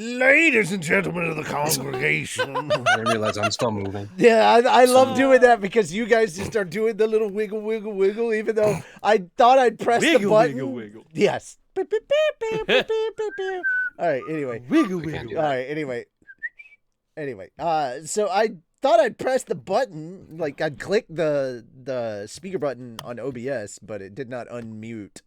Ladies and gentlemen of the congregation. I didn't realize I'm still moving. Yeah, I love doing that because you guys just are doing the little wiggle, wiggle, wiggle, even though I thought I'd press the Wiggle, button. wiggle, wiggle. Yes. Beep, beep, beep, beep, beep, beep, beep, beep. All right, anyway. Wiggle, We can't wiggle. do All right, anyway. So I thought I'd press the button, like I'd click the speaker button on OBS, but it did not unmute.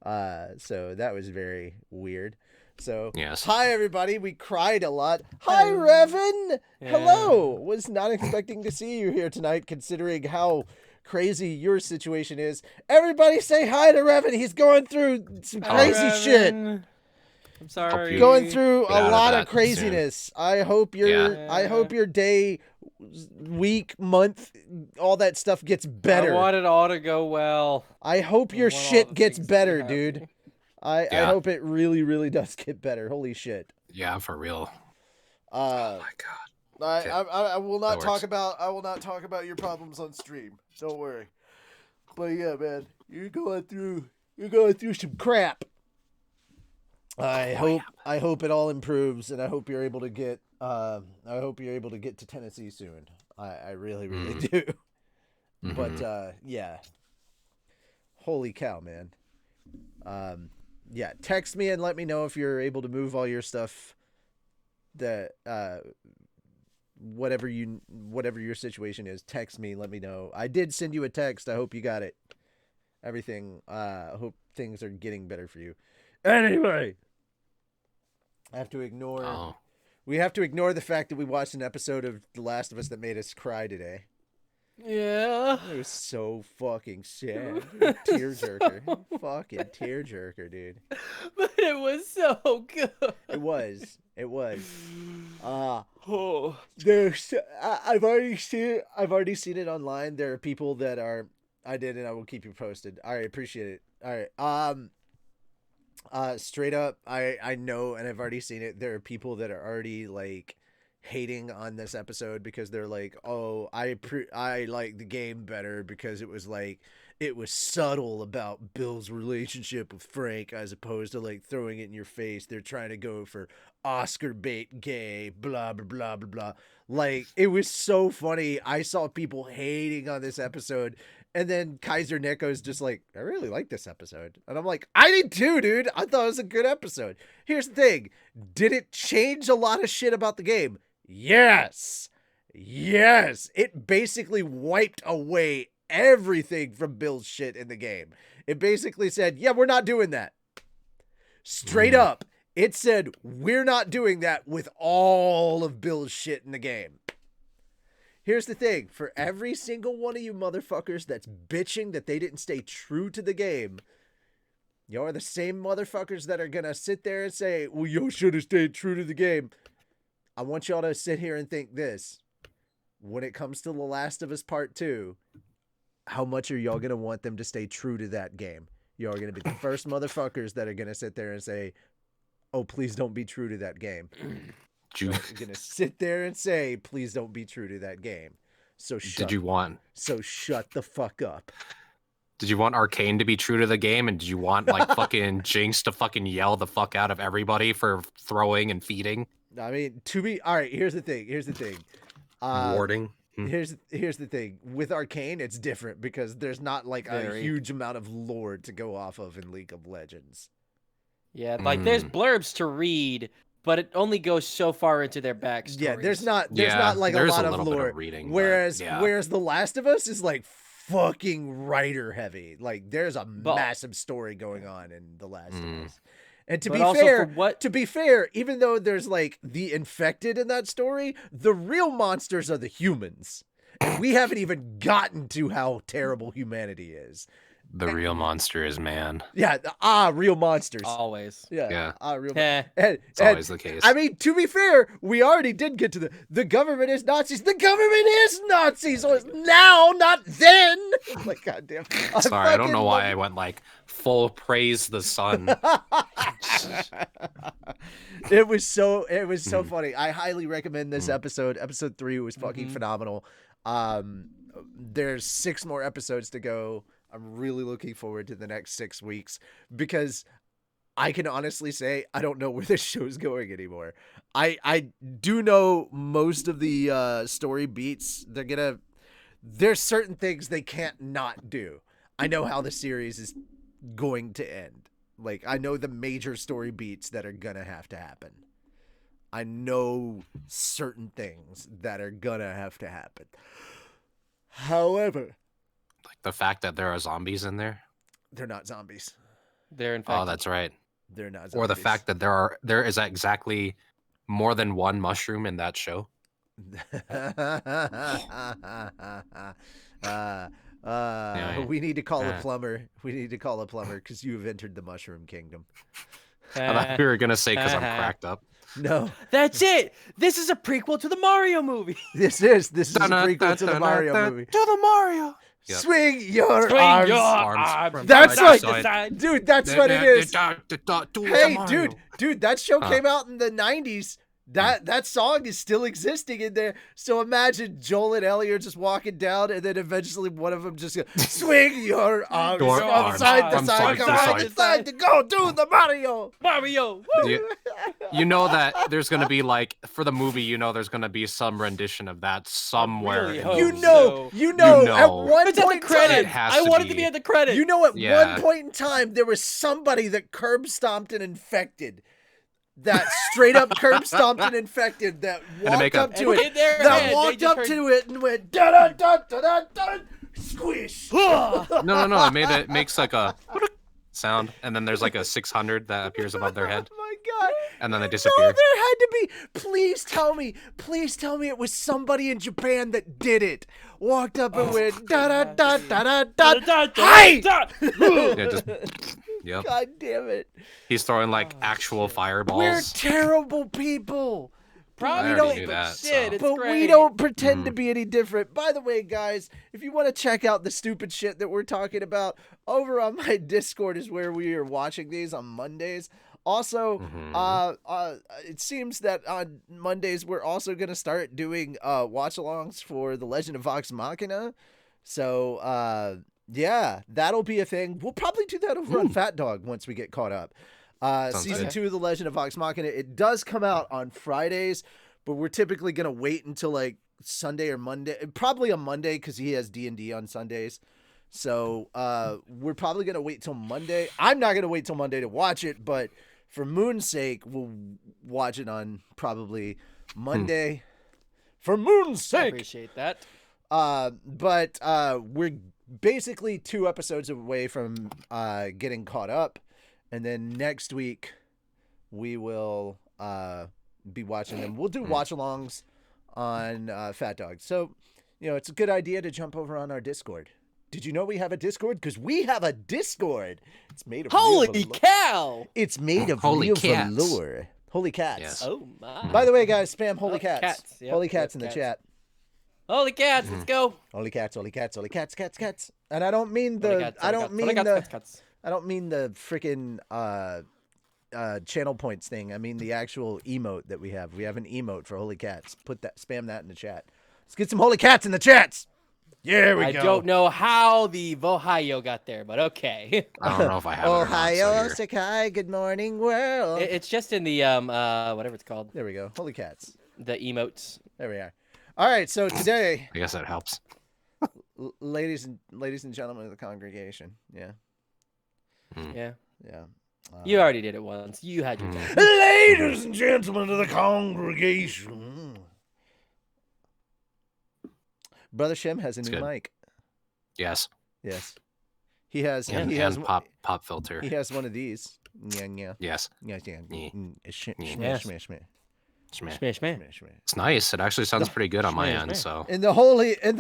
So that was very weird. So, Yes. Hi everybody. We cried a lot. Hi, Revan. Yeah. Hello. Was not expecting to see you here tonight, considering how crazy your situation is. Everybody say hi to Revan. He's going through some crazy shit. I'm sorry. Going through Get a out of lot of that craziness. I hope your Yeah. I hope your day, week, month, all that stuff gets better. I want it all to go well. I hope I your want all shit the gets things to be better, happy. dude. I Yeah. hope it really, really does get better. Holy shit. Yeah, for real. Oh Uh, my god. I will not That talk works. about your problems on stream. Don't worry. But yeah, man, you're going through some crap. I hope it all improves, and I hope you're able to get to Tennessee soon. I really do. Mhm. But yeah. Holy cow, man. Yeah, text me and let me know if you're able to move all your stuff. That whatever your situation is, text me, let me know. I did send you a text. I hope you got it. Everything. I hope things are getting better for you. Anyway, I have to ignore. Oh. We have to ignore the fact that we watched an episode of The Last of Us that made us cry today. Yeah. It was so fucking sad. Tearjerker. Fucking tearjerker, dude. But it was so good. It was. Oh. There's. I've already seen it online. There are people that are. I did, and I will keep you posted. All right, appreciate it. All right. Straight up, I know, and I've already seen it. There are people that are already like hating on this episode because they're like, oh, I like the game better because it was subtle about Bill's relationship with Frank as opposed to like throwing it in your face. They're trying to go for Oscar bait gay, blah blah blah blah blah. Like, it was so funny. I saw people hating on this episode, and then Kaiser Nico's just like, I really like this episode. And I'm like, I did too, dude. I thought it was a good episode. Here's the thing. Did it change a lot of shit about the game? Yes. It basically wiped away everything from Bill's shit in the game. It basically said, yeah, we're not doing that. Straight up. It said, we're not doing that with all of Bill's shit in the game. Here's the thing. For every single one of you motherfuckers that's bitching that they didn't stay true to the game, y'all are the same motherfuckers that are going to sit there and say, well, you should have stayed true to the game. I want y'all to sit here and think this. When it comes to The Last of Us Part 2, how much are y'all going to want them to stay true to that game? Y'all are going to be the first motherfuckers that are going to sit there and say, oh, please don't be true to that game. You're going to sit there and say, please don't be true to that game. So shut the fuck up. Did you want Arcane to be true to the game, and did you want like fucking Jinx to fucking yell the fuck out of everybody for throwing and feeding? I mean, all right, here's the thing. Warding. Here's the thing. With Arcane, it's different because there's not like a huge amount of lore to go off of in League of Legends. Yeah, like there's blurbs to read, but it only goes so far into their backstory. Yeah, there's not like a lot of lore. Of reading, whereas The Last of Us is like fucking writer heavy. Like, there's a massive story going on in The Last of Us. And to be fair, even though there's like the infected in that story, the real monsters are the humans. And we haven't even gotten to how terrible humanity is. The real monster is man. Yeah, real monsters. Always. Yeah. Real it's always the case. I mean, to be fair, we already did get to the government is Nazis. The government is Nazis. So it's now, not then. Oh my goddamn. Sorry, I don't know why I went like full praise the sun. It was so funny. I highly recommend this episode. Episode 3 was fucking phenomenal. There's 6 more episodes to go. I'm really looking forward to the next 6 weeks because I can honestly say I don't know where this show's going anymore. I do know most of the story beats. There's certain things they can't not do. I know how the series is going to end. Like, I know the major story beats that are gonna have to happen. I know certain things that are gonna have to happen. However, Like the fact that there are zombies in there. they're not zombies. They're in fact. Oh, that's right. They're not zombies. Or the fact that there is exactly more than one mushroom in that show. We need to call a plumber. We need to call a plumber because you have entered the mushroom kingdom. I thought we were gonna say because I'm cracked up. No, That's it. This is a prequel to the Mario movie. this is a prequel to the Mario movie. To the Mario. Yep. Swing your Swing arms. your Arms arms. from That's side like, to side. dude. That's what it is. Hey, Mario. dude, that show came out in the 90s. That song is still existing in there. So imagine Joel and Ellie are just walking down, and then eventually one of them just goes, swing your arms from side to side, to go do the Mario. Mario. You know that there's gonna be like for the movie. You know there's gonna be some rendition of that somewhere. really in hope the You movie. know, You know. at one It's at the point in credits. It has I to wanted to be. be at the credits. you know, at Yeah. one point in time, there was somebody that curb stomped and infected. That straight up curb stomped and infected that walked up to it. That walked up to it and went da da da da da da squish. No. It makes like a sound, and then there's like a 600 that appears above their head, Oh my god. and then they No, disappear. there had to be. Please tell me it was somebody in Japan that did it. Walked up and went da da da da da da. Hi! Yeah, just yep. God damn it. He's throwing like actual fireballs. We're terrible people. Probably I already don't knew but that, shit. so. It's But great. we don't pretend to be any different. By the way, guys, if you want to check out the stupid shit that we're talking about, over on my Discord is where we are watching these on Mondays. Also, it seems that on Mondays we're also going to start doing watch-alongs for The Legend of Vox Machina. So, yeah, that'll be a thing. We'll probably do that over on Fat Dog once we get caught up. Season 2 of The Legend of Vox Machina, it does come out on Fridays, but we're typically going to wait until like Sunday or Monday, probably a Monday because he has D&D on Sundays. So we're probably going to wait till Monday. I'm not going to wait till Monday to watch it, but for Moon's sake, we'll watch it on probably Monday. For Moon's I sake! appreciate that. But we're basically 2 episodes away from getting caught up. And then next week, we will be watching them. We'll do watch-alongs on Fat Dog. So, it's a good idea to jump over on our Discord. Did you know we have a Discord? Because we have a Discord. It's made of Holy real cow! It's made of Holy real cats. velour. Holy cats. Yes. Oh my! By the way, guys, spam holy Oh, cats. cats. Yep, Holy cats yep, in the cats. chat. Holy cats! Let's go. Holy cats, holy cats, holy cats, cats, cats. And I don't mean Holy the cats, I holy don't cats, mean holy the cats, cats. I don't mean the freaking channel points thing. I mean the actual emote that we have. We have an emote for holy cats. Spam that in the chat. Let's get some holy cats in the chats. Yeah, we I go. don't know how the Ohio got there, but okay. I don't know if I have it or not, Ohio, so Sakai, good morning, world. It's just in the whatever it's called, There we go. Holy cats. the emotes. There we are. All right, so today, I guess that helps. ladies and gentlemen of the congregation. Yeah. Yeah, Yeah. you already did it once. You had your time. Ladies and gentlemen of the congregation. Brother Shem has a new good. mic. Yes. Yes. He has And, he has and one- pop filter. he has one of these. Yeah, yeah. Yes. Yeah, yeah. Yeah. Smash, Yes. smash, smash, Schmeh. Smash, man. smash, smash. It's nice. It actually sounds pretty good on my Schmeh, end. schmeh. So In the holy name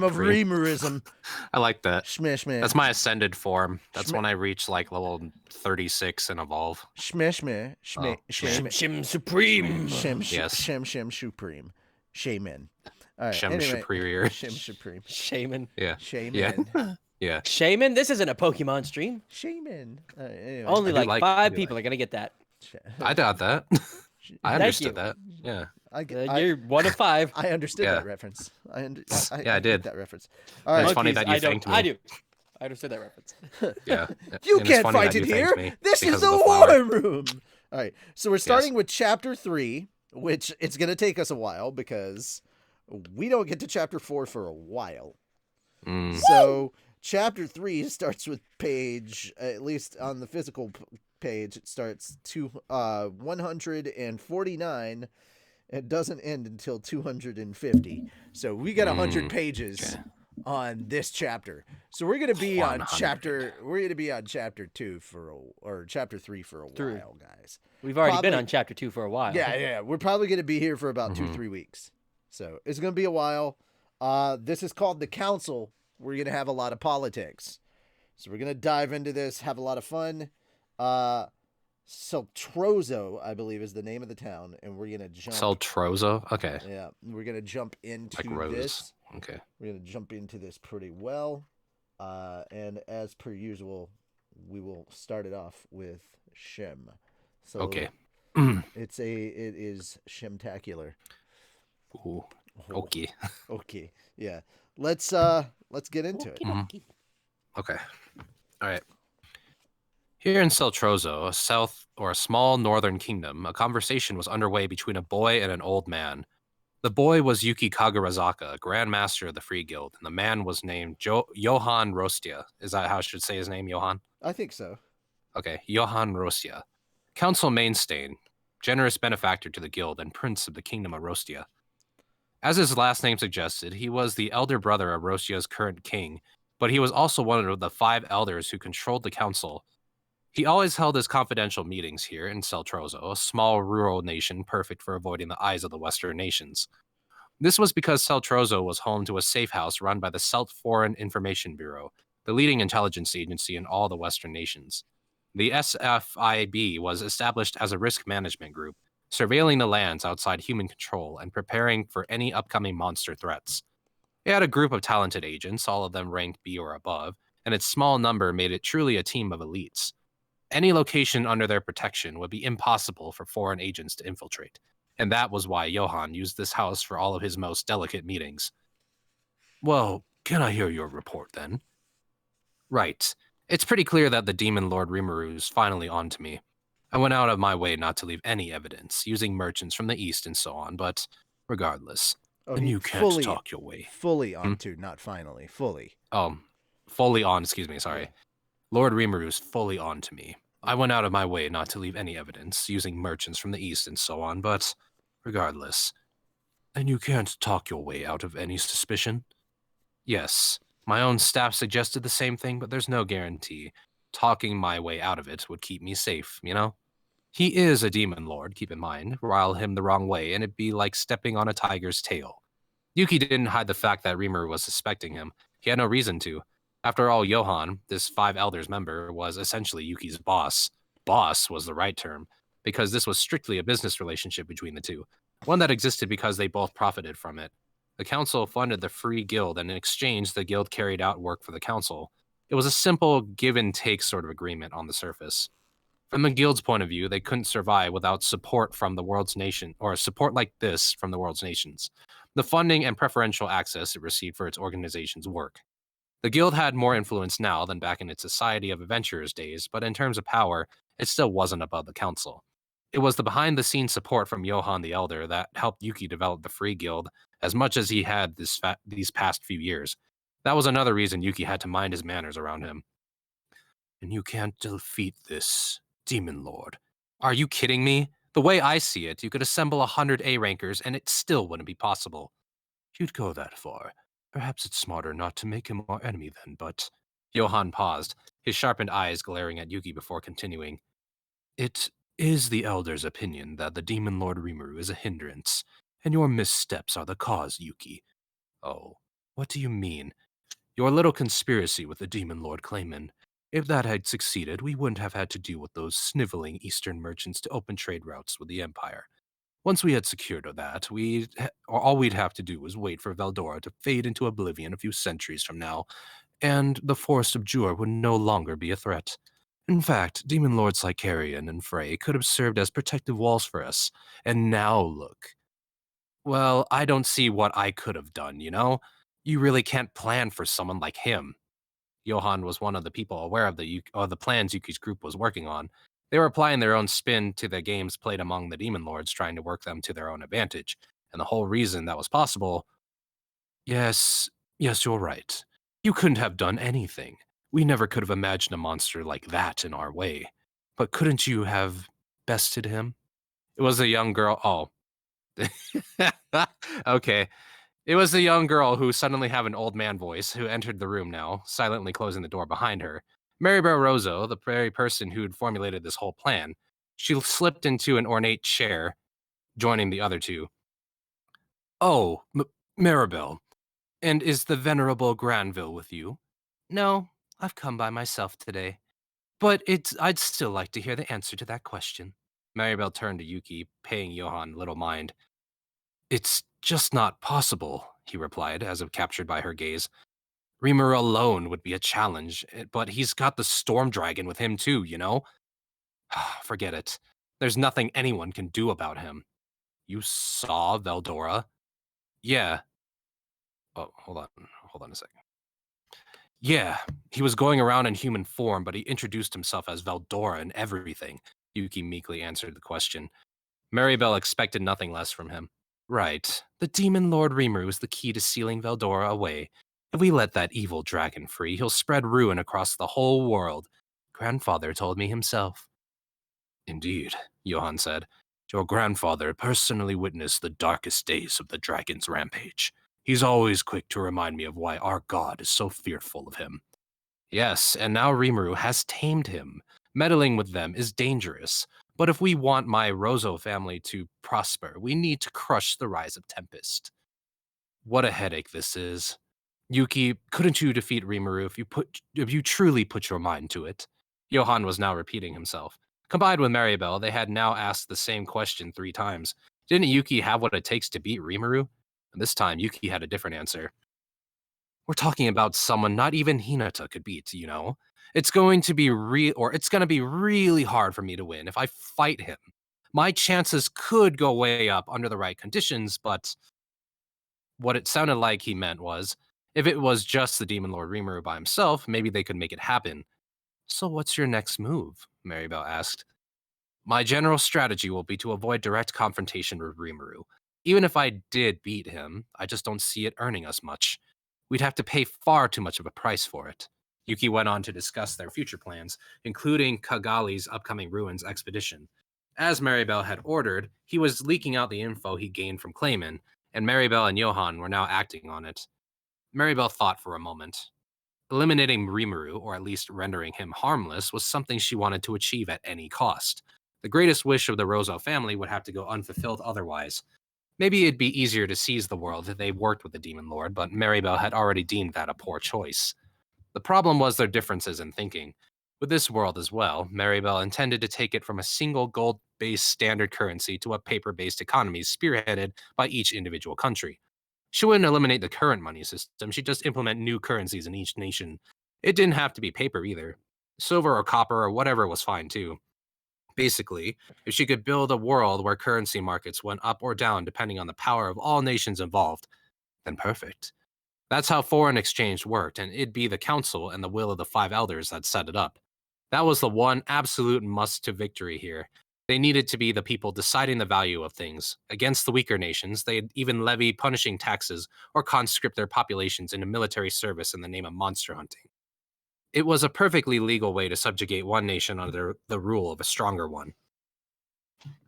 of supreme. reamerism. I like that. Smash, smash. That's my ascended form. That's Schmeh. when I reach like level 36 and evolve. Smash, smash, smash, Oh, smash, Shim Supreme. Shem, Yes. Shem, Supreme. Shaman. All right. Shem anyway, superior. Shem Supreme. Shaman. Yeah. Shaman. Yeah. Yeah. Shaman? This isn't a Pokemon stream. Shaman. Anyway. Only I do like like- 5 I do people are gonna get that. I doubt that. I Thank understood you. that. Yeah. You're 1 of 5. I understood Yeah. that reference. Yeah, I get did. that reference. All right. It's funny Monkeys, that you I don't. thanked me. I do. I understood that reference. Yeah. You And it's can't funny fight that in you thanked here. me This is because the of the flower. war room. All right. So we're starting with chapter 3, which it's going to take us a while because we don't get to chapter 4 for a while. So chapter 3 starts with page, at least on the physical page, it starts 149. It doesn't end until 250. So we got 100 pages on this chapter. So we're gonna be on 100. chapter 2 or chapter 3 for a True. while, guys. We've already been Probably- on chapter 2 for a while. Yeah. We're probably gonna be here for about 2-3 weeks. So it's gonna be a while. This is called the Council. We're gonna have a lot of politics. So we're gonna dive into this, have a lot of fun. Celtrozo, I believe, is the name of the town, and we're gonna jump. Celtrozo? Okay. Yeah, we're gonna jump into Like Rose. this. Okay. We're gonna jump into this pretty well, and as per usual, we will start it off with Shem. So Okay. it is Shemtacular. Ooh. Okay. Okay, yeah. Let's get into it. Okie Okay. All right. Here in Celtrozo, a small northern kingdom, a conversation was underway between a boy and an old man. The boy was Yuki Kagarazaka, Grand Master of the Free Guild, and the man was named Johann Rostia. Is that how I should say his name, Johann? I think so. Okay, Johann Rostia. Council mainstay, generous benefactor to the guild, and prince of the kingdom of Rostia. As his last name suggested, he was the elder brother of Rostia's current king, but he was also one of the 5 elders who controlled the council. He always held his confidential meetings here in Celtrozo, a small rural nation perfect for avoiding the eyes of the Western nations. This was because Celtrozo was home to a safe house run by the Celt Foreign Information Bureau, the leading intelligence agency in all the Western nations. The SFIB was established as a risk management group, surveilling the lands outside human control and preparing for any upcoming monster threats. It had a group of talented agents, all of them ranked B or above, and its small number made it truly a team of elites. Any location under their protection would be impossible for foreign agents to infiltrate, and that was why Johann used this house for all of his most delicate meetings. Well, can I hear your report then? Right. It's pretty clear that the Demon Lord Rimuru is finally on to me. I went out of my way not to leave any evidence, using merchants from the east and so on, but regardless. Oh, And he you can't fully- talk your way. Fully onto, not finally. Fully. Fully on, excuse me, sorry. Yeah. Lord Rimuru is fully on to me. I went out of my way not to leave any evidence, using merchants from the east and so on, but regardless. And you can't talk your way out of any suspicion? Yes, my own staff suggested the same thing, but there's no guarantee. Talking my way out of it would keep me safe, you know? He is a demon lord, keep in mind. Rile him the wrong way, and it'd be like stepping on a tiger's tail. Yuki didn't hide the fact that Rimuru was suspecting him. He had no reason to. After all, Johann, this 5 Elders member, was essentially Yuki's boss. Boss was the right term, because this was strictly a business relationship between the two, one that existed because they both profited from it. The council funded the Free Guild, and in exchange, the guild carried out work for the council. It was a simple give and take sort of agreement on the surface. From the guild's point of view, they couldn't survive without support from the world's nation, or support like this from the world's nations. The funding and preferential access it received for its organization's work. The guild had more influence now than back in its Society of Adventurers days, but in terms of power, it still wasn't above the council. It was the behind-the-scenes support from Johann the Elder that helped Yuki develop the Free Guild as much as he had these past few years. That was another reason Yuki had to mind his manners around him. And you can't defeat this Demon Lord. Are you kidding me? The way I see it, you could assemble 100 A-rankers and it still wouldn't be possible. If you'd go that far, perhaps it's smarter not to make him our enemy then, but... Johann paused, his sharpened eyes glaring at Yuki before continuing. It is the Elder's opinion that the Demon Lord Rimuru is a hindrance, and your missteps are the cause, Yuki. Oh, what do you mean? Your little conspiracy with the Demon Lord Clayman. If that had succeeded, we wouldn't have had to deal with those sniveling Eastern merchants to open trade routes with the Empire. Once we had secured that, all we'd have to do was wait for Veldora to fade into oblivion a few centuries from now, and the Forest of Jur would no longer be a threat. In fact, Demon Lords like Carrion and Frey could have served as protective walls for us, and now look. Well, I don't see what I could have done, you know? You really can't plan for someone like him. Johann was one of the people aware of the plans Yuki's group was working on. They were applying their own spin to the games played among the demon lords, trying to work them to their own advantage. And the whole reason that was possible. Yes, yes, you're right. You couldn't have done anything. We never could have imagined a monster like that in our way. But couldn't you have bested him? It was a young girl. Oh. Okay. It was the young girl who suddenly had an old man voice who entered the room now, silently closing the door behind her. Maribel Rosso, the very person who'd formulated this whole plan, she slipped into an ornate chair, joining the other two. Oh, Maribel, and is the venerable Granville with you? No, I've come by myself today. But I'd still like to hear the answer to that question. Maribel turned to Yuki, paying Johann little mind. It's just not possible, he replied, as if captured by her gaze. Reamer alone would be a challenge, but he's got the Storm Dragon with him too, you know? Forget it. There's nothing anyone can do about him. You saw Veldora? Yeah. Oh, hold on a second. Yeah, he was going around in human form, but he introduced himself as Veldora and everything. Yuki meekly answered the question. Maribel expected nothing less from him. Right. The demon Lord Rimuru is the key to sealing Veldora away. If we let that evil dragon free, he'll spread ruin across the whole world. Grandfather told me himself. Indeed, Johann said. Your grandfather personally witnessed the darkest days of the dragon's rampage. He's always quick to remind me of why our god is so fearful of him. Yes, and now Rimuru has tamed him. Meddling with them is dangerous. But if we want my Rozo family to prosper, we need to crush the rise of Tempest. What a headache this is. Yuki, couldn't you defeat Rimuru if you truly put your mind to it? Johann was now repeating himself. Combined with Maribel, they had now asked the same question 3 times. Didn't Yuki have what it takes to beat Rimuru? And this time, Yuki had a different answer. We're talking about someone not even Hinata could beat, you know? It's going to be really hard for me to win if I fight him. My chances could go way up under the right conditions, but what it sounded like he meant was, if it was just the Demon Lord Rimuru by himself, maybe they could make it happen. So what's your next move? Maribel asked. My general strategy will be to avoid direct confrontation with Rimuru. Even if I did beat him, I just don't see it earning us much. We'd have to pay far too much of a price for it. Yuki went on to discuss their future plans, including Kagali's upcoming ruins expedition. As Maribel had ordered, he was leaking out the info he gained from Clayman, and Maribel and Johann were now acting on it. Maribel thought for a moment. Eliminating Rimuru, or at least rendering him harmless, was something she wanted to achieve at any cost. The greatest wish of the Rozo family would have to go unfulfilled otherwise. Maybe it'd be easier to seize the world if they worked with the Demon Lord, but Maribel had already deemed that a poor choice. The problem was their differences in thinking. With this world as well, Maribel intended to take it from a single gold-based standard currency to a paper-based economy spearheaded by each individual country. She wouldn't eliminate the current money system, she'd just implement new currencies in each nation. It didn't have to be paper either. Silver or copper or whatever was fine too. Basically, if she could build a world where currency markets went up or down depending on the power of all nations involved, then perfect. That's how foreign exchange worked, and it'd be the council and the will of the 5 elders that set it up. That was the one absolute must to victory here. They needed to be the people deciding the value of things. Against the weaker nations, they'd even levy punishing taxes or conscript their populations into military service in the name of monster hunting. It was a perfectly legal way to subjugate one nation under the rule of a stronger one.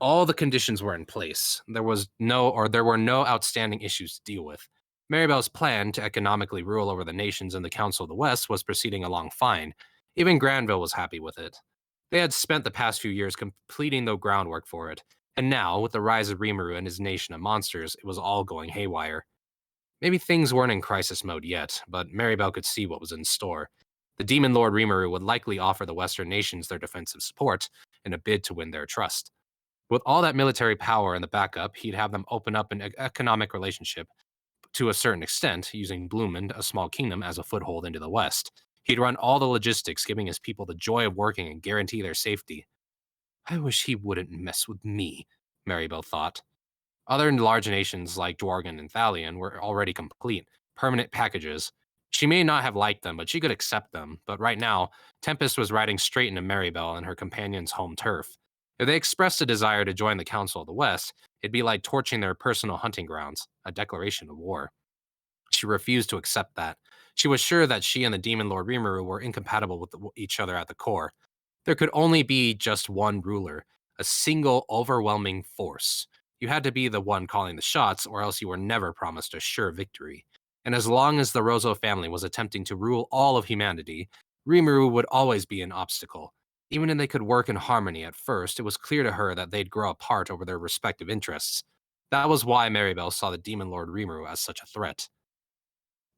All the conditions were in place. There were no outstanding issues to deal with. Maribel's plan to economically rule over the nations in the Council of the West was proceeding along fine. Even Granville was happy with it. They had spent the past few years completing the groundwork for it, and now, with the rise of Rimuru and his nation of monsters, it was all going haywire. Maybe things weren't in crisis mode yet, but Maribel could see what was in store. The Demon Lord Rimuru would likely offer the Western nations their defensive support in a bid to win their trust. With all that military power in the backup, he'd have them open up an economic relationship to a certain extent, using Bloomend, a small kingdom, as a foothold into the West. He'd run all the logistics, giving his people the joy of working and guarantee their safety. I wish he wouldn't mess with me, Maribel thought. Other large nations like Dwargan and Thalion were already complete, permanent packages. She may not have liked them, but she could accept them. But right now, Tempest was riding straight into Maribel and her companion's home turf. If they expressed a desire to join the Council of the West, it'd be like torching their personal hunting grounds, a declaration of war. She refused to accept that. She was sure that she and the Demon Lord Rimuru were incompatible with each other at the core. There could only be just one ruler, a single overwhelming force. You had to be the one calling the shots, or else you were never promised a sure victory. And as long as the Rozo family was attempting to rule all of humanity, Rimuru would always be an obstacle. Even if they could work in harmony at first, it was clear to her that they'd grow apart over their respective interests. That was why Maribel saw the Demon Lord Rimuru as such a threat.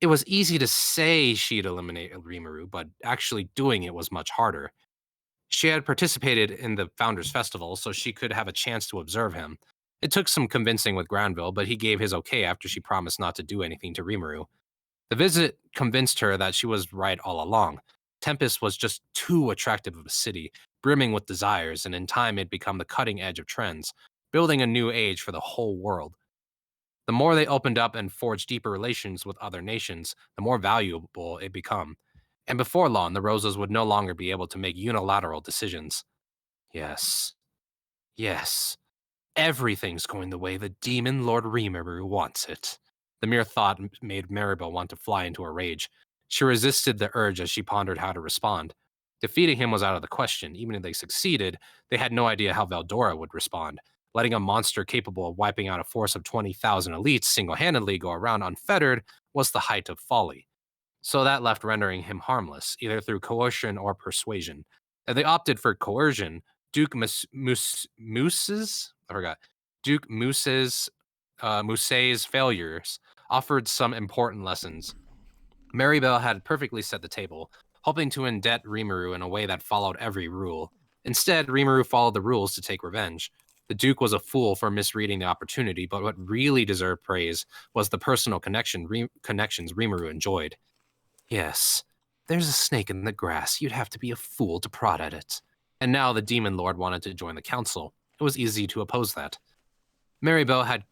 It was easy to say she'd eliminate Rimuru, but actually doing it was much harder. She had participated in the Founders Festival, so she could have a chance to observe him. It took some convincing with Granville, but he gave his okay after she promised not to do anything to Rimuru. The visit convinced her that she was right all along. Tempest was just too attractive of a city, brimming with desires, and in time it'd become the cutting edge of trends, building a new age for the whole world. The more they opened up and forged deeper relations with other nations, the more valuable it became. And before long, the Rosas would no longer be able to make unilateral decisions. Yes. Yes. Everything's going the way the Demon Lord Rimuru wants it. The mere thought made Maribel want to fly into a rage. She resisted the urge as she pondered how to respond. Defeating him was out of the question. Even if they succeeded, they had no idea how Veldora would respond. Letting a monster capable of wiping out a force of 20,000 elites single-handedly go around unfettered was the height of folly. So that left rendering him harmless, either through coercion or persuasion. If they opted for coercion, Duke Mousse's failures offered some important lessons. Maribel had perfectly set the table, hoping to indebt Rimuru in a way that followed every rule. Instead, Rimuru followed the rules to take revenge. The Duke was a fool for misreading the opportunity, but what really deserved praise was the personal connections Rimuru enjoyed. Yes, there's a snake in the grass. You'd have to be a fool to prod at it. And now the Demon Lord wanted to join the council. It was easy to oppose that. Maribel had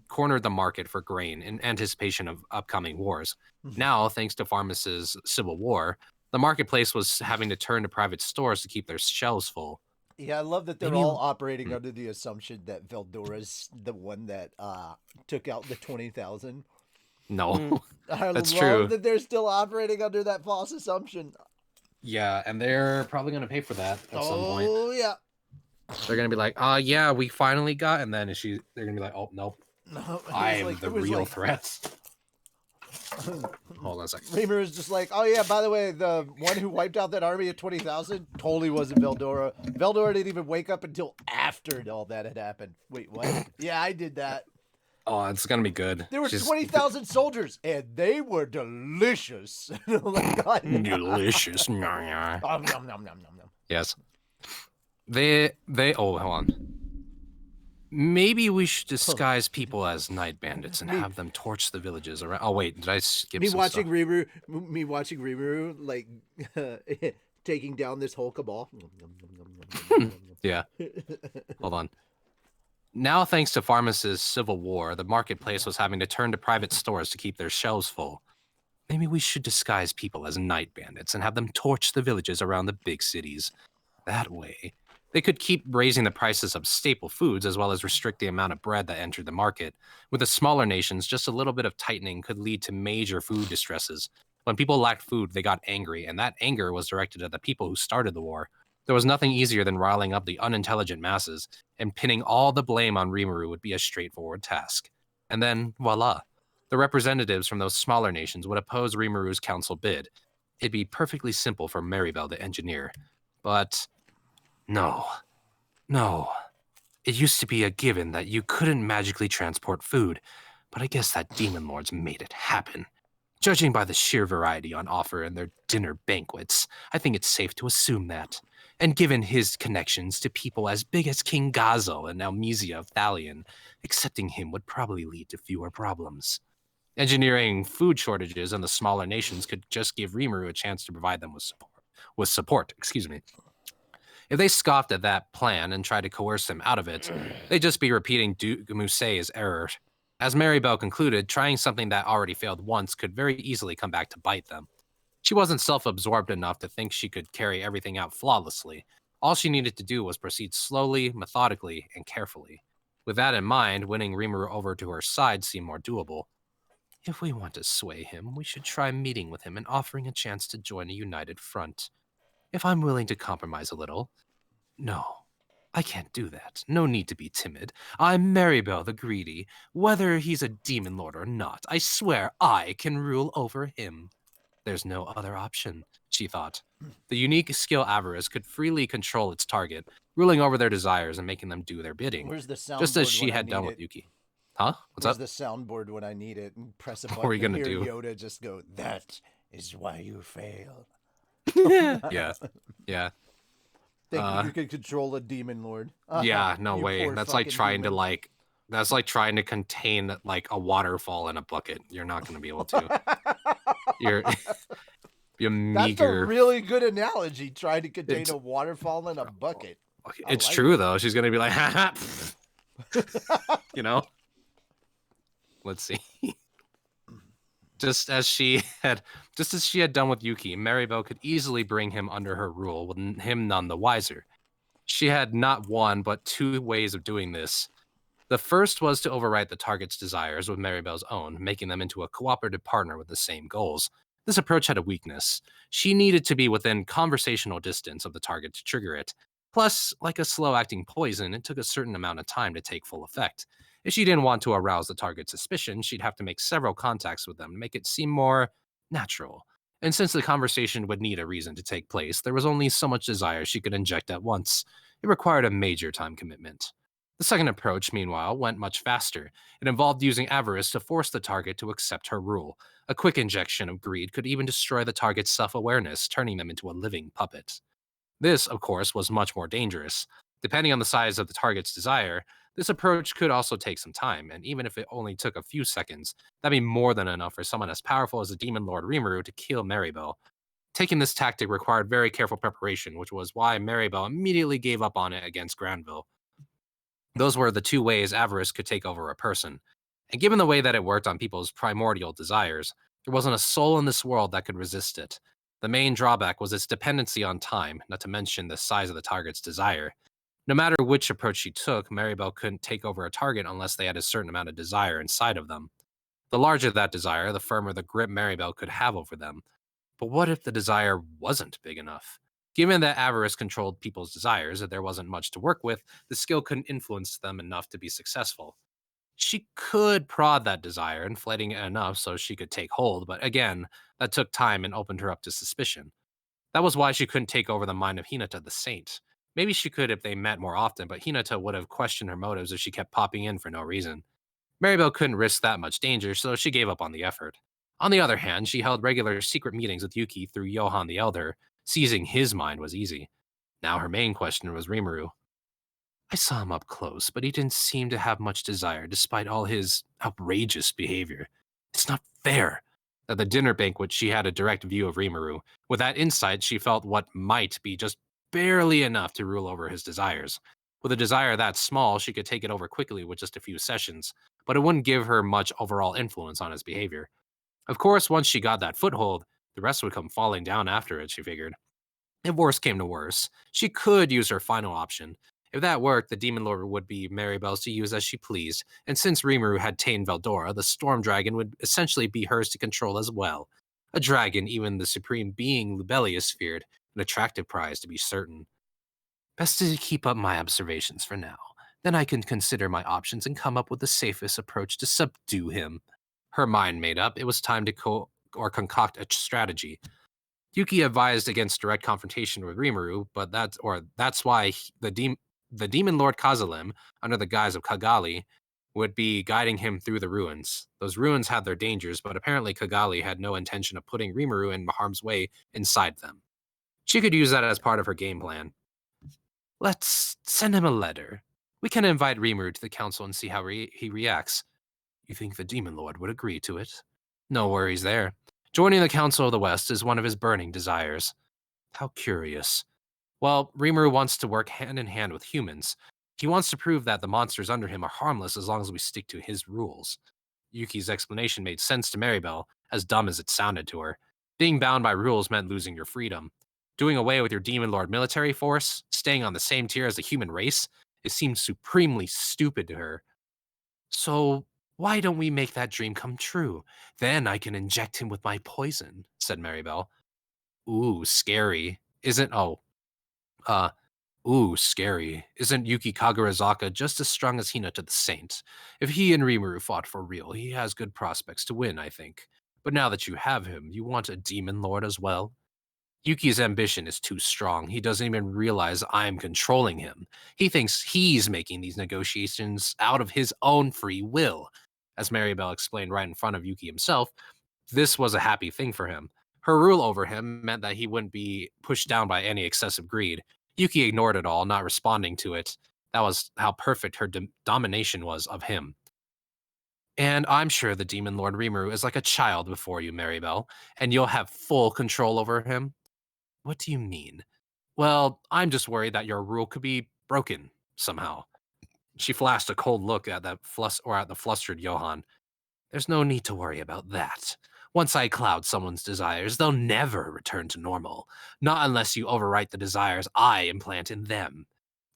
cornered the market for grain in anticipation of upcoming wars. Now, thanks to Pharmas's civil war, the marketplace was having to turn to private stores to keep their shelves full. Yeah, I love that they're all operating under the assumption that Veldora's the one that took out the 20,000. No, that's love true. that they're still operating under that false assumption. Yeah, and they're probably going to pay for that at some point. Oh, yeah. They're going to be like, yeah, we finally got, and then they're going to be like, oh, nope. No, I am the real threat. Hold on a second. Reamer is just like, oh yeah, by the way, the one who wiped out that army of 20,000 totally wasn't Veldora. Veldora didn't even wake up until after all that had happened. Wait, what? Yeah, I did that. Oh, it's going to be good. There were 20,000 soldiers, and they were delicious. Oh my God. Delicious. Nom, nom, nom, nom, nom, nom. Yes. They, hold on. Maybe we should disguise people as night bandits and have them torch the villages around. Oh wait, did I skip some stuff? Me watching Rimuru like taking down this whole cabal. Yeah. Hold on. Now, thanks to Pharmas's civil war, the marketplace was having to turn to private stores to keep their shelves full. Maybe we should disguise people as night bandits and have them torch the villages around the big cities. That way, they could keep raising the prices of staple foods as well as restrict the amount of bread that entered the market. With the smaller nations, just a little bit of tightening could lead to major food distresses. When people lacked food, they got angry, and that anger was directed at the people who started the war. There was nothing easier than riling up the unintelligent masses, and pinning all the blame on Rimuru would be a straightforward task. And then, voila. The representatives from those smaller nations would oppose Rimuru's council bid. It'd be perfectly simple for Maribel to engineer. But no. It used to be a given that you couldn't magically transport food, but I guess that Demon Lord's made it happen. Judging by the sheer variety on offer in their dinner banquets, I think it's safe to assume that. And given his connections to people as big as King Gazo and Almesia of Thalion, accepting him would probably lead to fewer problems. Engineering food shortages in the smaller nations could just give Rimuru a chance to provide them with support. If they scoffed at that plan and tried to coerce him out of it, they'd just be repeating Duke Mousse's error. As Maribel concluded, trying something that already failed once could very easily come back to bite them. She wasn't self-absorbed enough to think she could carry everything out flawlessly. All she needed to do was proceed slowly, methodically, and carefully. With that in mind, winning Rimuru over to her side seemed more doable. If we want to sway him, we should try meeting with him and offering a chance to join a united front. If I'm willing to compromise a little. No, I can't do that. No need to be timid. I'm Maribel the Greedy. Whether he's a demon lord or not, I swear I can rule over him. There's no other option, she thought. The unique skill Avarice could freely control its target, ruling over their desires and making them do their bidding, Where's the just as soundboard she when I had done need with it? Yuki. Huh? What's Where's up? the soundboard when I need it? And press a What are you button and gonna hear do? Yoda just go, "That is why you fail." Yeah. Yeah. Think Uh, you could control a demon lord? Yeah, no You way. poor That's like fucking trying to demon. that's like trying to contain like a waterfall in a bucket. You're not going to be able to. You're be a That's a meager. really good analogy. Trying to contain It's a waterfall in a bucket. I it's like true it. though. She's going to be like, ha, you know. Let's see. Just as she had done with Yuki, Maribel could easily bring him under her rule, with him none the wiser. She had not one but two ways of doing this. The first was to overwrite the target's desires with Maribel's own, making them into a cooperative partner with the same goals. This approach had a weakness. She needed to be within conversational distance of the target to trigger it. Plus, like a slow-acting poison, it took a certain amount of time to take full effect. If she didn't want to arouse the target's suspicion, she'd have to make several contacts with them to make it seem more natural. And since the conversation would need a reason to take place, there was only so much desire she could inject at once. It required a major time commitment. The second approach, meanwhile, went much faster. It involved using avarice to force the target to accept her rule. A quick injection of greed could even destroy the target's self-awareness, turning them into a living puppet. This, of course, was much more dangerous. Depending on the size of the target's desire, this approach could also take some time, and even if it only took a few seconds, that'd be more than enough for someone as powerful as the Demon Lord Rimuru to kill Maribel. Taking this tactic required very careful preparation, which was why Maribel immediately gave up on it against Granville. Those were the two ways avarice could take over a person. And given the way that it worked on people's primordial desires, there wasn't a soul in this world that could resist it. The main drawback was its dependency on time, not to mention the size of the target's desire. No matter which approach she took, Maribel couldn't take over a target unless they had a certain amount of desire inside of them. The larger that desire, the firmer the grip Maribel could have over them. But what if the desire wasn't big enough? Given that avarice controlled people's desires, that there wasn't much to work with, the skill couldn't influence them enough to be successful. She could prod that desire, inflating it enough so she could take hold, but again, that took time and opened her up to suspicion. That was why she couldn't take over the mind of Hinata the Saint. Maybe she could if they met more often, but Hinata would have questioned her motives if she kept popping in for no reason. Maribel couldn't risk that much danger, so she gave up on the effort. On the other hand, she held regular secret meetings with Yuki through Johann the Elder. Seizing his mind was easy. Now her main question was Rimuru. I saw him up close, but he didn't seem to have much desire despite all his outrageous behavior. It's not fair. At the dinner banquet, she had a direct view of Rimuru. With that insight, she felt what might be just barely enough to rule over his desires. With a desire that small, she could take it over quickly with just a few sessions, but it wouldn't give her much overall influence on his behavior. Of course, once she got that foothold, the rest would come falling down after it, she figured. If worse came to worse, she could use her final option. If that worked, the Demon Lord would be Maribel's to use as she pleased, and since Rimuru had tamed Veldora, the Storm Dragon would essentially be hers to control as well. A dragon even the supreme being Lubelius feared, an attractive prize to be certain. Best to keep up my observations for now. Then I can consider my options and come up with the safest approach to subdue him. Her mind made up, it was time to concoct a strategy. Yuki advised against direct confrontation with Rimuru, but that's why the demon lord Kazalem, under the guise of Kagali, would be guiding him through the ruins. Those ruins had their dangers, but apparently Kagali had no intention of putting Rimuru in harm's way inside them. She could use that as part of her game plan. Let's send him a letter. We can invite Rimuru to the council and see how he reacts. You think the demon lord would agree to it? No worries there. Joining the Council of the West is one of his burning desires. How curious. Well, Rimuru wants to work hand in hand with humans. He wants to prove that the monsters under him are harmless as long as we stick to his rules. Yuki's explanation made sense to Maribel, as dumb as it sounded to her. Being bound by rules meant losing your freedom. Doing away with your Demon Lord military force, staying on the same tier as the human race, it seemed supremely stupid to her. So, why don't we make that dream come true? Then I can inject him with my poison, said Maribel. Ooh, scary. Uh, scary. Isn't Yuki Kagarazaka just as strong as Hinata the Saint? If he and Rimuru fought for real, he has good prospects to win, I think. But now that you have him, you want a demon lord as well? Yuki's ambition is too strong. He doesn't even realize I'm controlling him. He thinks he's making these negotiations out of his own free will. As Maribel explained right in front of Yuki himself, this was a happy thing for him. Her rule over him meant that he wouldn't be pushed down by any excessive greed. Yuki ignored it all, not responding to it. That was how perfect her domination was of him. And I'm sure the Demon Lord Rimuru is like a child before you, Maribel, and you'll have full control over him. What do you mean? Well, I'm just worried that your rule could be broken somehow. She flashed a cold look at the flustered Johann. There's no need to worry about that. Once I cloud someone's desires, they'll never return to normal. Not unless you overwrite the desires I implant in them.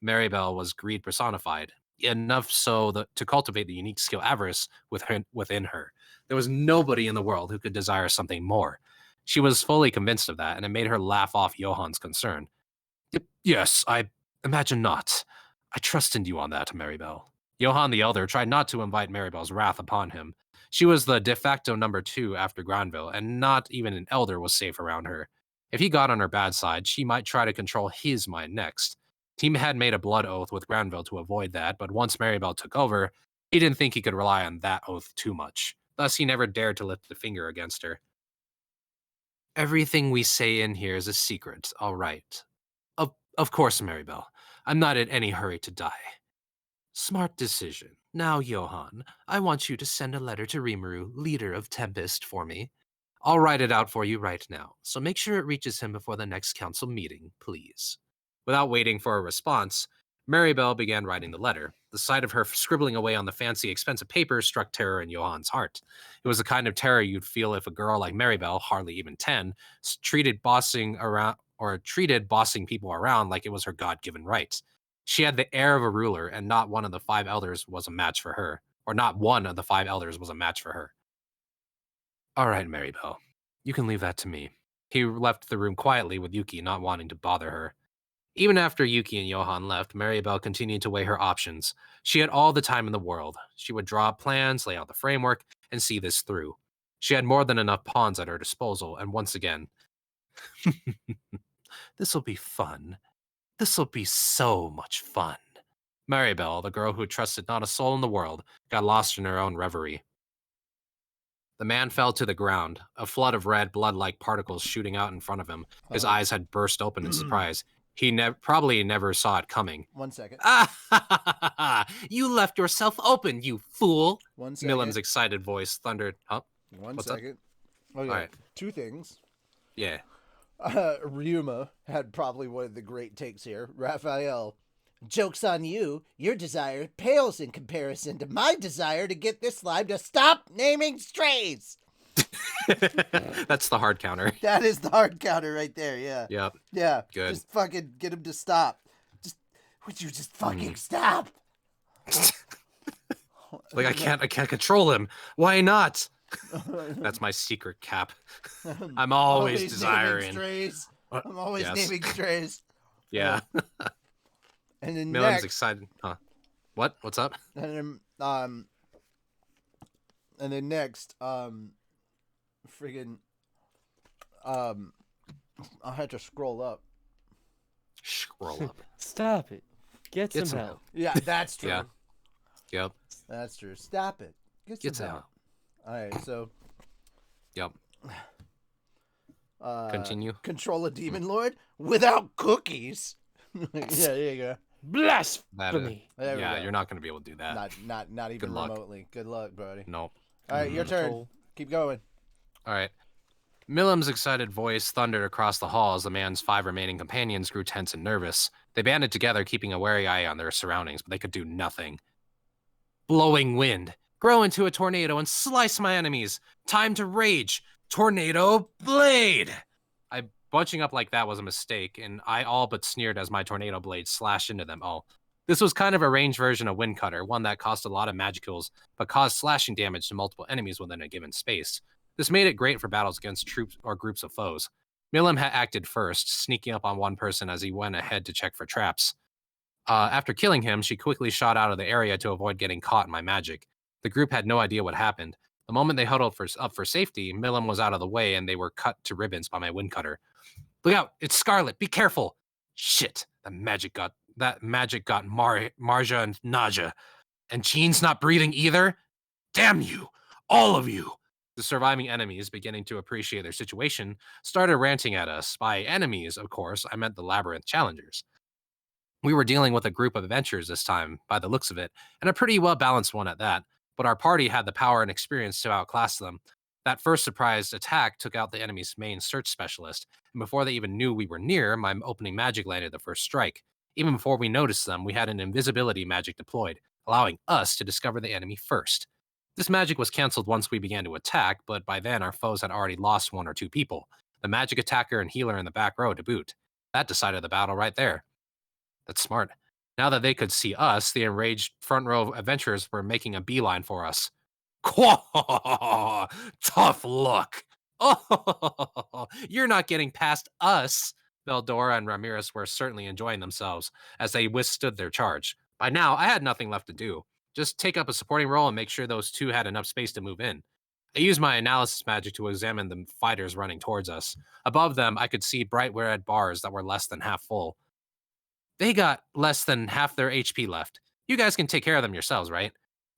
Maribel was greed personified, enough so that to cultivate the unique skill avarice within her. There was nobody in the world who could desire something more. She was fully convinced of that, and it made her laugh off Johann's concern. Yes, I imagine not. I trust in you on that, Maribel. Johann the Elder tried not to invite Maribel's wrath upon him. She was the de facto number 2 after Granville, and not even an elder was safe around her. If he got on her bad side, she might try to control his mind next. Team had made a blood oath with Granville to avoid that, but once Maribel took over, he didn't think he could rely on that oath too much. Thus, he never dared to lift a finger against her. Everything we say in here is a secret, all right. Of course, Maribel. I'm not in any hurry to die. Smart decision. Now, Johann, I want you to send a letter to Rimuru, leader of Tempest, for me. I'll write it out for you right now, so make sure it reaches him before the next council meeting, please. Without waiting for a response, Maribel began writing the letter. The sight of her scribbling away on the fancy, expensive paper struck terror in Johann's heart. It was the kind of terror you'd feel if a girl like Maribel, hardly even 10, treated bossing people around like it was her God-given right. She had the air of a ruler, and not one of the 5 elders was a match for her. Or not one of the 5 elders was a match for her. All right, Maribel. You can leave that to me. He left the room quietly with Yuki not wanting to bother her. Even after Yuki and Johann left, Maribel continued to weigh her options. She had all the time in the world. She would draw up plans, lay out the framework, and see this through. She had more than enough pawns at her disposal, and once again, this'll be fun. This'll be so much fun. Maribel, the girl who trusted not a soul in the world, got lost in her own reverie. The man fell to the ground, a flood of red, blood-like particles shooting out in front of him. His eyes had burst open in surprise. He probably never saw it coming. 1 second. You left yourself open, you fool! 1 second. Millam's excited voice thundered. Huh? One What's second. Okay. All right. 2 things. Yeah. Ryuma had probably one of the great takes here. Raphael, joke's on you. Your desire pales in comparison to my desire to get this slime to stop naming strays. That's the hard counter. That is the hard counter right there, yeah. Yep. Yeah. Good. Just fucking get him to stop. Would you just fucking stop? Like I can't control him. Why not? That's my secret cap. I'm always desiring naming strays. I'm always yes. naming strays. Yeah. And then Millen's next, excited. Huh? What? What's up? and then next, friggin', I had to scroll up. Scroll up. Stop it. Get some help. Yeah, that's true. Yeah. Yep. That's true. Stop it. Get some help. All right, so. Yep. Continue. Control a demon lord without cookies. Yeah, there you go. Blasphemy. There we Yeah, go. you're not going to be able to do that. Not even Good luck. remotely. Good luck, buddy. Nope. All right, your turn. Control. Keep going. All right. Millam's excited voice thundered across the hall as the man's 5 remaining companions grew tense and nervous. They banded together, keeping a wary eye on their surroundings, but they could do nothing. Blowing wind. Grow into a tornado and slice my enemies. Time to rage. Tornado blade. Bunching up like that was a mistake, and I all but sneered as my tornado blade slashed into them all. This was kind of a ranged version of Wind Cutter, one that cost a lot of magicals, but caused slashing damage to multiple enemies within a given space. This made it great for battles against troops or groups of foes. Milim had acted first, sneaking up on one person as he went ahead to check for traps. After killing him, she quickly shot out of the area to avoid getting caught in my magic. The group had no idea what happened. The moment they huddled up for safety, Milim was out of the way and they were cut to ribbons by my Wind Cutter. Look out! It's Scarlet. Be careful! Shit! That magic got Marja and Naja, and Jean's not breathing either. Damn you, all of you! The surviving enemies, beginning to appreciate their situation, started ranting at us. By enemies, of course, I meant the labyrinth challengers. We were dealing with a group of adventurers this time, by the looks of it, and a pretty well balanced one at that. But our party had the power and experience to outclass them. That first surprise attack took out the enemy's main search specialist, and before they even knew we were near, my opening magic landed the first strike. Even before we noticed them, we had an invisibility magic deployed, allowing us to discover the enemy first. This magic was cancelled once we began to attack, but by then our foes had already lost one or two people, the magic attacker and healer in the back row to boot. That decided the battle right there. That's smart. Now that they could see us, the enraged front row adventurers were making a beeline for us. Quaw! Tough luck. Oh, you're not getting past us. Beldora and Ramirez were certainly enjoying themselves as they withstood their charge. By now, I had nothing left to do. Just take up a supporting role and make sure those two had enough space to move in. I used my analysis magic to examine the fighters running towards us. Above them, I could see bright red bars that were less than half full. They got less than half their HP left. You guys can take care of them yourselves, right?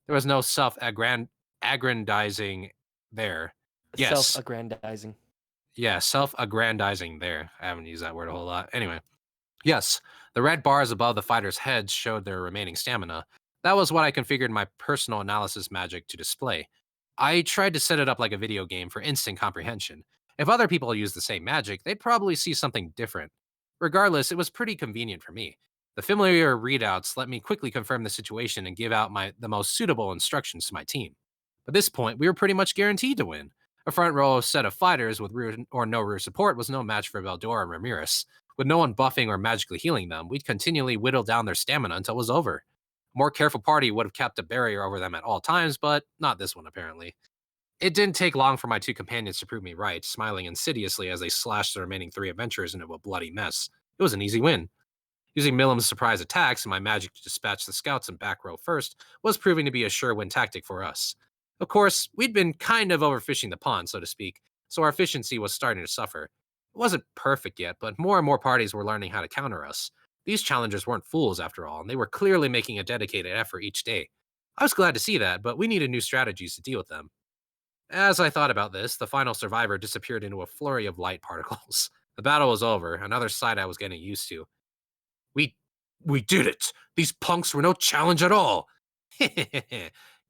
There was no self-aggrandizing there. Yes. Self-aggrandizing. Yeah, self-aggrandizing there. I haven't used that word a whole lot. Anyway. Yes, the red bars above the fighters' heads showed their remaining stamina. That was what I configured my personal analysis magic to display. I tried to set it up like a video game for instant comprehension. If other people used the same magic, they'd probably see something different. Regardless, it was pretty convenient for me. The familiar readouts let me quickly confirm the situation and give out the most suitable instructions to my team. At this point, we were pretty much guaranteed to win. A front row set of fighters with rear or no rear support was no match for Veldora and Ramirez. With no one buffing or magically healing them, we'd continually whittle down their stamina until it was over. A more careful party would have kept a barrier over them at all times, but not this one apparently. It didn't take long for my two companions to prove me right, smiling insidiously as they slashed the remaining three adventurers into a bloody mess. It was an easy win. Using Milim's surprise attacks and my magic to dispatch the scouts in back row first was proving to be a sure win tactic for us. Of course, we'd been kind of overfishing the pond, so to speak, so our efficiency was starting to suffer. It wasn't perfect yet, but more and more parties were learning how to counter us. These challengers weren't fools after all, and they were clearly making a dedicated effort each day. I was glad to see that, but we needed new strategies to deal with them. As I thought about this, the final survivor disappeared into a flurry of light particles. The battle was over, another sight I was getting used to. We did it! These punks were no challenge at all!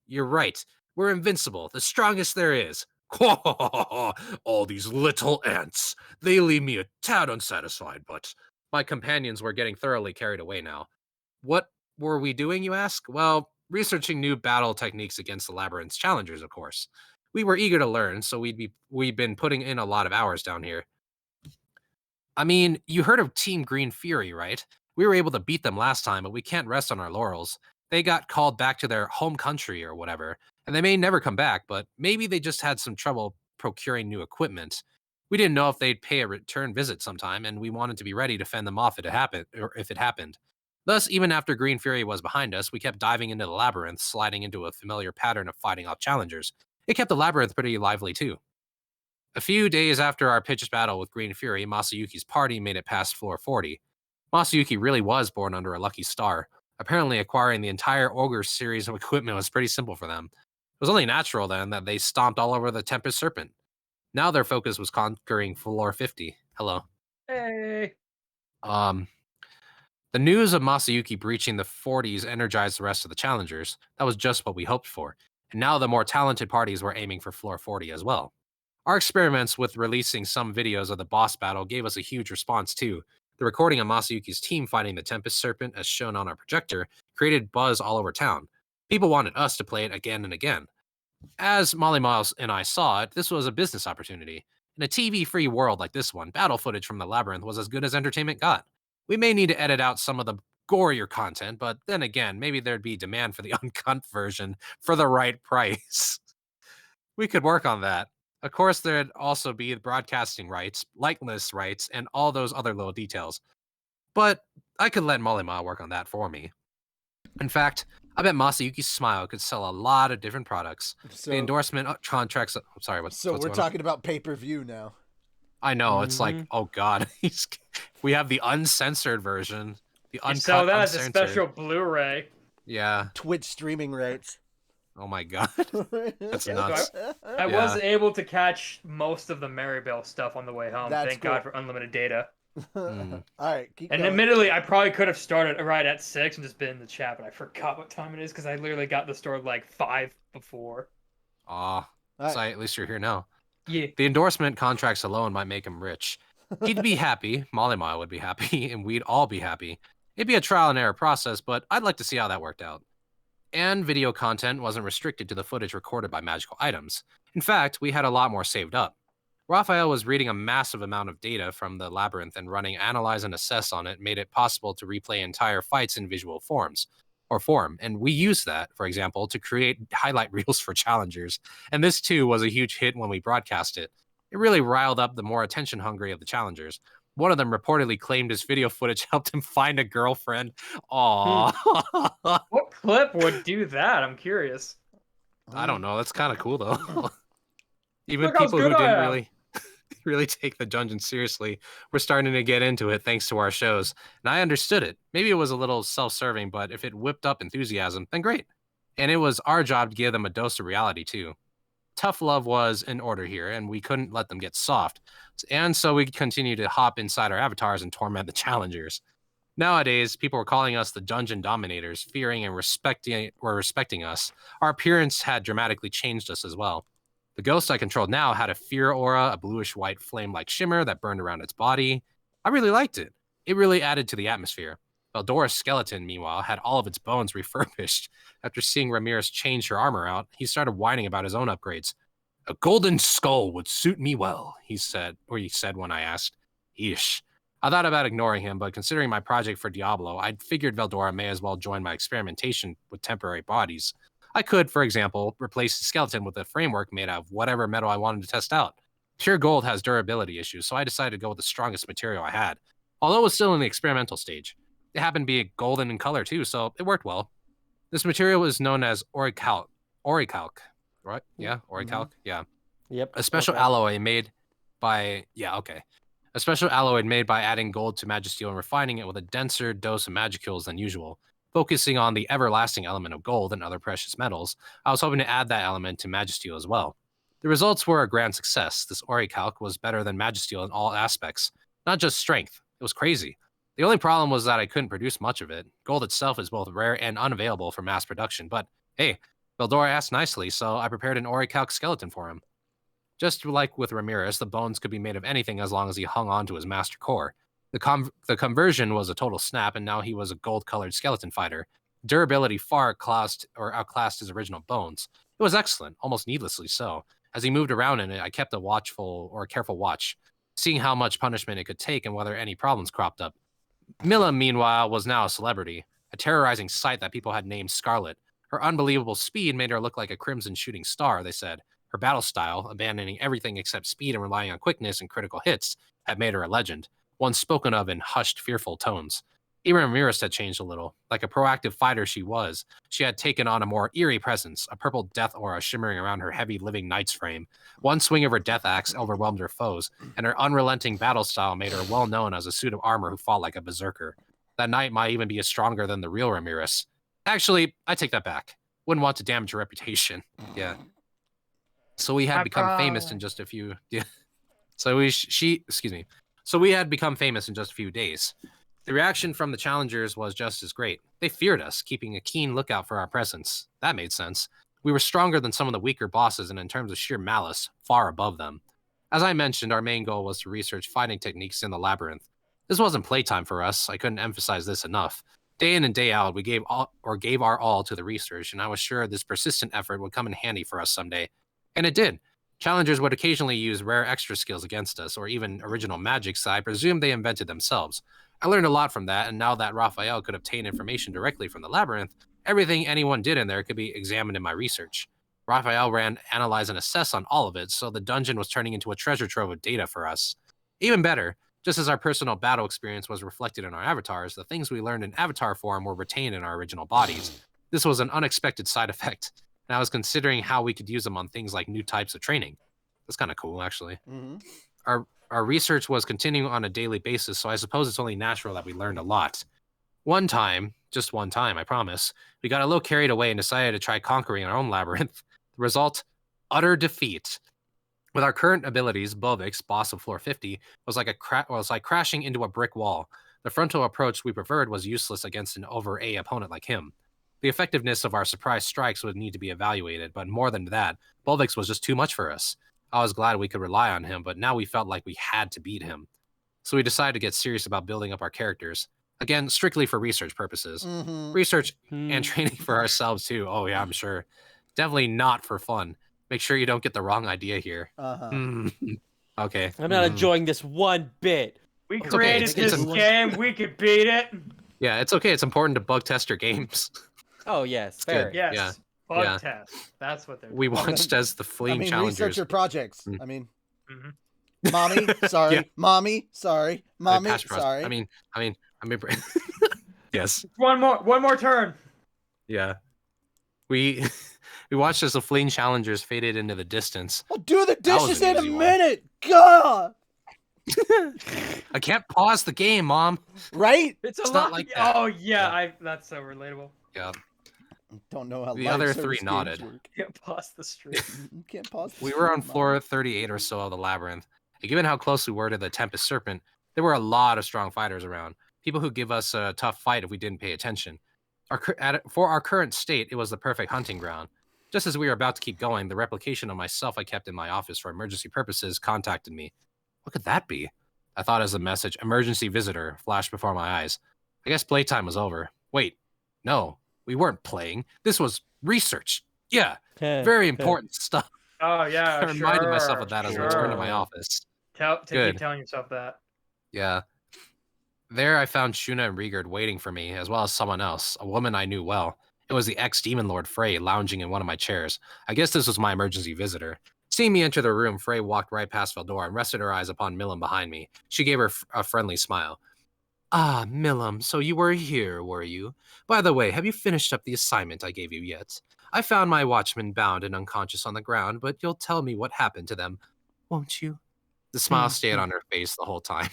You're right. We're invincible, the strongest there is. All these little ants. They leave me a tad unsatisfied, but my companions were getting thoroughly carried away now. What were we doing, you ask? Well, researching new battle techniques against the Labyrinth's challengers, of course. We were eager to learn, so we'd been putting in a lot of hours down here. I mean, you heard of Team Green Fury, right? We were able to beat them last time, but we can't rest on our laurels. They got called back to their home country or whatever, and they may never come back, but maybe they just had some trouble procuring new equipment. We didn't know if they'd pay a return visit sometime, and we wanted to be ready to fend them off if it happened. Thus, even after Green Fury was behind us, we kept diving into the labyrinth, sliding into a familiar pattern of fighting off challengers. It kept the labyrinth pretty lively too. A few days after our pitched battle with Green Fury, Masayuki's party made it past floor 40. Masayuki really was born under a lucky star. Apparently, acquiring the entire Ogre series of equipment was pretty simple for them. It was only natural then that they stomped all over the Tempest Serpent. Now their focus was conquering floor 50. Hello. Hey. The news of Masayuki breaching the 40s energized the rest of the challengers. That was just what we hoped for. And now the more talented parties were aiming for floor 40 as well. Our experiments with releasing some videos of the boss battle gave us a huge response too. The recording of Masayuki's team fighting the Tempest Serpent, as shown on our projector, created buzz all over town. People wanted us to play it again and again. As Molly Miles and I saw it, this was a business opportunity. In a TV-free world like this one, battle footage from the Labyrinth was as good as entertainment got. We may need to edit out some of the gorier content, but then again, maybe there'd be demand for the uncut version for the right price. We could work on that. Of course, there'd also be the broadcasting rights, likeness rights, and all those other little details. But I could let Molly Ma work on that for me. In fact, I bet Masayuki's Smile could sell a lot of different products. So The endorsement contracts. I'm sorry, what's so we're going on? talking about pay-per-view now. I know it's like, Mhm. oh god, we have the uncensored version, the You uncut, sell that as a uncensored. special Blu-ray. Yeah. Twitch streaming rights. Oh my god, that's Yeah, nuts. I Yeah. was able to catch most of the Maribel stuff on the way home. That's Thank God cool. for unlimited data. All right, keep And going. admittedly, I probably could have started right at 6 and just been in the chat, but I forgot what time it is because I literally got the store like 5 before. Aw, All so right. at least you're here now. Yeah. The endorsement contracts alone might make him rich. He'd be happy, Molly Ma would be happy, and we'd all be happy. It'd be a trial and error process, but I'd like to see how that worked out. And video content wasn't restricted to the footage recorded by magical items. In fact, we had a lot more saved up. Raphael was reading a massive amount of data from the labyrinth, and running analyze and assess on it made it possible to replay entire fights in visual form. And we used that, for example, to create highlight reels for challengers. And this too was a huge hit when we broadcast it. It really riled up the more attention hungry of the challengers. One of them reportedly claimed his video footage helped him find a girlfriend. Aww. What clip would do that? I'm curious. I don't know. That's kind of cool though. Even Look how people who good I didn't am. really take the dungeon seriously were starting to get into it thanks to our shows. And I understood it. Maybe it was a little self-serving, but if it whipped up enthusiasm, then great. And it was our job to give them a dose of reality too. Tough love was in order here, and we couldn't let them get soft. And so we continued to hop inside our avatars and torment the challengers. Nowadays, people were calling us the dungeon dominators, fearing and respecting us. Our appearance had dramatically changed us as well. The ghost I controlled now had a fear aura, a bluish white flame-like shimmer that burned around its body. I really liked it. It really added to the atmosphere. Veldora's skeleton, meanwhile, had all of its bones refurbished. After seeing Ramirez change her armor out, he started whining about his own upgrades. A golden skull would suit me well, he said when I asked. Yeesh. I thought about ignoring him, but considering my project for Diablo, I'd figured Veldora may as well join my experimentation with temporary bodies. I could, for example, replace the skeleton with a framework made out of whatever metal I wanted to test out. Pure gold has durability issues, so I decided to go with the strongest material I had, although it was still in the experimental stage. It happened to be golden in color too, so it worked well. This material is known as orichalc. Orichalc, right? Yeah, orichalc. Yeah. Yep. A special okay. alloy made by a special alloy made by adding gold to magisteel and refining it with a denser dose of magicules than usual. Focusing on the everlasting element of gold and other precious metals, I was hoping to add that element to magisteel as well. The results were a grand success. This orichalc was better than magisteel in all aspects, not just strength. It was crazy. The only problem was that I couldn't produce much of it. Gold itself is both rare and unavailable for mass production, but hey, Veldora asked nicely, so I prepared an orichalc skeleton for him. Just like with Ramirez, the bones could be made of anything as long as he hung on to his master core. The conversion was a total snap, and now he was a gold-colored skeleton fighter. Durability far outclassed his original bones. It was excellent, almost needlessly so. As he moved around in it, I kept a careful watch, seeing how much punishment it could take and whether any problems cropped up. Milla, meanwhile, was now a celebrity, a terrorizing sight that people had named Scarlet. Her unbelievable speed made her look like a crimson shooting star, they said. Her battle style, abandoning everything except speed and relying on quickness and critical hits, had made her a legend, one spoken of in hushed, fearful tones. Even Ramirez had changed a little. Like a proactive fighter she was, she had taken on a more eerie presence, a purple death aura shimmering around her heavy living knight's frame. One swing of her death axe overwhelmed her foes, and her unrelenting battle style made her well known as a suit of armor who fought like a berserker. That knight might even be stronger than the real Ramirez. Actually, I take that back. Wouldn't want to damage her reputation. Yeah. So we had become famous in just a few. Yeah. So we had become famous in just a few days. The reaction from the challengers was just as great. They feared us, keeping a keen lookout for our presence. That made sense. We were stronger than some of the weaker bosses, and in terms of sheer malice, far above them. As I mentioned, our main goal was to research fighting techniques in the labyrinth. This wasn't playtime for us. I couldn't emphasize this enough. Day in and day out, we gave our all to the research, and I was sure this persistent effort would come in handy for us someday. And it did. Challengers would occasionally use rare extra skills against us, or even original magics I presume they invented themselves. I learned a lot from that, and now that Raphael could obtain information directly from the labyrinth, everything anyone did in there could be examined in my research. Raphael ran analyze and assess on all of it, so the dungeon was turning into a treasure trove of data for us. Even better, just as our personal battle experience was reflected in our avatars, the things we learned in avatar form were retained in our original bodies. This was an unexpected side effect, and I was considering how we could use them on things like new types of training. That's kind of cool, actually. Mm-hmm. Our research was continuing on a daily basis, so I suppose it's only natural that we learned a lot. One time, just one time, I promise, we got a little carried away and decided to try conquering our own labyrinth. The result, utter defeat. With our current abilities, Bovix, boss of floor 50, was like crashing into a brick wall. The frontal approach we preferred was useless against an over A opponent like him. The effectiveness of our surprise strikes would need to be evaluated, but more than that, Bovix was just too much for us. I was glad we could rely on him, but now we felt like we had to beat him. So we decided to get serious about building up our characters. Again, strictly for research purposes. Mm-hmm. Research and training for ourselves too. Oh yeah, I'm sure. Definitely not for fun. Make sure you don't get the wrong idea here. Okay. I'm not enjoying this one bit. We It's created okay. It's this game. We could beat it. Yeah, it's okay. It's important to bug test your games. Oh yes, It's fair. good. Yes. Yeah. Bug Yeah. test. That's what they're We doing. watched as the fleeing research challengers. your projects. Mm. I mean, Mhm. mommy, sorry, Yeah. mommy, sorry, mommy, Pass pros- sorry. I mean, yes, One more turn. yeah. We we watched as the fleeing challengers faded into the distance. I'll do the That was dishes an in a easy one. minute. God, I can't pause the game, Mom. right? It's It's a not lot. like that. Oh yeah, Yeah. that's so relatable. Yeah, Don't know how The live other service three games nodded. work. Can't pause the stream. You can't pause. the we were on stream, floor Mommy. 38 or so of the labyrinth. And given how close we were to the Tempest Serpent, there were a lot of strong fighters around. People who give us a tough fight if we didn't pay attention. For our current state, it was the perfect hunting ground. Just as we were about to keep going, the replication of myself I kept in my office for emergency purposes contacted me. What could that be? I thought as a message, emergency visitor, flashed before my eyes. I guess playtime was over. Wait, no, we weren't playing. This was research. Yeah, very important stuff. Oh yeah, I reminded myself sure, of that as I returned to my sure. office. Keep Good. telling yourself that. Yeah. There I found Shuna and Rigard waiting for me, as well as someone else, a woman I knew well. It was the ex-demon lord Frey lounging in one of my chairs. I guess this was my emergency visitor. Seeing me enter the room, Frey walked right past Veldora and rested her eyes upon Milam behind me. She gave her a friendly smile. Ah, Milam, so you were here, were you? By the way, have you finished up the assignment I gave you yet? I found my watchmen bound and unconscious on the ground, but you'll tell me what happened to them, won't you? The smile stayed on her face the whole time.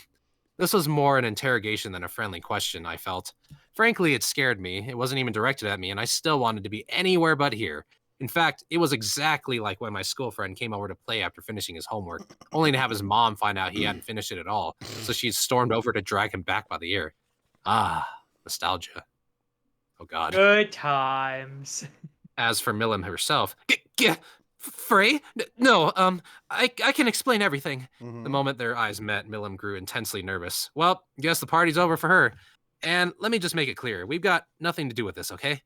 This was more an interrogation than a friendly question, I felt. Frankly, it scared me. It wasn't even directed at me, and I still wanted to be anywhere but here. In fact, it was exactly like when my school friend came over to play after finishing his homework, only to have his mom find out he hadn't finished it at all, so she stormed over to drag him back by the ear. Ah, nostalgia. Oh god. Good times. As for Milam herself, Frey? No, I can explain everything. Mhm. The moment their eyes met, Milam grew intensely nervous. Well, guess the party's over for her. And let me just make it clear, we've got nothing to do with this, okay?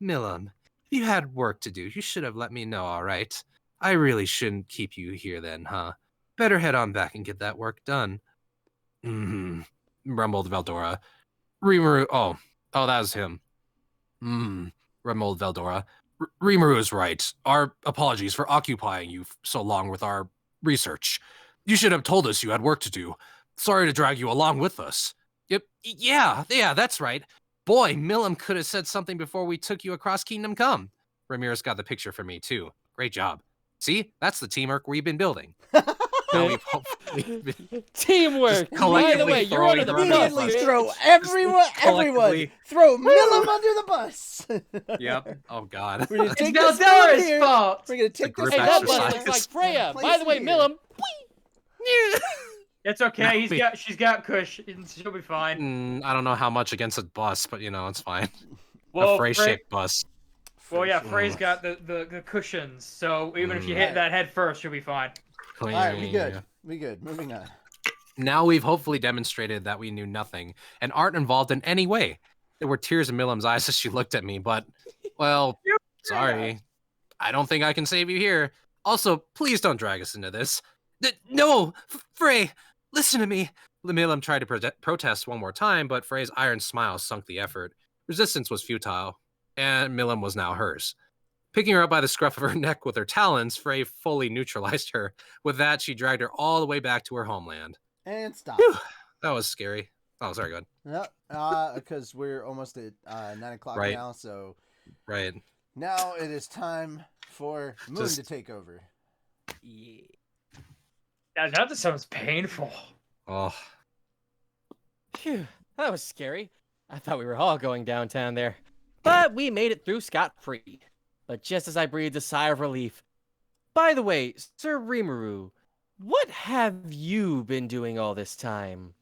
Milam, if you had work to do, you should have let me know, all right? I really shouldn't keep you here then, huh? Better head on back and get that work done. Rumbled Veldora. Rimuru, oh, that was him. Rumbled Veldora. Rimuru is right. Our apologies for occupying you so long with our research. You should have told us you had work to do. Sorry to drag you along with us. Yep, yeah, that's right. Boy, Milam could have said something before we took you across Kingdom Come. Ramirez got the picture for me, too. Great job. See, that's the teamwork we've been building. Now we've hopefully Teamwork. Just By the collectively way, you're throwing under the them bus. under the Immediately bus. throw everyone. collectively- Throw Milam under the bus. Yep. Oh, God. We're gonna It's take this Veldora's down here. fault. We're gonna take group this Hey, down that bus exercise. looks here. like Freya. Place By the way, it Milam. It's okay. She's got Kush. She'll be fine. I don't know how much against a bus, but, it's fine. Well, A Frey-shaped bus. Well, yeah, Frey's got the cushions, so even if you hit that head first, you'll be fine. All right, we good. We good. Moving on. Now we've hopefully demonstrated that we knew nothing and aren't involved in any way. There were tears in Milam's eyes as she looked at me, but, well, sorry. I don't think I can save you here. Also, please don't drag us into this. No! Frey! Listen to me! Milam tried to protest one more time, but Frey's iron smile sunk the effort. Resistance was futile, and Milam was now hers. Picking her up by the scruff of her neck with her talons, Frey fully neutralized her. With that, she dragged her all the way back to her homeland. And stop. Whew, that was scary. Oh, sorry, go ahead. Yep. Because we're almost at 9 o'clock Right. now, so Right. now it is time for Moon to take over. Yeah. That sounds painful. Oh, Phew, that was scary. I thought we were all going downtown there. But we made it through scot-free. But just as I breathed a sigh of relief. By the way, Sir Rimuru, what have you been doing all this time?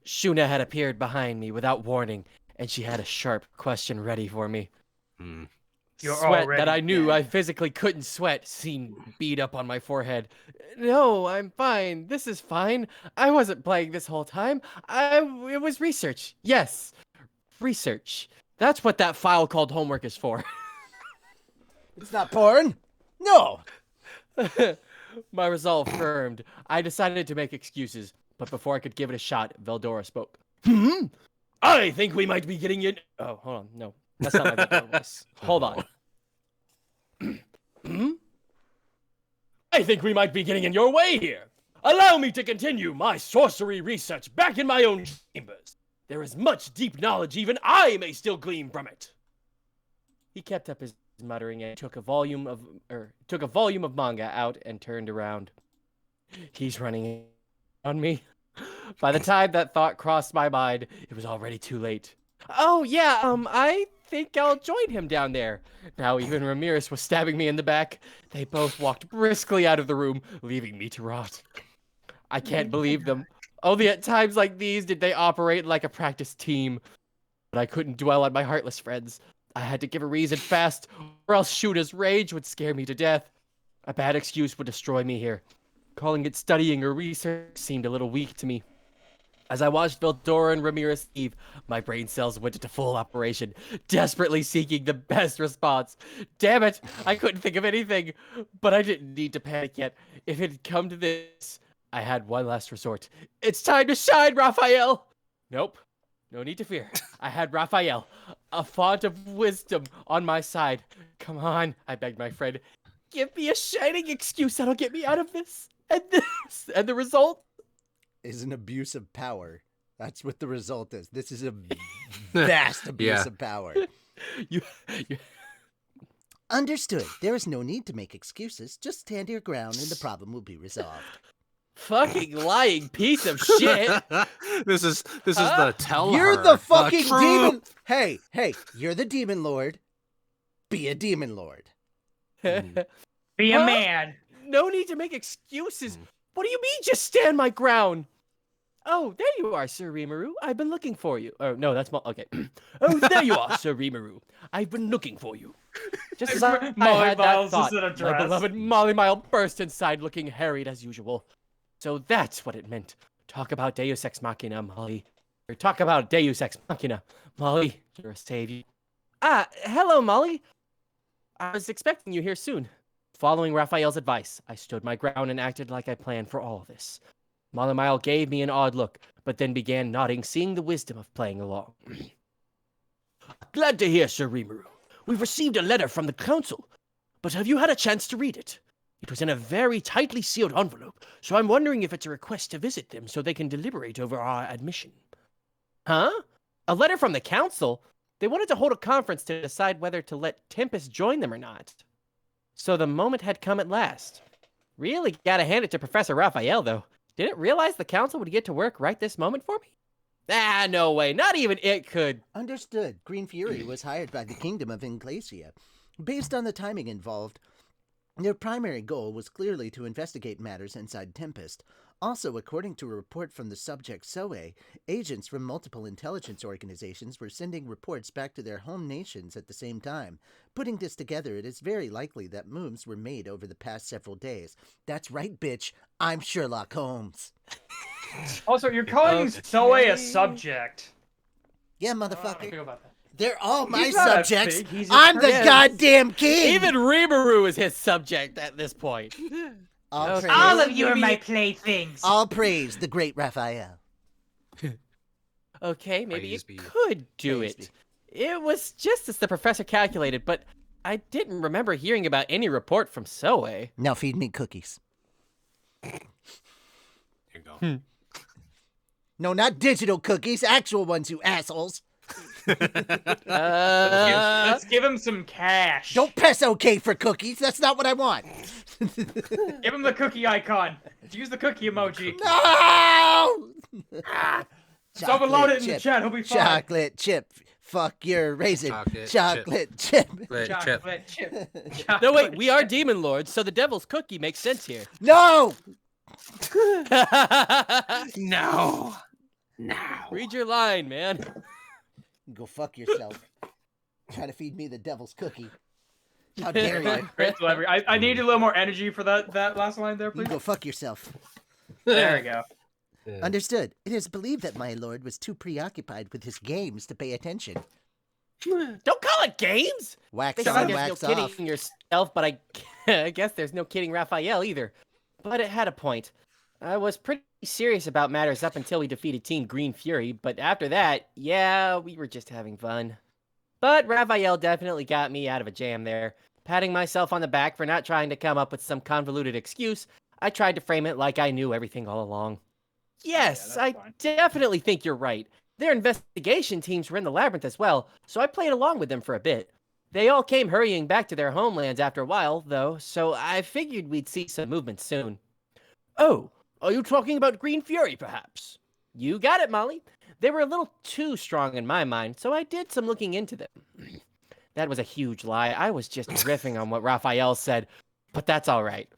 Shuna had appeared behind me without warning, and she had a sharp question ready for me. You're Sweat already that I knew dead. I physically couldn't sweat seemed beat up on my forehead. No, I'm fine. This is fine. I wasn't playing this whole time. It was research. Yes, research. That's what that file called homework is for. It's not porn. No. My resolve firmed. I decided to make excuses, but before I could give it a shot, Veldora spoke. I think we might be getting in. Oh, hold on. No, that's not my Veldora voice. Hold on. I think we might be getting in your way here. Allow me to continue my sorcery research back in my own chambers. There is much deep knowledge even I may still glean from it. He kept up his muttering and took a volume of manga out and turned around. He's running on me. By the time that thought crossed my mind, it was already too late. Oh yeah, I think I'll join him down there. Now even Ramirez was stabbing me in the back. They both walked briskly out of the room, leaving me to rot. I can't believe them. Only at times like these did they operate like a practice team. But I couldn't dwell on my heartless friends. I had to give a reason fast, or else Shuna's rage would scare me to death. A bad excuse would destroy me here. Calling it studying or research seemed a little weak to me. As I watched Veldora and Ramirez leave, my brain cells went into full operation, desperately seeking the best response. Damn it, I couldn't think of anything, but I didn't need to panic yet. If it had come to this, I had one last resort. It's time to shine, Raphael! Nope, no need to fear. I had Raphael, a font of wisdom on my side. Come on, I begged my friend. Give me a shining excuse that'll get me out of this. And the result? Is an abuse of power. That's what the result is. This is a vast abuse of power. You... Understood. There is no need to make excuses. Just stand your ground and the problem will be resolved. Fucking lying piece of shit. This is the tell You're her the fucking truth. demon. Hey, you're the demon lord. Be a demon lord. Be a man. No need to make excuses. What do you mean, just stand my ground? Oh, there you are, Sir Rimuru. I've been looking for you. Oh, no, that's okay. Oh, there you are, Sir Rimuru. I've been looking for you. Just as I Molly had Miles that thought, is in a my dress. beloved Molly Mile burst inside looking harried as usual. So that's what it meant. Talk about Deus Ex Machina, Molly. Or talk about Deus Ex Machina. Molly, you're a savior. Ah, hello, Molly. I was expecting you here soon. Following Raphael's advice, I stood my ground and acted like I planned for all of this. Malamile gave me an odd look, but then began nodding, seeing the wisdom of playing along. Glad to hear, Sir Rimuru. We've received a letter from the council, but have you had a chance to read it? It was in a very tightly sealed envelope, so I'm wondering if it's a request to visit them so they can deliberate over our admission. Huh? A letter from the council? They wanted to hold a conference to decide whether to let Tempest join them or not. So the moment had come at last. Really gotta hand it to Professor Raphael, though. Didn't realize the council would get to work right this moment for me? Ah, no way. Not even it could. Understood. Green Fury was hired by the Kingdom of Inglacia. Based on the timing involved, their primary goal was clearly to investigate matters inside Tempest. Also, according to a report from the subject Soe, agents from multiple intelligence organizations were sending reports back to their home nations at the same time. Putting this together, it is very likely that moves were made over the past several days. That's right, bitch. I'm Sherlock Holmes. Also, you're calling Soe a subject. Yeah, I don't know how to motherfucker. feel about that. They're all my He's not a subjects. pig, he's a I'm the person. goddamn king. Even Rimuru is his subject at this point. All Okay. praise, All of you are Maybe- my playthings. all praise the great Raphael. Okay, maybe Praise it be. could do Praise it. It was just as the professor calculated, but I didn't remember hearing about any report from Soe. Now feed me cookies. Here you go. No, not digital cookies, actual ones, you assholes. Let's give him some cash. Don't press OK for cookies. That's not what I want. Give him the cookie icon. Use the cookie emoji. No! Someone load it in the chip. chat. He'll be fine. Chocolate chip. Fuck your raisin. Chocolate Chocolate chip. Chocolate chip. No, wait, we are demon lords, so the devil's cookie makes sense here. No! No. No. Read your line, man. Go fuck yourself. Try to feed me the devil's cookie. How dare you? Great delivery. I need a little more energy for that last line there, You please. go fuck yourself. There we go. Understood. It is believed that my lord was too preoccupied with his games to pay attention. Don't call it games. Wax Guess on, there's wax no off. kidding yourself, but I guess there's no kidding Raphael either. But it had a point. I was pretty serious about matters up until we defeated Team Green Fury, but after that, yeah, we were just having fun. But Raphael definitely got me out of a jam there. Patting myself on the back for not trying to come up with some convoluted excuse, I tried to frame it like I knew everything all along. Yes, that's I fine. definitely think you're right. Their investigation teams were in the labyrinth as well, so I played along with them for a bit. They all came hurrying back to their homelands after a while, though, so I figured we'd see some movement soon. Oh, are you talking about Green Fury, perhaps? You got it, Molly. They were a little too strong in my mind, so I did some looking into them. That was a huge lie. I was just riffing on what Raphael said, but that's all right.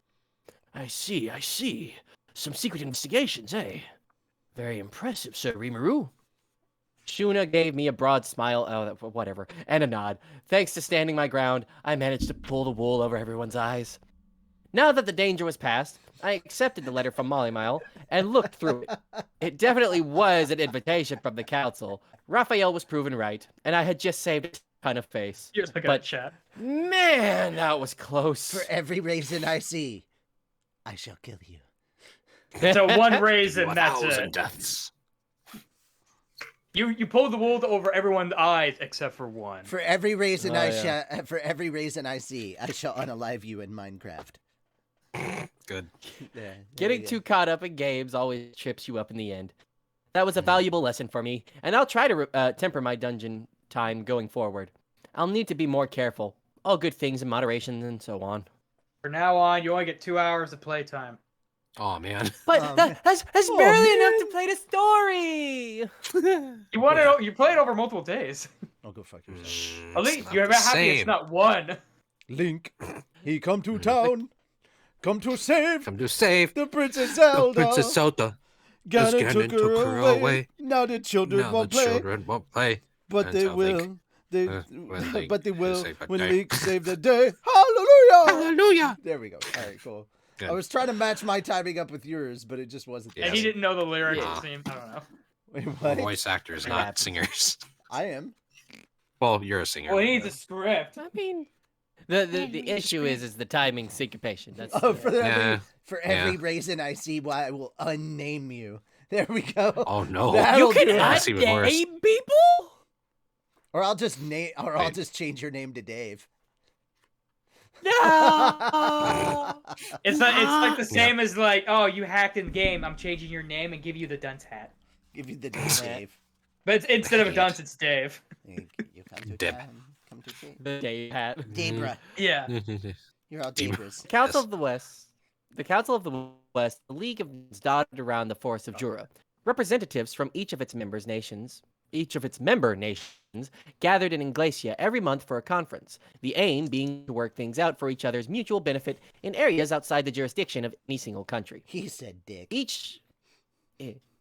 I see. Some secret investigations, eh? Very impressive, Sir Rimuru. Shuna gave me a broad smile, whatever, and a nod. Thanks to standing my ground, I managed to pull the wool over everyone's eyes. Now that the danger was past, I accepted the letter from Molly Mile and looked through it. It definitely was an invitation from the council. Raphael was proven right, and I had just saved a ton of face. Here's the But- chat. Man, that was close. For every raisin I see, I shall kill you. So one raisin, that's 1,000 it. deaths. You pulled the wool over everyone's eyes except for one. For every raisin Oh, I yeah. for every raisin I see, I shall unalive you in Minecraft. Good. There Getting you too caught up in games always trips you up in the end. That was a valuable lesson for me, and I'll try to temper my dungeon time going forward. I'll need to be more careful. All good things in moderation and so on. From now on, you only get 2 hours of playtime. Oh man. But that's Oh, barely enough to play the story! You want to? You play it over multiple days. Oh, go fuck yourself. At least you're happy it's not one. Link, he come to town, come to save Come to save the Princess the Zelda. Princess Zelda. Ganon Ganon took her away. Now the children Now the won't play, children won't play. but they until will. They, when Link but they will save the when day. Link save the day. Hallelujah! Hallelujah. There we go. All right, cool. Good. I was trying to match my timing up with yours, but it just wasn't. Yeah. And he there. didn't know the lyrics. Yeah. It seemed. I don't know. Wait, We're what? voice actors, It not happens. singers. I am. Well, you're a singer. Well, he needs a script. I mean, the issue is the timing syncopation. That's Oh, for every, Yeah. for every Yeah. raisin I see, why I will unname you. There we go. Oh no. That'll you can do it. That's even worse. name people. Or I'll just name, or I'll Wait. just change your name to Dave. No. It's like the same as like, oh, you hacked in the game. I'm changing your name and give you the dunce hat. Give you the name Dave. But instead of a Hate. dunce, it's Dave. You come to Deb. town, come to Dave. The day hat. Debra. Yeah. You're all Debra. Debras. The Council Yes. of the West. The Council of the West, the League of dotted around the Forest of Jura. Representatives from each of its members' nations. each of its member nations gathered in Inglacia every month for a conference, the aim being to work things out for each other's mutual benefit in areas outside the jurisdiction of any single country. He said dick.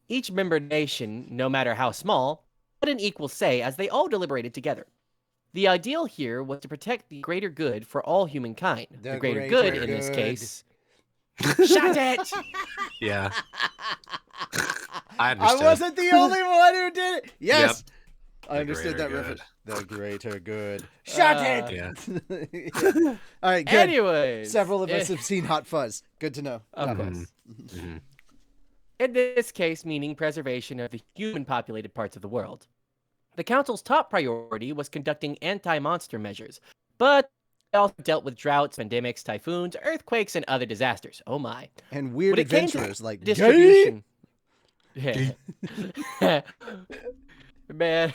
Each member nation, no matter how small, had an equal say as they all deliberated together. The ideal here was to protect the greater good for all humankind. The greater good, in this case... Shut it! Yeah. I understood. I wasn't the only one who did it. Yes. Yep. I The understood that greater reference. The greater good. Shut it! Yeah. All right, good. Anyways. Several of us have seen Hot Fuzz. Good to know. Of Got it. course. Mhm. In this case, meaning preservation of the human-populated parts of the world. The Council's top priority was conducting anti-monster measures, but they also dealt with droughts, pandemics, typhoons, earthquakes, and other disasters. Oh my. And weird When it came to adventurers like distribution. Yeah. Man,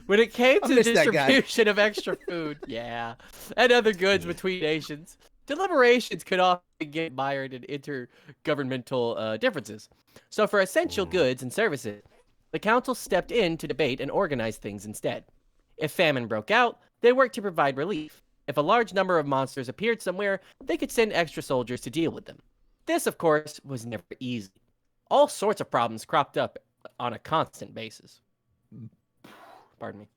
when it came I to the miss that guy. distribution of extra food, and other goods between nations, deliberations could often get mired in intergovernmental differences. So for essential goods and services, the council stepped in to debate and organize things instead. If famine broke out, they worked to provide relief. If a large number of monsters appeared somewhere, they could send extra soldiers to deal with them. This, of course, was never easy. All sorts of problems cropped up on a constant basis. Pardon me.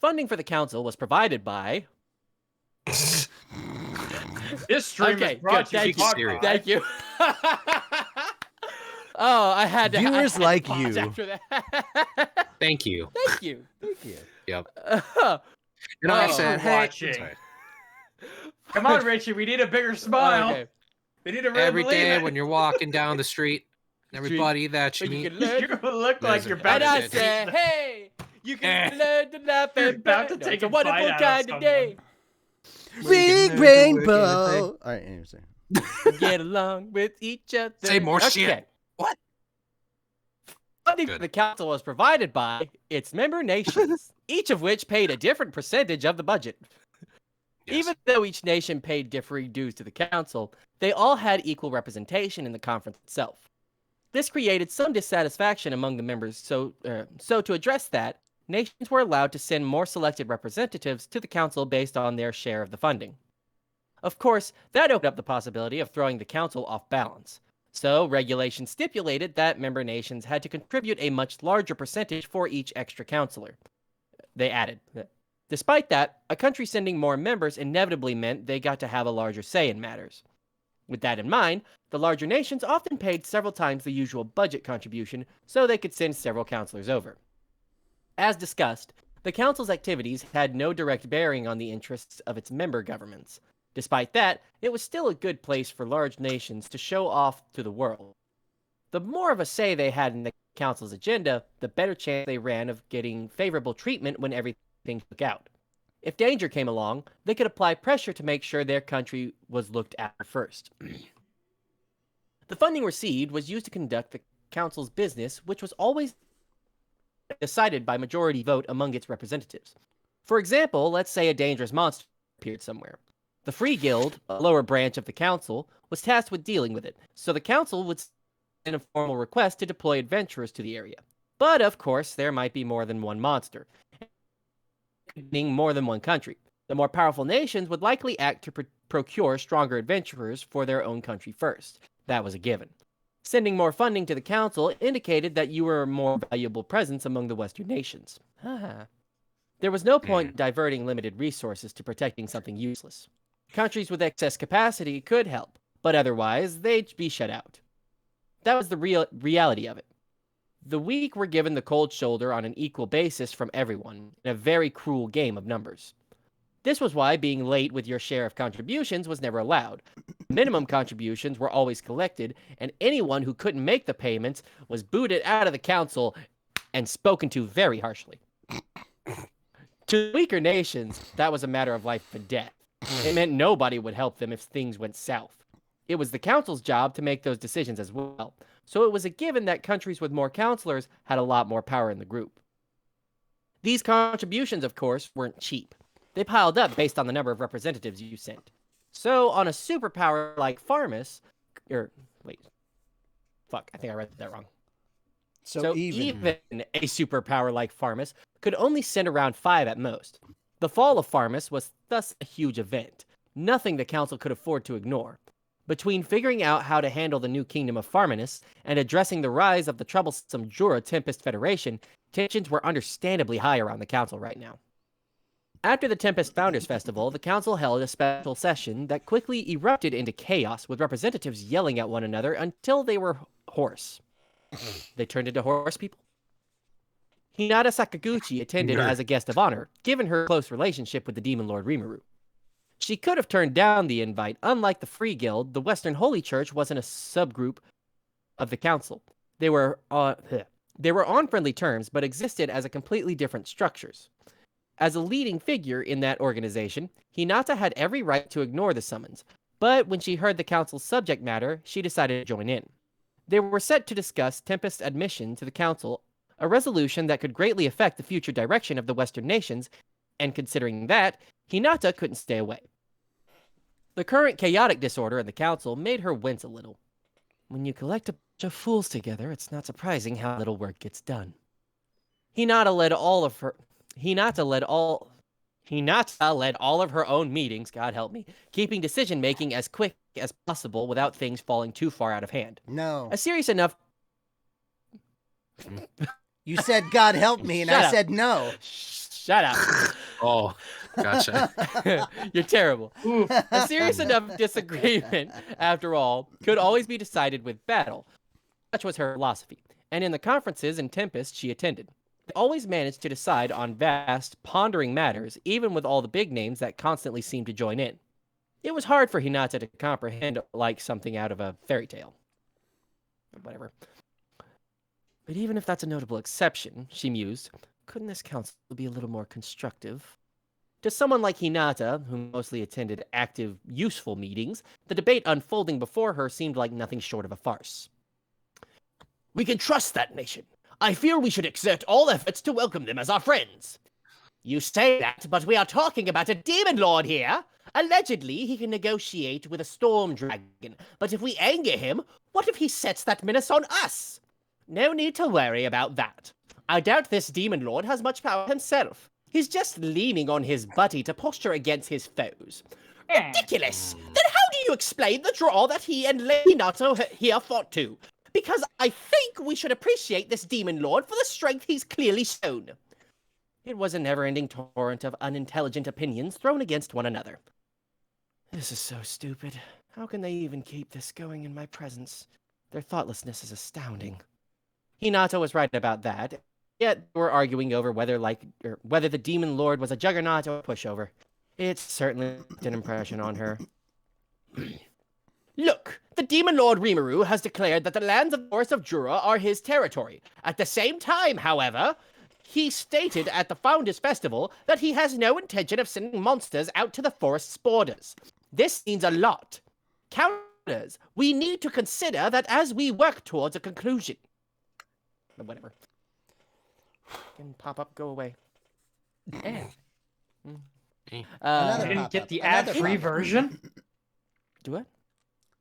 Funding for the council was provided by... This stream Okay, is brought good, to you thank you. by- Thank you. Oh, I had to. Viewers I had to like pause you. After that. Thank you. Thank you. Thank you. Yep. Oh, And I Oh. said, For hey, watching. sorry. Come on, Richie. We need a bigger smile. okay. We need to really Every believe day it. when you're walking down the street, everybody that you So you meet, can learn. You look like There's you're a- about And I to said, hey, you can learn to laugh You're and about to no, take it's a a bite wonderful out of kind of someone. day. Big learn to rainbow. work All right, anyways. Get along with each other. Say more shit. Okay. What? Funding for Good. the council was provided by its member nations, each of which paid a different percentage of the budget. Yes. Even though each nation paid differing dues to the council, they all had equal representation in the conference itself. This created some dissatisfaction among the members, so to address that, nations were allowed to send more selected representatives to the council based on their share of the funding. Of course, that opened up the possibility of throwing the council off balance. So, regulations stipulated that member nations had to contribute a much larger percentage for each extra counselor. They added. Despite that, a country sending more members inevitably meant they got to have a larger say in matters. With that in mind, the larger nations often paid several times the usual budget contribution so they could send several counselors over. As discussed, the council's activities had no direct bearing on the interests of its member governments. Despite that, it was still a good place for large nations to show off to the world. The more of a say they had in the council's agenda, the better chance they ran of getting favorable treatment when everything took out. If danger came along, they could apply pressure to make sure their country was looked after first. The funding received was used to conduct the council's business, which was always decided by majority vote among its representatives. For example, let's say a dangerous monster appeared somewhere. The Free Guild, a lower branch of the council, was tasked with dealing with it, so the council would send a formal request to deploy adventurers to the area. But of course, there might be more than one monster, meaning more than one country. The more powerful nations would likely act to procure stronger adventurers for their own country first. That was a given. Sending more funding to the council indicated that you were a more valuable presence among the Western nations. There was no point in diverting limited resources to protecting something useless. Countries with excess capacity could help, but otherwise, they'd be shut out. That was the reality of it. The weak were given the cold shoulder on an equal basis from everyone, in a very cruel game of numbers. This was why being late with your share of contributions was never allowed. Minimum contributions were always collected, and anyone who couldn't make the payments was booted out of the council and spoken to very harshly. To weaker nations, that was a matter of life and death. It meant nobody would help them if things went south. It was the council's job to make those decisions as well, so it was a given that countries with more counselors had a lot more power in the group. These contributions, of course, weren't cheap. They piled up based on the number of representatives you sent. So, on a superpower like Farmus, I think I read that wrong. So even. a superpower like Farmus could only send around 5 at most. The fall of Farmus was thus a huge event, nothing the council could afford to ignore. Between figuring out how to handle the new kingdom of Farminus and addressing the rise of the troublesome Jura Tempest Federation, tensions were understandably high around the council right now. After the Tempest Founders Festival, the council held a special session that quickly erupted into chaos, with representatives yelling at one another until they were hoarse. They turned into horse people? Hinata Sakaguchi attended as a guest of honor, given her close relationship with the Demon Lord Rimuru. She could have turned down the invite. Unlike the Free Guild, the Western Holy Church wasn't a subgroup of the council. They were on friendly terms, but existed as a completely different structures. As a leading figure in that organization, Hinata had every right to ignore the summons, but when she heard the council's subject matter, she decided to join in. They were set to discuss Tempest's admission to the council, a resolution that could greatly affect the future direction of the Western nations, and considering that, Hinata couldn't stay away. The current chaotic disorder in the council made her wince a little. When you collect a bunch of fools together, it's not surprising how little work gets done. Hinata led all of her own meetings, God help me, keeping decision-making as quick as possible without things falling too far out of hand. No. A serious enough... You said, God help me, and Shut I up. said no. Shut up. Oh, gotcha. You're terrible. Ooh. A serious enough disagreement, after all, could always be decided with battle. Such was her philosophy, and in the conferences and Tempest she attended, they always managed to decide on vast, pondering matters, even with all the big names that constantly seemed to join in. It was hard for Hinata to comprehend like something out of a fairy tale. Whatever. But even if that's a notable exception, she mused, couldn't this council be a little more constructive? To someone like Hinata, who mostly attended active, useful meetings, the debate unfolding before her seemed like nothing short of a farce. We can trust that nation. I feel we should exert all efforts to welcome them as our friends. You say that, but we are talking about a demon lord here. Allegedly, he can negotiate with a storm dragon, but if we anger him, what if he sets that menace on us? No need to worry about that. I doubt this demon lord has much power himself. He's just leaning on his buddy to posture against his foes. Ridiculous! Then how do you explain the draw that he and Lady Nato here fought to? Because I think we should appreciate this demon lord for the strength he's clearly shown. It was a never-ending torrent of unintelligent opinions thrown against one another. This is so stupid. How can they even keep this going in my presence? Their thoughtlessness is astounding. Hinata was right about that, yet they were arguing over whether the demon lord was a juggernaut or a pushover. It certainly left an impression on her. Look, the demon lord Rimuru has declared that the lands of the Forest of Jura are his territory. At the same time, however, he stated at the Founders Festival that he has no intention of sending monsters out to the forest's borders. This means a lot. Counters, we need to consider that as we work towards a conclusion. Whatever. Can pop up, go away. Another You pop-up. didn't get the Another ad-free pop-up. version? Do what?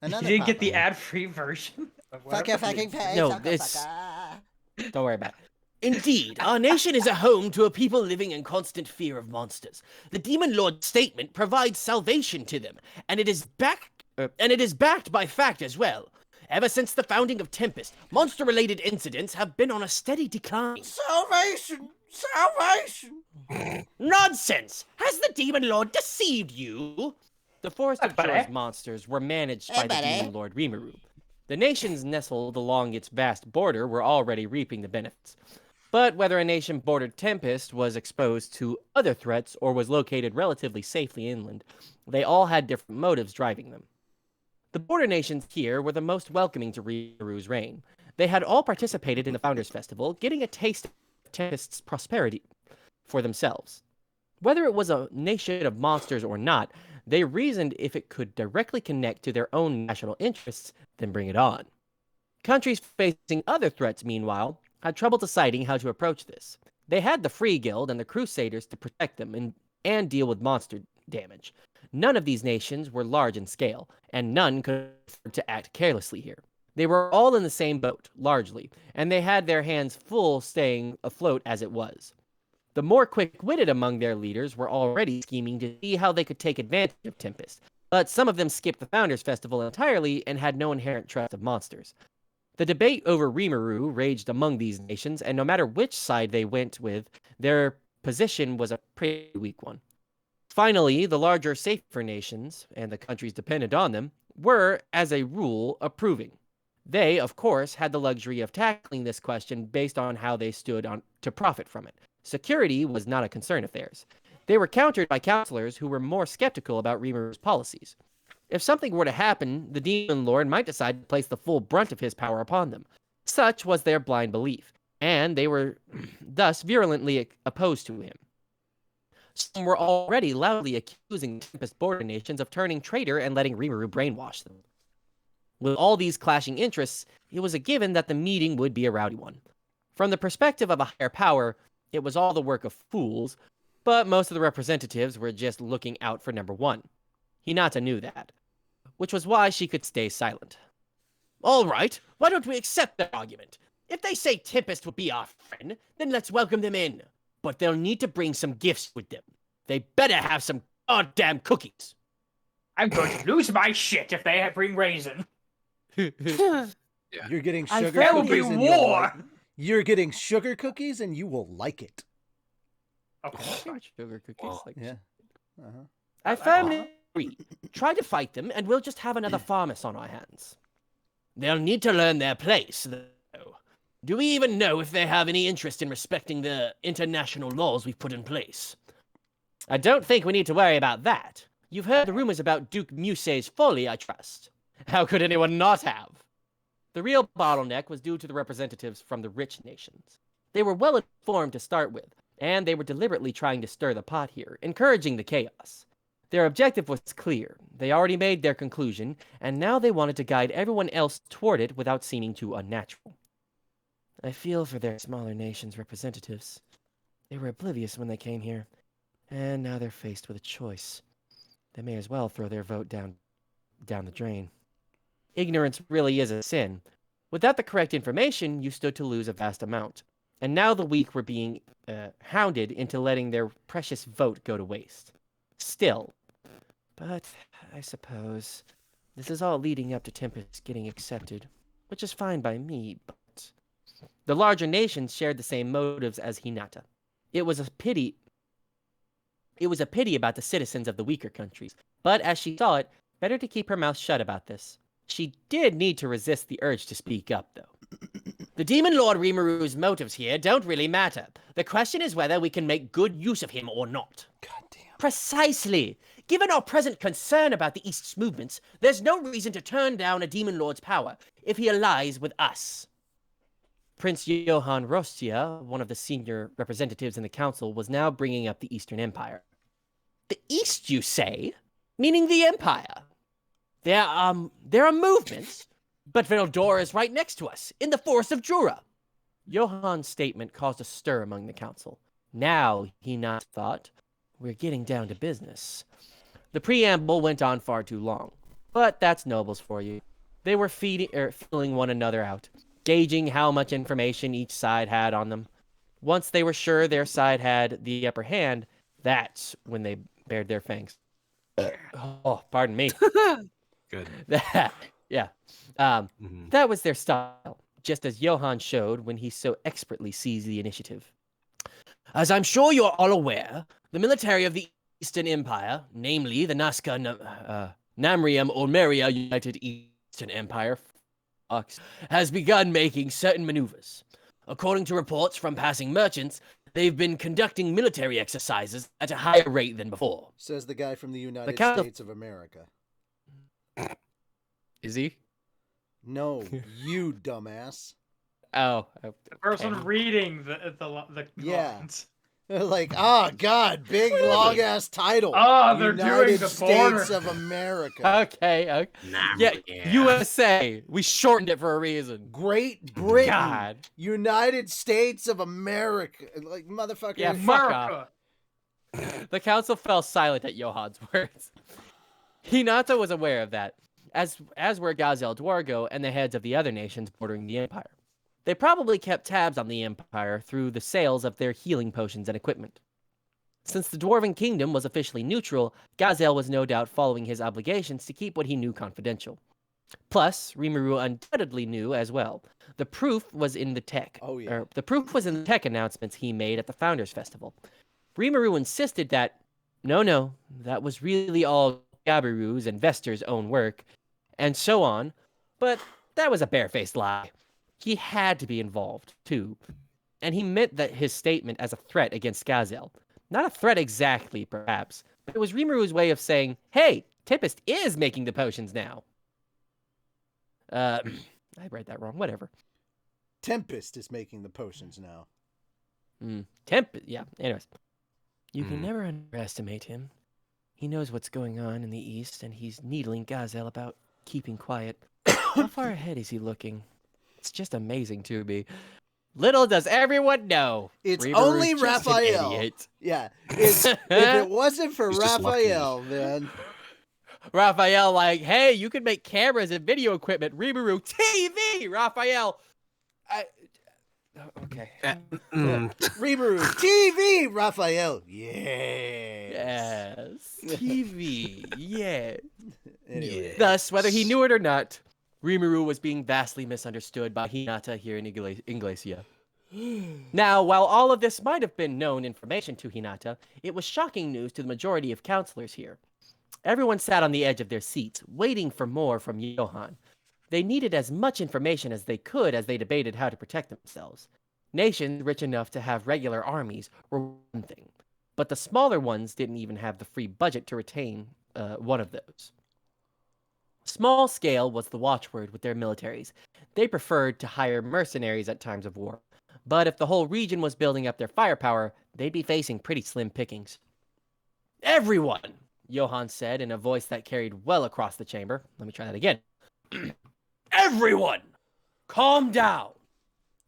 Another You didn't get the pop-up. ad-free version? Fuck your fucking face. No, sucker, it's- fucker. Don't worry about it. Indeed, our nation is a home to a people living in constant fear of monsters. The Demon Lord's statement provides salvation to them, and it is backed by fact as well. Ever since the founding of Tempest, monster-related incidents have been on a steady decline. Salvation! Salvation! Nonsense! Has the Demon Lord deceived you? The Forest of Buddy. Jura's monsters were managed by the buddy. Demon Lord Rimuru. The nations nestled along its vast border were already reaping the benefits. But whether a nation bordered Tempest was exposed to other threats or was located relatively safely inland, they all had different motives driving them. The border nations here were the most welcoming to Rimuru's reign. They had all participated in the Founders Festival, getting a taste of Tempest's prosperity for themselves. Whether it was a nation of monsters or not, they reasoned if it could directly connect to their own national interests, then bring it on. Countries facing other threats, meanwhile, had trouble deciding how to approach this. They had the Free Guild and the Crusaders to protect them and deal with monster damage. None of these nations were large in scale, and none could afford to act carelessly here. They were all in the same boat, largely, and they had their hands full staying afloat as it was. The more quick-witted among their leaders were already scheming to see how they could take advantage of Tempest, but some of them skipped the Founders Festival entirely and had no inherent trust of monsters. The debate over Rimuru raged among these nations, and no matter which side they went with, their position was a pretty weak one. Finally, the larger, safer nations, and the countries dependent on them, were, as a rule, approving. They, of course, had the luxury of tackling this question based on how they stood on to profit from it. Security was not a concern of theirs. They were countered by counselors who were more skeptical about Rimuru's policies. If something were to happen, the Demon Lord might decide to place the full brunt of his power upon them. Such was their blind belief, and they were thus virulently opposed to him. Some were already loudly accusing Tempest border nations of turning traitor and letting Rimuru brainwash them. With all these clashing interests, it was a given that the meeting would be a rowdy one. From the perspective of a higher power, it was all the work of fools, but most of the representatives were just looking out for number one. Hinata knew that, which was why she could stay silent. All right, why don't we accept their argument? If they say Tempest will be our friend, then let's welcome them in. But they'll need to bring some gifts with them. They better have some goddamn cookies. I'm going to lose my shit if they bring raisin. You're getting I sugar found cookies it and you'll war. like, you're getting sugar cookies and you will like it. Of course not. Sugar cookies. Whoa. Like Yeah. Uh-huh. I firmly agree. Try to fight them, and we'll just have another Farmus on our hands. They'll need to learn their place, though. Do we even know if they have any interest in respecting the international laws we've put in place? I don't think we need to worry about that. You've heard the rumors about Duke Musei's folly, I trust. How could anyone not have? The real bottleneck was due to the representatives from the rich nations. They were well informed to start with, and they were deliberately trying to stir the pot here, encouraging the chaos. Their objective was clear. They already made their conclusion, and now they wanted to guide everyone else toward it without seeming too unnatural. I feel for their smaller nations' representatives. They were oblivious when they came here, and now they're faced with a choice. They may as well throw their vote down the drain. Ignorance really is a sin. Without the correct information, you stood to lose a vast amount. And now the weak were being hounded into letting their precious vote go to waste. Still, but I suppose this is all leading up to Tempest getting accepted, which is fine by me, but the larger nations shared the same motives as Hinata. It was a pity about the citizens of the weaker countries, but as she saw it, better to keep her mouth shut about this. She did need to resist the urge to speak up, though. The Demon Lord Rimuru's motives here don't really matter. The question is whether we can make good use of him or not. Goddamn. Precisely. Given our present concern about the East's movements, there's no reason to turn down a Demon Lord's power if he allies with us. Prince Johann Rostia, one of the senior representatives in the council, was now bringing up the Eastern Empire. The East, you say? Meaning the Empire? There are movements, but Veldora is right next to us, in the Forest of Jura. Johann's statement caused a stir among the council. Now, Hinata thought, we're getting down to business. The preamble went on far too long, but that's nobles for you. They were feeling one another out, gauging how much information each side had on them. Once they were sure their side had the upper hand, that's when they bared their fangs. Oh, pardon me. Good. Yeah. Mhm. That was their style, just as Johann showed when he so expertly seized the initiative. As I'm sure you're all aware, the military of the Eastern Empire, namely the Nazca Namrium Olmeria United Eastern Empire, has begun making certain maneuvers. According to reports from passing merchants, they've been conducting military exercises at a higher rate than before. Says the guy from the United count of- States of America. Is he? No, you dumbass. Oh. The person okay. reading the Yeah. lines. Like, oh god, big long ass title. Oh, they're doing United the States border. of America. Okay. Nah, Yeah, yeah. USA. We shortened it for a reason. Great Britain. God. United States of America. Like, motherfucker. Yeah, fuck off. America. The council fell silent at Johann's words. Hinata was aware of that, as were Gazel Dwargo and the heads of the other nations bordering the Empire. They probably kept tabs on the Empire through the sales of their healing potions and equipment. Since the Dwarven Kingdom was officially neutral, Gazel was no doubt following his obligations to keep what he knew confidential. Plus, Rimuru undoubtedly knew as well. The proof was in the tech. Oh, yeah. The proof was in the tech announcements he made at the Founders Festival. Rimuru insisted that, no, that was really all Gabiru's and Vester's own work, and so on, but that was a barefaced lie. He had to be involved, too, and he meant that his statement as a threat against Gazel. Not a threat exactly, perhaps, but it was Rimuru's way of saying, hey, Tempest is making the potions now. I read that wrong, whatever. Tempest is making the potions now. Yeah, anyways. You can never underestimate him. He knows what's going on in the East, and he's needling Gazel about keeping quiet. How far ahead is he looking? It's just amazing to me. Little does everyone know. It's Rimuru's only just an Raphael. idiot. Yeah. If it wasn't for He's just lucky. Raphael, man. Raphael, like, hey, you can make cameras and video equipment. Rimuru, TV! Raphael, okay. Rimuru, TV, Raphael. Yeah. Yes. TV. Yeah. Anyway. Thus, whether he knew it or not, Rimuru was being vastly misunderstood by Hinata here in Inglacia. Now, while all of this might have been known information to Hinata, it was shocking news to the majority of counselors here. Everyone sat on the edge of their seats, waiting for more from Johann. They needed as much information as they could as they debated how to protect themselves. Nations rich enough to have regular armies were one thing, but the smaller ones didn't even have the free budget to retain one of those. Small scale was the watchword with their militaries. They preferred to hire mercenaries at times of war, but if the whole region was building up their firepower, they'd be facing pretty slim pickings. Everyone, Johann said in a voice that carried well across the chamber. Let me try that again. Everyone, calm down.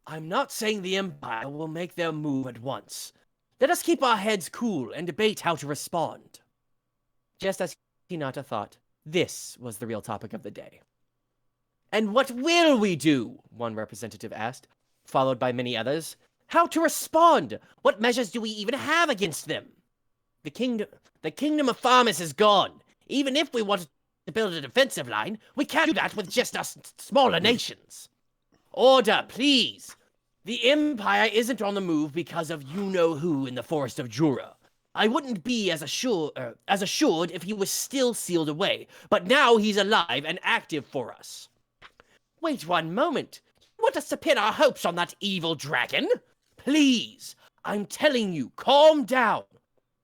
I'm not saying the Empire will make their move at once. Let us keep our heads cool and debate how to respond. Just as Hinata thought, this was the real topic of the day. And what will we do? One representative asked, followed by many others. How to respond? What measures do we even have against them? The kingdom of Farmus is gone. Even if we wanted to build a defensive line, we can't do that with just us smaller nations. Order, please. The Empire isn't on the move because of you-know-who in the Forest of Jura. I wouldn't be as assured if he was still sealed away, but now he's alive and active for us. Wait one moment. You want us to pin our hopes on that evil dragon? Please, I'm telling you, calm down.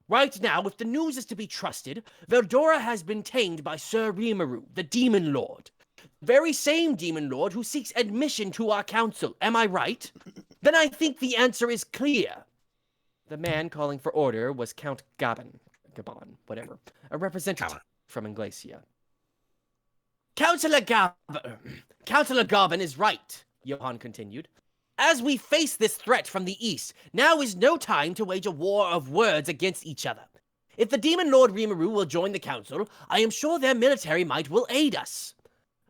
Right now, if the news is to be trusted, Veldora has been tamed by Sir Rimuru, the Demon Lord. The very same Demon Lord who seeks admission to our council. Am I right? Then I think the answer is clear. The man calling for order was Count Gabon, whatever, a representative from Inglacia. Councillor Gabon is right, Johann continued. As we face this threat from the east, now is no time to wage a war of words against each other. If the Demon Lord Rimuru will join the council, I am sure their military might will aid us.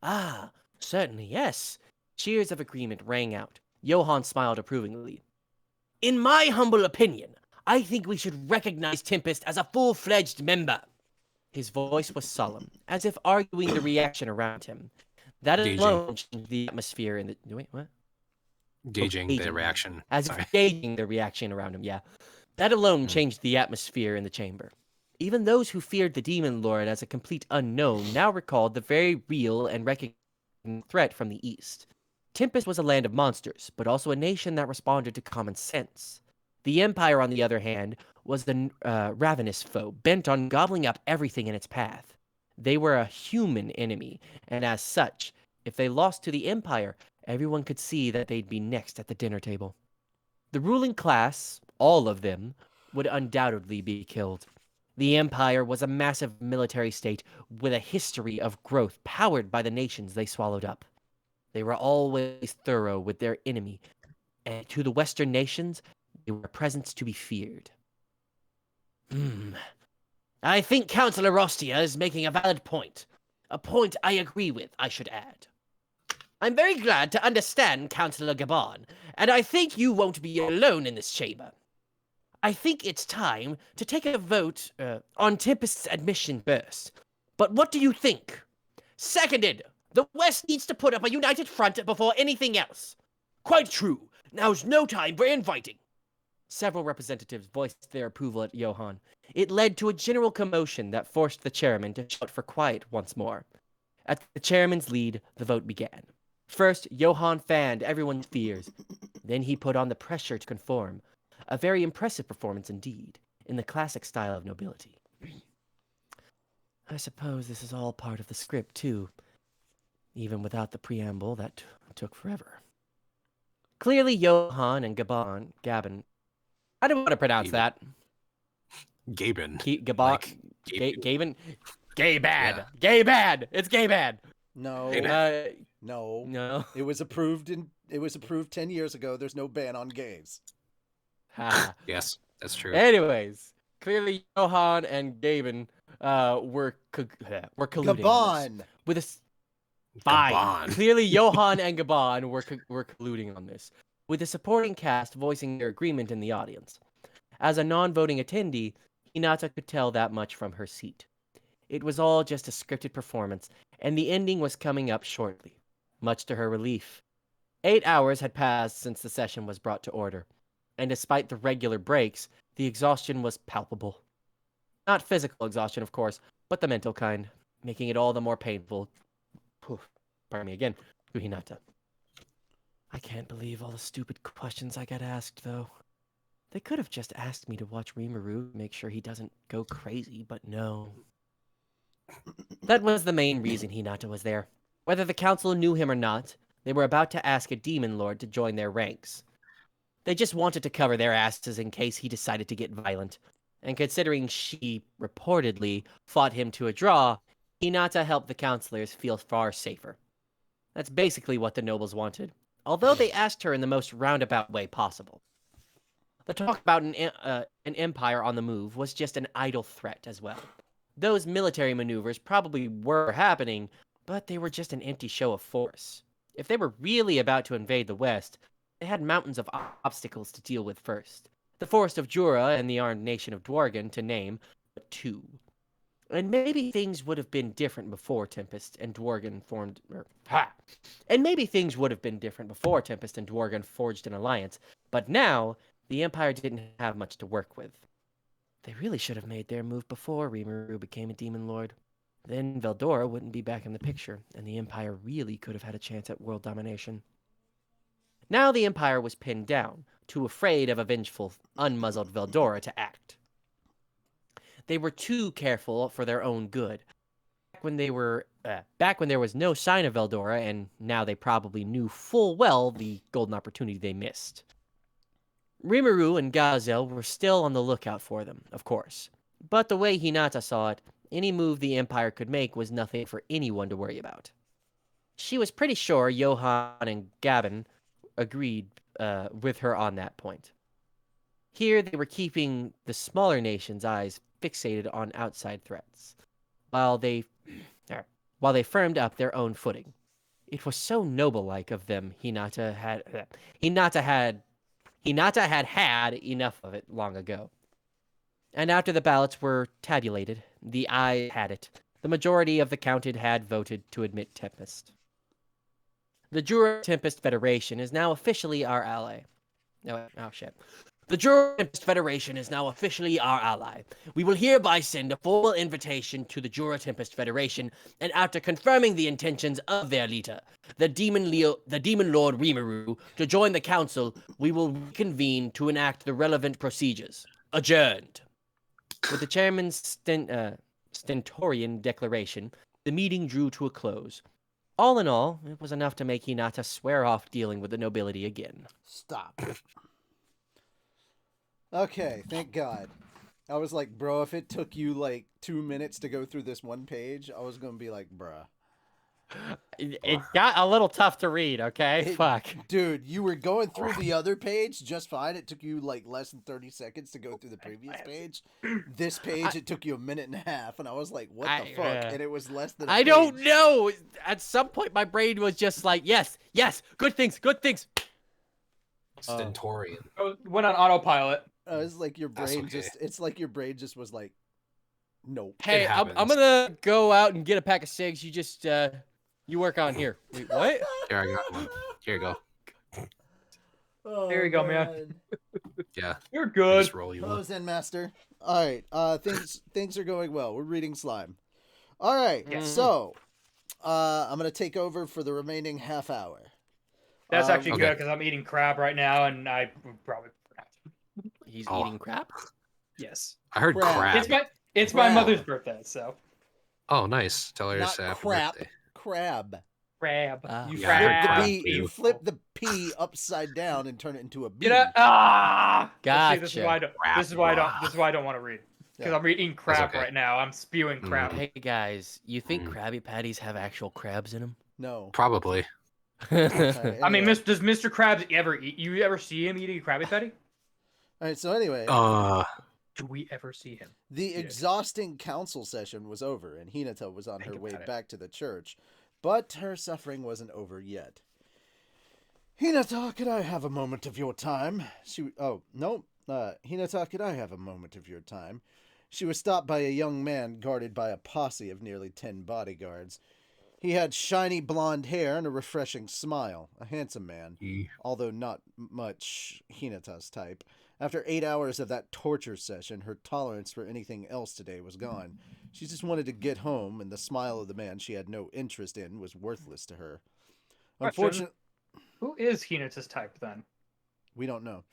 Ah, certainly, yes. Cheers of agreement rang out. Johann smiled approvingly. In my humble opinion, I think we should recognize Tempest as a full-fledged member. His voice was solemn, as if arguing the reaction around him. That alone changed the atmosphere in the... Wait, what? Gauging the reaction. As if gauging the reaction around him, yeah. That alone changed the atmosphere in the chamber. Even those who feared the Demon Lord as a complete unknown now recalled the very real and recognized threat from the east. Tempest was a land of monsters, but also a nation that responded to common sense. The Empire, on the other hand, was the ravenous foe, bent on gobbling up everything in its path. They were a human enemy, and as such, if they lost to the Empire, everyone could see that they'd be next at the dinner table. The ruling class, all of them, would undoubtedly be killed. The Empire was a massive military state with a history of growth powered by the nations they swallowed up. They were always thorough with their enemy, and to the Western nations, they were a presence to be feared. I think Councillor Rostia is making a valid point. a point I agree with, I should add. I'm very glad to understand, Councillor Gabon, and I think you won't be alone in this chamber. I think it's time to take a vote on Tempest's admission first. But what do you think? Seconded! The West needs to put up a united front before anything else. Quite true. Now's no time for infighting. Several representatives voiced their approval at Johann. It led to a general commotion that forced the chairman to shout for quiet once more. At the chairman's lead, the vote began. First, Johann fanned everyone's fears. Then he put on the pressure to conform. A very impressive performance indeed, in the classic style of nobility. I suppose this is all part of the script, too. Even without the preamble, that took forever. Clearly, Johann and Gabon. I don't want to pronounce Gaben. that. Gaben. Gabon. Like, Gaben. Gay bad. Yeah. Gay bad. It's gay bad. No, no, No. It was approved 10 years ago. There's no ban on gays. Ha. Yes, that's true. Anyways, clearly Johann and Gaben were colluding on this. Gabon. With a fine. Gabon. Clearly Johann and Gabon were colluding on this, with the supporting cast voicing their agreement in the audience. As a non-voting attendee, Hinata could tell that much from her seat. It was all just a scripted performance, and the ending was coming up shortly, much to her relief. 8 hours had passed since the session was brought to order, and despite the regular breaks, the exhaustion was palpable. Not physical exhaustion, of course, but the mental kind, making it all the more painful. Pardon me again, to Hinata. I can't believe all the stupid questions I got asked, though. They could have just asked me to watch Rimuru, make sure he doesn't go crazy, but no. That was the main reason Hinata was there. Whether the council knew him or not, they were about to ask a demon lord to join their ranks. They just wanted to cover their asses in case he decided to get violent. And considering she reportedly fought him to a draw, Hinata helped the counselors feel far safer. That's basically what the nobles wanted, although they asked her in the most roundabout way possible. The talk about an empire on the move was just an idle threat as well. Those military maneuvers probably were happening, but they were just an empty show of force. If they were really about to invade the West, they had mountains of obstacles to deal with first. The Forest of Jura and the armed nation of Dwargen, to name but two. And maybe things would have been different before Tempest and Dwargen formed... And maybe things would have been different before Tempest and Dwargen forged an alliance, but now, the Empire didn't have much to work with. They really should have made their move before Rimuru became a demon lord. Then Veldora wouldn't be back in the picture, and the Empire really could have had a chance at world domination. Now the Empire was pinned down, too afraid of a vengeful, unmuzzled Veldora to act. They were too careful for their own good. Back when there was no sign of Veldora, and now they probably knew full well the golden opportunity they missed. Rimuru and Gazel were still on the lookout for them, of course. But the way Hinata saw it, any move the Empire could make was nothing for anyone to worry about. She was pretty sure Johann and Gabon agreed with her on that point. Here they were keeping the smaller nations' eyes fixated on outside threats, while they firmed up their own footing. It was so noble-like of them. Hinata had enough of it long ago. And after the ballots were tabulated, the ayes had it. The majority of the counted had voted to admit Tempest. The Jura Tempest Federation is now officially our ally. The Jura Tempest Federation is now officially our ally. We will hereby send a formal invitation to the Jura Tempest Federation, and after confirming the intentions of their leader, the Demon Lord Rimuru, to join the council, we will reconvene to enact the relevant procedures. Adjourned. With the chairman's stentorian declaration, the meeting drew to a close. All in all, it was enough to make Hinata swear off dealing with the nobility again. Stop. Okay, thank God. I was like, bro, if it took you like 2 minutes to go through this one page, I was gonna be like, bruh. It got a little tough to read, okay? It- Fuck. Dude, you were going through the other page just fine. It took you like less than 30 seconds to go through the previous page. This page, it took you a minute and a half, and I was like, what the fuck? And it was less than a I don't page. know. At some point, my brain was just like, yes, good things, good things. Stentorian. Oh, went on autopilot. It's like your That's brain okay. it's like your brain just was like, nope. Hey, I'm happens. gonna go out and get a pack of cigs. You just, you work on here. Wait, what? Here, I got one. Here you go. Oh, There you go, man. Yeah. You're I good. just roll you Hello, one. Zen Master. All right. Things are going well. We're reading Slime. All right. Yes. So, I'm gonna take over for the remaining half hour. That's actually Okay. good because I'm eating crab right now, and I would probably. He's Oh. eating crap? Yes. I heard Crab. crab. It's my Crab. mother's birthday, so Oh, nice. Tell her to Not say happy crap. birthday. Crab. crab. You Yeah, I heard flip the crab, B. You too. flip the P upside down and turn it into a B. You know, See, Gotcha. this is why I don't. This is why I don't. This is why I don't want to read because Yeah. I'm eating crab okay. right now. I'm spewing crab. Hey guys, you think Mm. Krabby Patties have actual crabs in No. Probably. Okay, I mean, anyway. does Mr. Krabs ever eat? You ever see him eating a Krabby Patty? All right. So anyway, Do we ever see him? the yeah. exhausting council session was over, and Hinata was on Think her way about it. back to the church, but her suffering wasn't over yet. Hinata, could I have a moment of your time? Hinata, could I have a moment of your time? She was stopped by a young man guarded by a posse of nearly 10 bodyguards. He had shiny blonde hair and a refreshing smile, a handsome man, although not much Hinata's type. After 8 hours of that torture session, her tolerance for anything else today was gone. She just wanted to get home, and the smile of the man she had no interest in was worthless to her. Question. Unfortunately, Who is Hinata's type then? we don't know.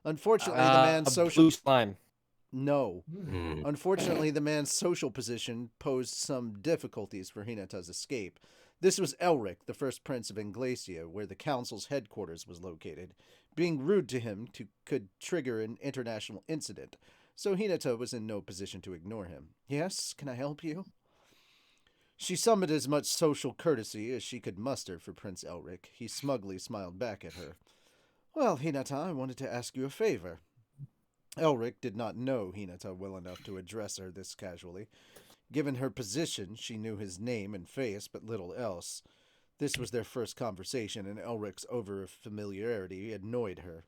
Unfortunately, the man's social blue slime. no. Mm. Unfortunately, the man's social position posed some difficulties for Hinata's escape. This was Elric, the first prince of Englacia, where the council's headquarters was located. Being rude to him could trigger an international incident, so Hinata was in no position to ignore him. Yes, can I help you? She summoned as much social courtesy as she could muster for Prince Elric. He smugly smiled back at her. Well, Hinata, I wanted to ask you a favor. Elric did not know Hinata well enough to address her this casually. Given her position, she knew his name and face, but little else. This was their first conversation, and Elric's over-familiarity annoyed her.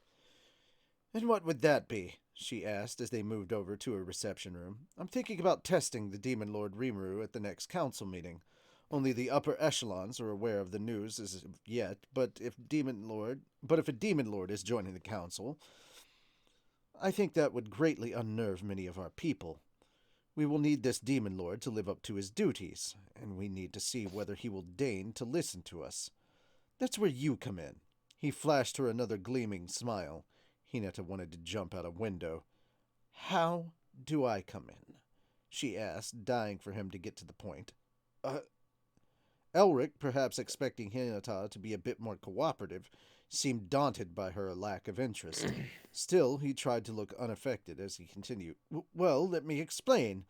And what would that be? She asked as they moved over to a reception room. I'm thinking about testing the Demon Lord Rimuru at the next council meeting. Only the upper echelons are aware of the news as of yet, but if a Demon Lord is joining the council, I think that would greatly unnerve many of our people. We will need this Demon Lord to live up to his duties, and we need to see whether he will deign to listen to us. That's where you come in. He flashed her another gleaming smile. Hinata wanted to jump out a window. How do I come in? She asked, dying for him to get to the point. Elric, perhaps expecting Hinata to be a bit more cooperative, seemed daunted by her lack of interest. Still, he tried to look unaffected as he continued. Well, let me explain.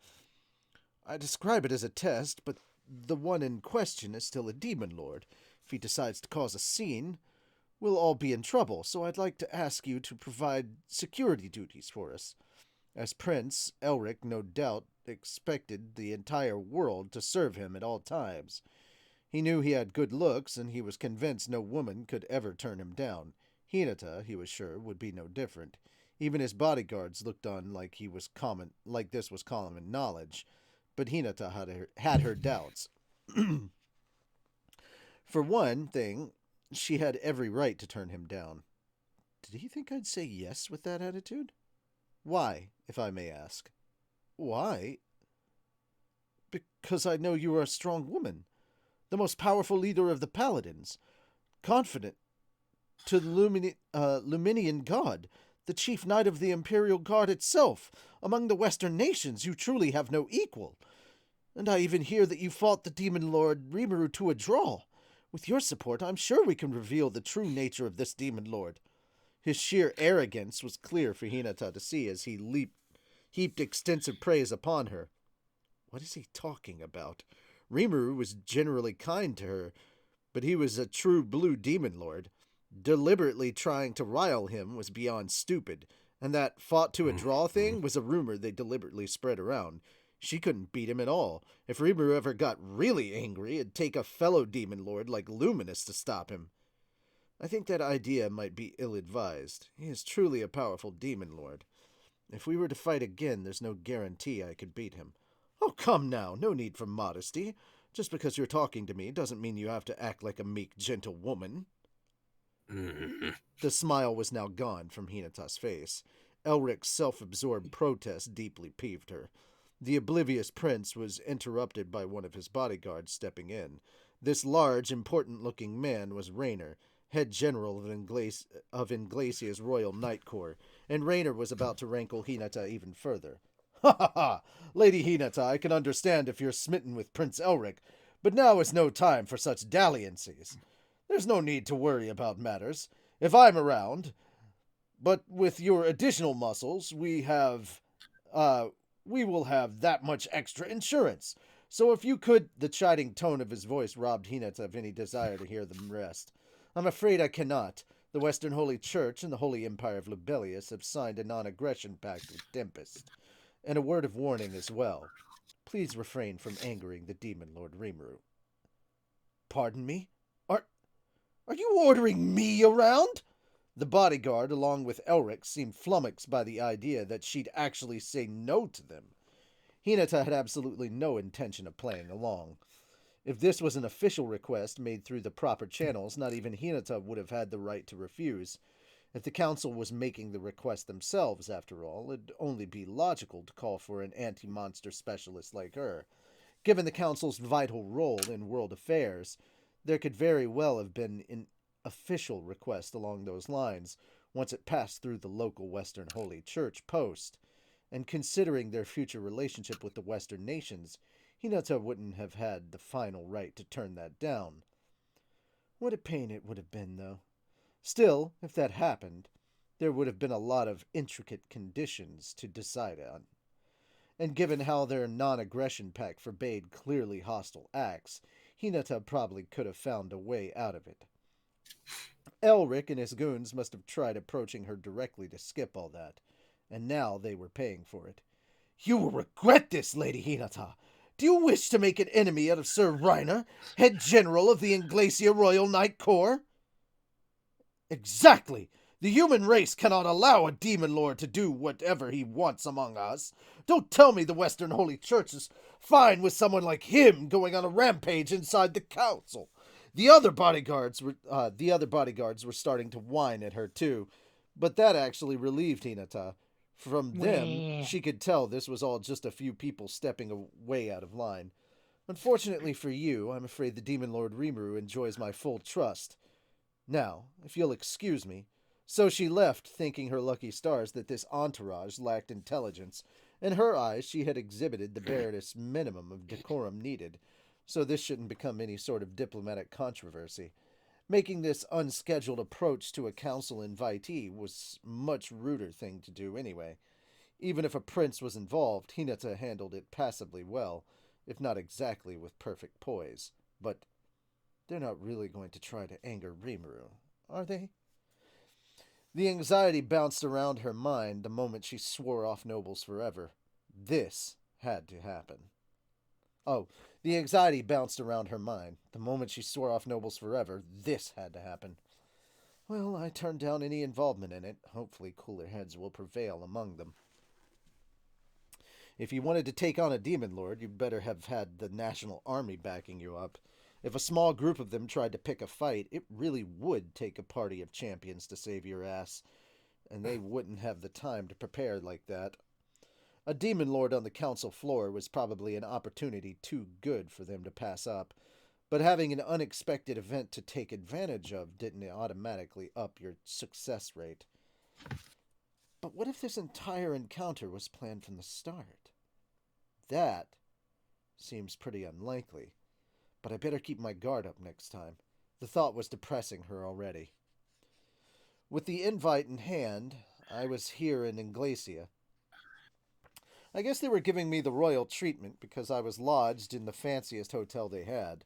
I describe it as a test, but the one in question is still a demon lord. If he decides to cause a scene, we'll all be in trouble, so I'd like to ask you to provide security duties for us. As prince, Elric no doubt expected the entire world to serve him at all times. He knew he had good looks, and he was convinced no woman could ever turn him down. Hinata, he was sure, would be no different. Even his bodyguards looked on like this was common knowledge, but Hinata had her doubts. For one thing, she had every right to turn him down. Did he think I'd say yes with that attitude? Why, if I may ask? Why? Because I know you are a strong woman, the most powerful leader of the paladins, confident to the Luminian god, the chief knight of the Imperial Guard itself. Among the Western nations, you truly have no equal. And I even hear that you fought the Demon Lord Rimuru to a draw. With your support, I'm sure we can reveal the true nature of this Demon Lord. His sheer arrogance was clear for Hinata to see as he heaped extensive praise upon her. What is he talking about? Rimuru was generally kind to her, but he was a true blue demon lord. Deliberately trying to rile him was beyond stupid, and that fought to a draw thing was a rumor they deliberately spread around. She couldn't beat him at all. If Rimuru ever got really angry, it'd take a fellow demon lord like Luminous to stop him. I think that idea might be ill-advised. He is truly a powerful demon lord. If we were to fight again, there's no guarantee I could beat him. Oh, come now, no need for modesty. Just because you're talking to me doesn't mean you have to act like a meek, gentle woman. The smile was now gone from Hinata's face. Elric's self-absorbed protest deeply peeved her. The oblivious prince was interrupted by one of his bodyguards stepping in. This large, important-looking man was Raynor, head general of Inglesia's Royal Knight Corps, and Raynor was about to rankle Hinata even further. "Ha ha ha! Lady Hinata, I can understand if you're smitten with Prince Elric, but now is no time for such dalliances. There's no need to worry about matters. If I'm around, but with your additional muscles, we will have that much extra insurance. So if you could..." The chiding tone of his voice robbed Hinata of any desire to hear the rest. "I'm afraid I cannot. The Western Holy Church and the Holy Empire of Lobelius have signed a non-aggression pact with Tempest. And a word of warning as well. Please refrain from angering the Demon Lord Rimuru." "Pardon me? Are you ordering me around?" The bodyguard, along with Elric, seemed flummoxed by the idea that she'd actually say no to them. Hinata had absolutely no intention of playing along. If this was an official request made through the proper channels, not even Hinata would have had the right to refuse. If the council was making the request themselves, after all, it'd only be logical to call for an anti-monster specialist like her. Given the council's vital role in world affairs, there could very well have been an official request along those lines once it passed through the local Western Holy Church post. And considering their future relationship with the Western nations, Hinata wouldn't have had the final right to turn that down. What a pain it would have been, though. Still, if that happened, there would have been a lot of intricate conditions to decide on. And given how their non-aggression pact forbade clearly hostile acts, Hinata probably could have found a way out of it. Elric and his goons must have tried approaching her directly to skip all that, and now they were paying for it. "You will regret this, Lady Hinata. Do you wish to make an enemy out of Sir Raynor, head general of the Inglacia Royal Knight Corps?" "Exactly! The human race cannot allow a demon lord to do whatever he wants among us. Don't tell me the Western Holy Church is fine with someone like him going on a rampage inside the council." The other bodyguards were starting to whine at her too, but that actually relieved Hinata. From them, she could tell this was all just a few people stepping way out of line. "Unfortunately for you, I'm afraid the Demon Lord Rimuru enjoys my full trust. Now, if you'll excuse me." So she left, thinking her lucky stars that this entourage lacked intelligence. In her eyes, she had exhibited the barest minimum of decorum needed, so this shouldn't become any sort of diplomatic controversy. Making this unscheduled approach to a council invitee was a much ruder thing to do anyway. Even if a prince was involved, Hinata handled it passably well, if not exactly with perfect poise. But they're not really going to try to anger Rimuru, are they? The anxiety bounced around her mind the moment she swore off nobles forever. This had to happen. The anxiety bounced around her mind. The moment she swore off nobles forever, this had to happen. Well, I turned down any involvement in it. Hopefully cooler heads will prevail among them. If you wanted to take on a demon lord, you'd better have had the national army backing you up. If a small group of them tried to pick a fight, it really would take a party of champions to save your ass, and they wouldn't have the time to prepare like that. A demon lord on the council floor was probably an opportunity too good for them to pass up, but having an unexpected event to take advantage of didn't automatically up your success rate. But what if this entire encounter was planned from the start? That seems pretty unlikely, but I better keep my guard up next time. The thought was depressing her already. With the invite in hand, I was here in Inglacia. I guess they were giving me the royal treatment because I was lodged in the fanciest hotel they had.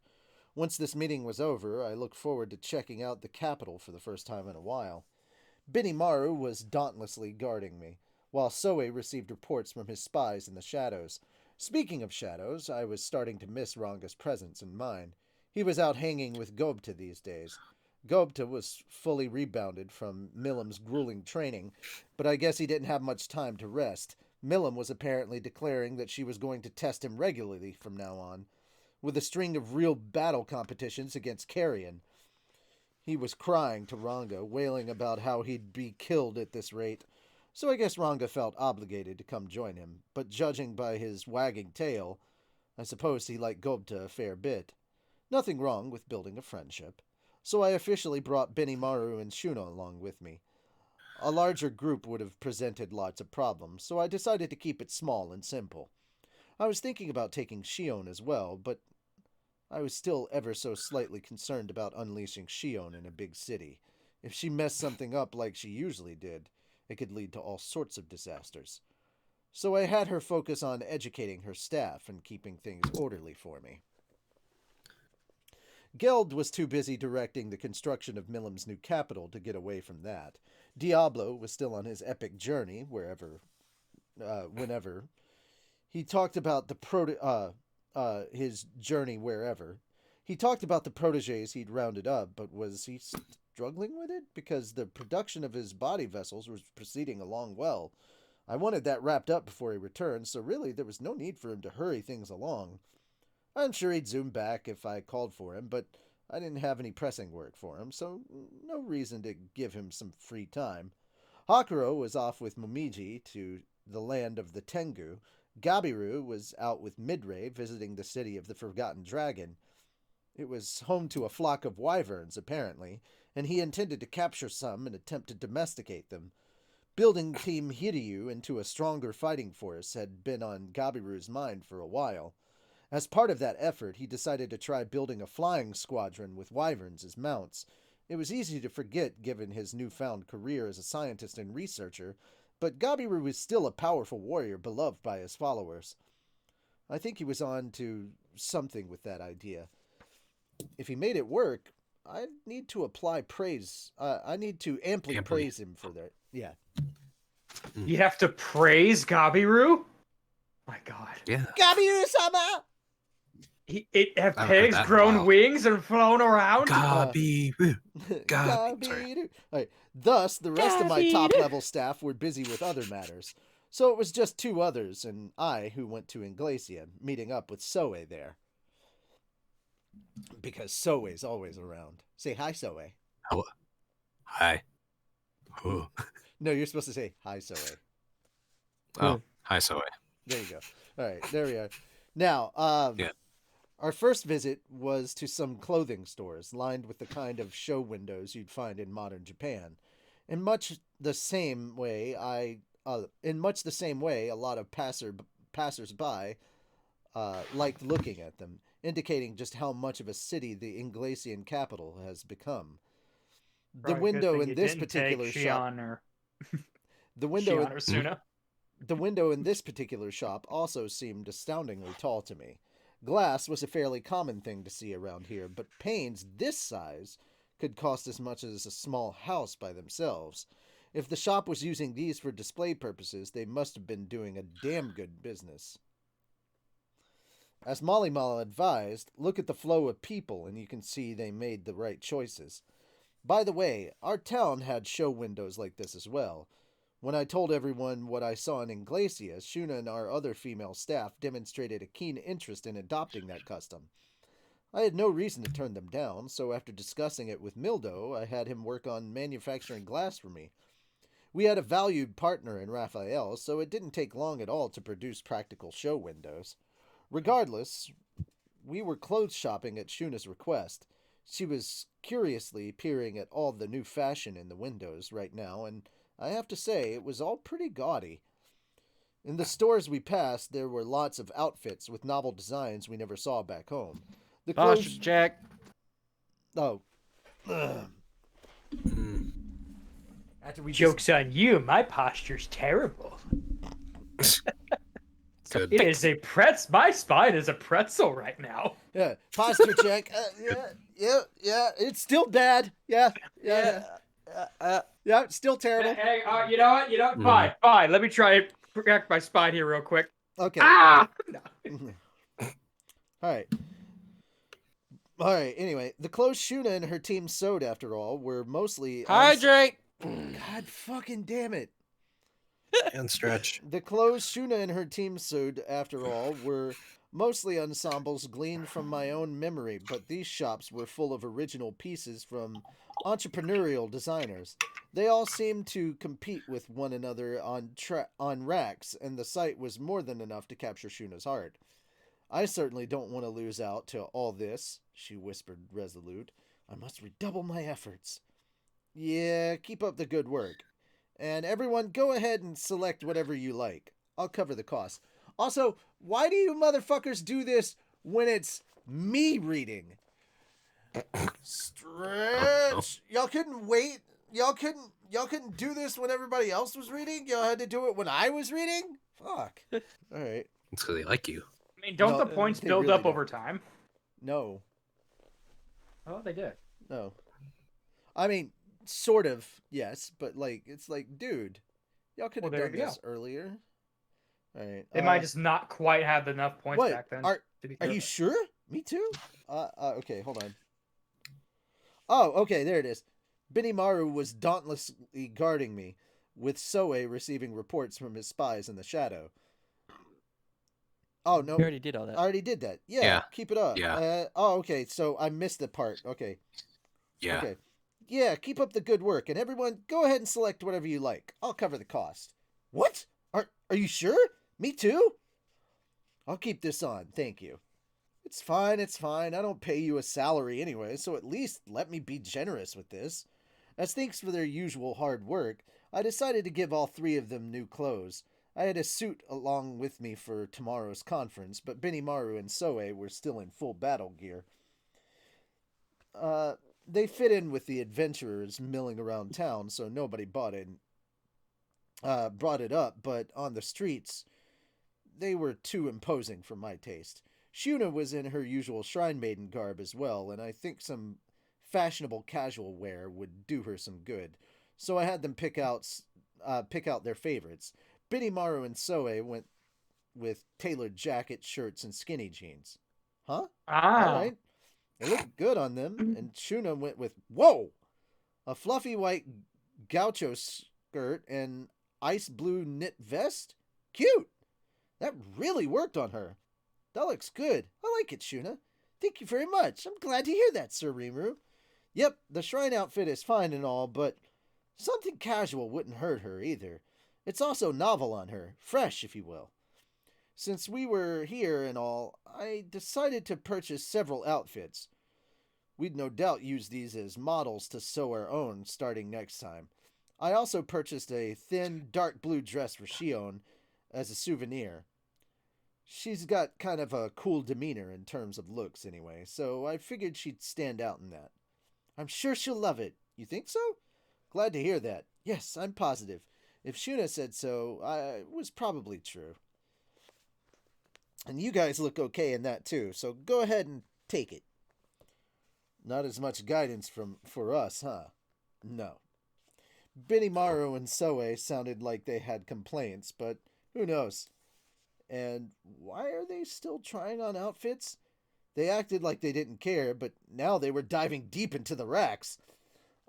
Once this meeting was over, I looked forward to checking out the capital for the first time in a while. Benimaru was dauntlessly guarding me, while Soe received reports from his spies in the shadows. Speaking of shadows, I was starting to miss Ranga's presence in mine. He was out hanging with Gobta these days. Gobta was fully rebounded from Milam's grueling training, but I guess he didn't have much time to rest. Milam was apparently declaring that she was going to test him regularly from now on, with a string of real battle competitions against Carrion. He was crying to Ranga, wailing about how he'd be killed at this rate. So I guess Ranga felt obligated to come join him, but judging by his wagging tail, I suppose he liked Gobta a fair bit. Nothing wrong with building a friendship. So I officially brought Benimaru and Shuna along with me. A larger group would have presented lots of problems, so I decided to keep it small and simple. I was thinking about taking Shion as well, but I was still ever so slightly concerned about unleashing Shion in a big city. If she messed something up like she usually did, it could lead to all sorts of disasters. So I had her focus on educating her staff and keeping things orderly for me. Geld was too busy directing the construction of Milam's new capital to get away from that. Diablo was still on his epic journey, whenever. He talked about his journey wherever. He talked about the proteges he'd rounded up, but was he struggling with it? Because the production of his body vessels was proceeding along well. I wanted that wrapped up before he returned, so really there was no need for him to hurry things along. I'm sure he'd zoom back if I called for him, but I didn't have any pressing work for him, so no reason to give him some free time. Hakuro was off with Momiji to the land of the Tengu. Gabiru was out with Midray visiting the city of the Forgotten Dragon. It was home to a flock of wyverns, apparently, and he intended to capture some and attempt to domesticate them. Building Team Hiryu into a stronger fighting force had been on Gabiru's mind for a while. As part of that effort, he decided to try building a flying squadron with wyverns as mounts. It was easy to forget given his newfound career as a scientist and researcher, but Gabiru was still a powerful warrior beloved by his followers. I think he was on to something with that idea. If he made it work, I need to apply praise. I need to amply praise him for that. Yeah. You have to praise Gabiru? My God. Yeah. Gabiru-sama! It have I haven't heard pigs that in a grown while. wings and flown around? Gabi. Sorry. Gabiru. All right. Thus, the rest of my top-level staff were busy with other matters. So it was just two others and I who went to Inglacia, meeting up with Soe there. Because Soe's always around. Say hi, Soe. Hello. Hi. Ooh. No, you're supposed to say hi, Soe. Oh, hi, Soe. There you go. All right, there we are. Now, Yeah. Our first visit was to some clothing stores lined with the kind of show windows you'd find in modern Japan. In much the same way, a lot of passers-by liked looking at them, indicating just how much of a city the Inglacian capital has become. The Probably a good window thing in you this didn't particular take shop, Shion or the window, Shion or Suna. the window in this particular shop also seemed astoundingly tall to me. Glass was a fairly common thing to see around here, but panes this size could cost as much as a small house by themselves. If the shop was using these for display purposes, they must have been doing a damn good business. As Molly Mala advised, look at the flow of people and you can see they made the right choices. By the way, our town had show windows like this as well. When I told everyone what I saw in Inglacia, Shuna and our other female staff demonstrated a keen interest in adopting that custom. I had no reason to turn them down, so after discussing it with Mildo, I had him work on manufacturing glass for me. We had a valued partner in Raphael, so it didn't take long at all to produce practical show windows. Regardless, we were clothes shopping at Shuna's request. She was curiously peering at all the new fashion in the windows right now, and I have to say, it was all pretty gaudy. In the stores we passed, there were lots of outfits with novel designs we never saw back home. The Posture clothes... check. Oh. Mm. After we Joke's on you, my posture's terrible. Good. It is a pretzel. My spine is a pretzel right now. Yeah, posture check. Yeah. It's still bad. Yeah. Still terrible. Hey, you know what? Mhm. Fine. Let me try and correct my spine here real quick. Okay. Ah! All right. Anyway, the clothes Shuna and her team sewed, after all, were mostly Hydrate. God fucking damn it. And stretch. The clothes Shuna and her team sewed, after all, were mostly ensembles gleaned from my own memory, but these shops were full of original pieces from entrepreneurial designers. They all seemed to compete with one another on racks, and the sight was more than enough to capture Shuna's heart. I certainly don't want to lose out to all this, she whispered, resolute. I must redouble my efforts. Yeah, keep up the good work. And everyone, go ahead and select whatever you like. I'll cover the cost. Also, why do you motherfuckers do this when it's me reading? Stretch. Y'all couldn't wait. Y'all couldn't do this when everybody else was reading. Y'all had to do it when I was reading. Fuck. All right. It's because they like you. I mean, don't No, the points they build really up don't. over time? No. Oh, they did. No. I mean, sort of, yes, but like, it's like, dude, y'all could have Well, there done you this earlier. All right. They might just not quite have enough points what? back then. Are to be you good. sure? Me too. Okay, hold on. Oh, okay, there it is. Benimaru was dauntlessly guarding me, with Soe receiving reports from his spies in the shadow. Oh no, You already did all that. I already did that. Yeah, Yeah. keep it up. Yeah. Okay, so I missed the part. Okay. Yeah. Okay. Yeah, keep up the good work, and everyone, go ahead and select whatever you like. I'll cover the cost. What? Are you sure? Me too? I'll keep this on, thank you. It's fine. I don't pay you a salary anyway, so at least let me be generous with this. As thanks for their usual hard work, I decided to give all three of them new clothes. I had a suit along with me for tomorrow's conference, but Benimaru and Soe were still in full battle gear. They fit in with the adventurers milling around town, so nobody brought it up, but on the streets, they were too imposing for my taste. Shuna was in her usual shrine maiden garb as well, and I think some fashionable casual wear would do her some good. So I had them pick out their favorites. Benimaru and Soe went with tailored jackets, shirts, and skinny jeans. Huh? All right. They looked good on them, and Shuna went with, whoa! A fluffy white gaucho skirt and ice blue knit vest? Cute! That really worked on her. That looks good. I like it, Shuna. Thank you very much. I'm glad to hear that, Sir Rimuru. Yep, the shrine outfit is fine and all, but something casual wouldn't hurt her either. It's also novel on her, fresh, if you will. Since we were here and all, I decided to purchase several outfits. We'd no doubt use these as models to sew our own starting next time. I also purchased a thin, dark blue dress for Shion as a souvenir. She's got kind of a cool demeanor in terms of looks anyway, so I figured she'd stand out in that. I'm sure she'll love it. You think so? Glad to hear that. Yes, I'm positive. If Shuna said so, it was probably true. And you guys look okay in that too, so go ahead and take it. Not as much guidance for us, huh? No. Benimaru and Soe sounded like they had complaints, but who knows? And why are they still trying on outfits? They acted like they didn't care, but now they were diving deep into the racks.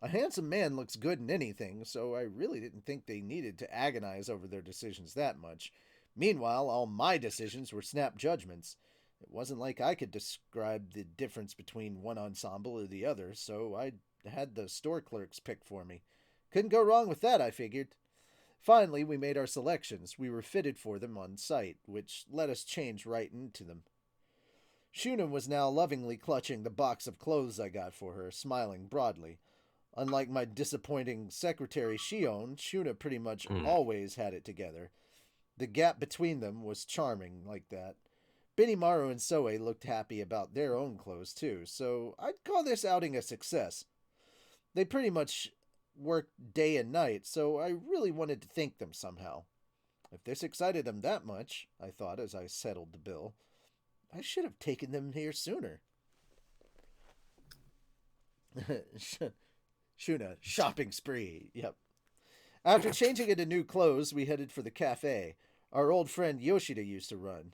A handsome man looks good in anything, so I really didn't think they needed to agonize over their decisions that much. Meanwhile, all my decisions were snap judgments. It wasn't like I could describe the difference between one ensemble or the other, so I had the store clerks pick for me. Couldn't go wrong with that, I figured. Finally, we made our selections. We were fitted for them on site, which let us change right into them. Shuna was now lovingly clutching the box of clothes I got for her, smiling broadly. Unlike my disappointing secretary Shion, Shuna pretty much always had it together. The gap between them was charming like that. Benimaru and Soe looked happy about their own clothes too, so I'd call this outing a success. They pretty much worked day and night, so I really wanted to thank them somehow. If this excited them that much, I thought as I settled the bill, I should have taken them here sooner. Shuna, shopping spree. Yep. After changing into new clothes, we headed for the cafe our old friend Yoshida used to run.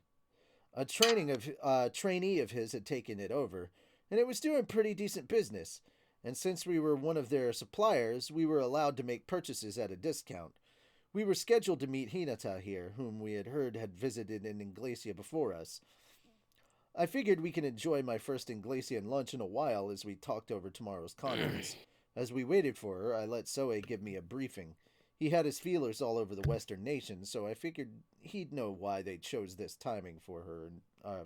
A trainee of his had taken it over, and it was doing pretty decent business. And since we were one of their suppliers, we were allowed to make purchases at a discount. We were scheduled to meet Hinata here, whom we had heard had visited in Inglacia before us. I figured we could enjoy my first Inglasian lunch in a while as we talked over tomorrow's conference. As we waited for her, I let Soe give me a briefing. He had his feelers all over the Western nations, so I figured he'd know why they chose this timing for her,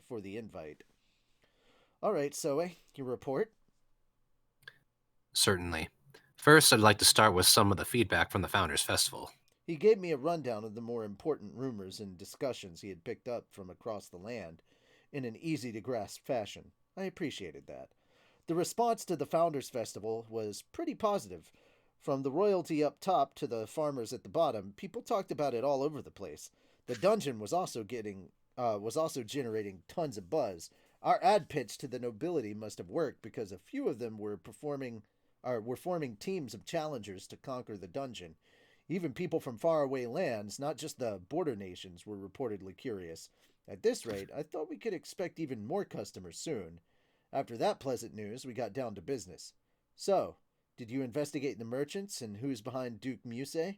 for the invite. All right, Soe, your report? Certainly. First, I'd like to start with some of the feedback from the Founders Festival. He gave me a rundown of the more important rumors and discussions he had picked up from across the land in an easy-to-grasp fashion. I appreciated that. The response to the Founders Festival was pretty positive. From the royalty up top to the farmers at the bottom, people talked about it all over the place. The dungeon was also generating tons of buzz. Our ad pitch to the nobility must have worked because a few of them were forming teams of challengers to conquer the dungeon. Even people from faraway lands, not just the border nations, were reportedly curious. At this rate, I thought we could expect even more customers soon. After that pleasant news, we got down to business. So, did you investigate the merchants and who's behind Duke Musei?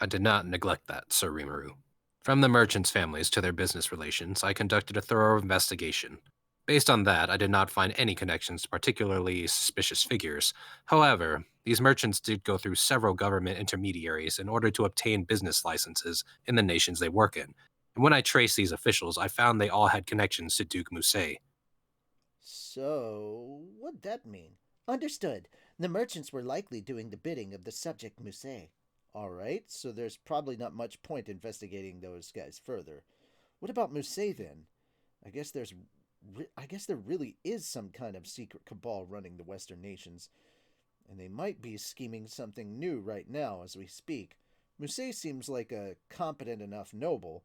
I did not neglect that, Sir Rimuru. From the merchants' families to their business relations, I conducted a thorough investigation. Based on that, I did not find any connections to particularly suspicious figures. However, these merchants did go through several government intermediaries in order to obtain business licenses in the nations they work in. And when I traced these officials, I found they all had connections to Duke Musei. So, what'd that mean? Understood. The merchants were likely doing the bidding of the subject Musei. All right, so there's probably not much point investigating those guys further. What about Musei then? I guess there really is some kind of secret cabal running the Western nations, and they might be scheming something new right now as we speak. Musei seems like a competent enough noble.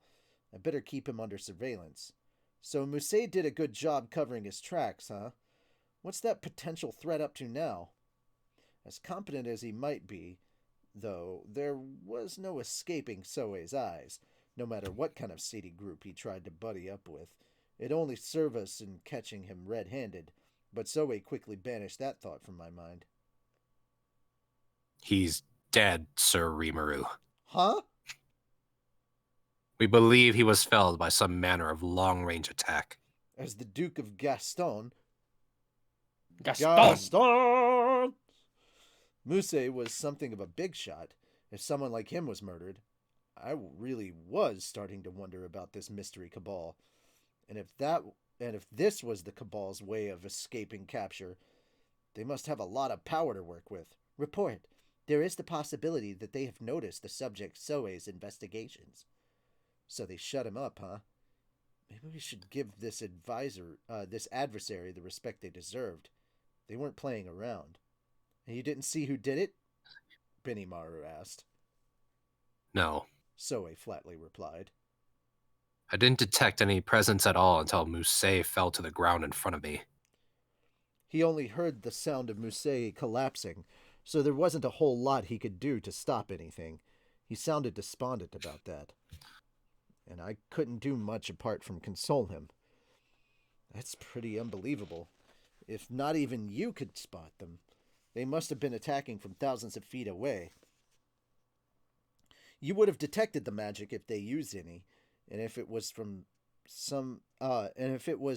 I better keep him under surveillance. So Musei did a good job covering his tracks, huh? What's that potential threat up to now? As competent as he might be, though, there was no escaping Soe's eyes, no matter what kind of seedy group he tried to buddy up with. It'd only serve us in catching him red-handed, but Soe quickly banished that thought from my mind. He's dead, Sir Rimuru. Huh? We believe he was felled by some manner of long-range attack. As the Duke of Gaston... Gaston! Musei was something of a big shot. If someone like him was murdered, I really was starting to wonder about this mystery cabal. And if this was the cabal's way of escaping capture, they must have a lot of power to work with. Report. There is the possibility that they have noticed the subject Soe's investigations. So they shut him up, huh? Maybe we should give this adversary the respect they deserved. They weren't playing around. And you didn't see who did it? Benimaru asked. No. Soe flatly replied. I didn't detect any presence at all until Musei fell to the ground in front of me. He only heard the sound of Musei collapsing, so there wasn't a whole lot he could do to stop anything. He sounded despondent about that. And I couldn't do much apart from console him. That's pretty unbelievable. If not even you could spot them, they must have been attacking from thousands of feet away. You would have detected the magic if they used any, and if it was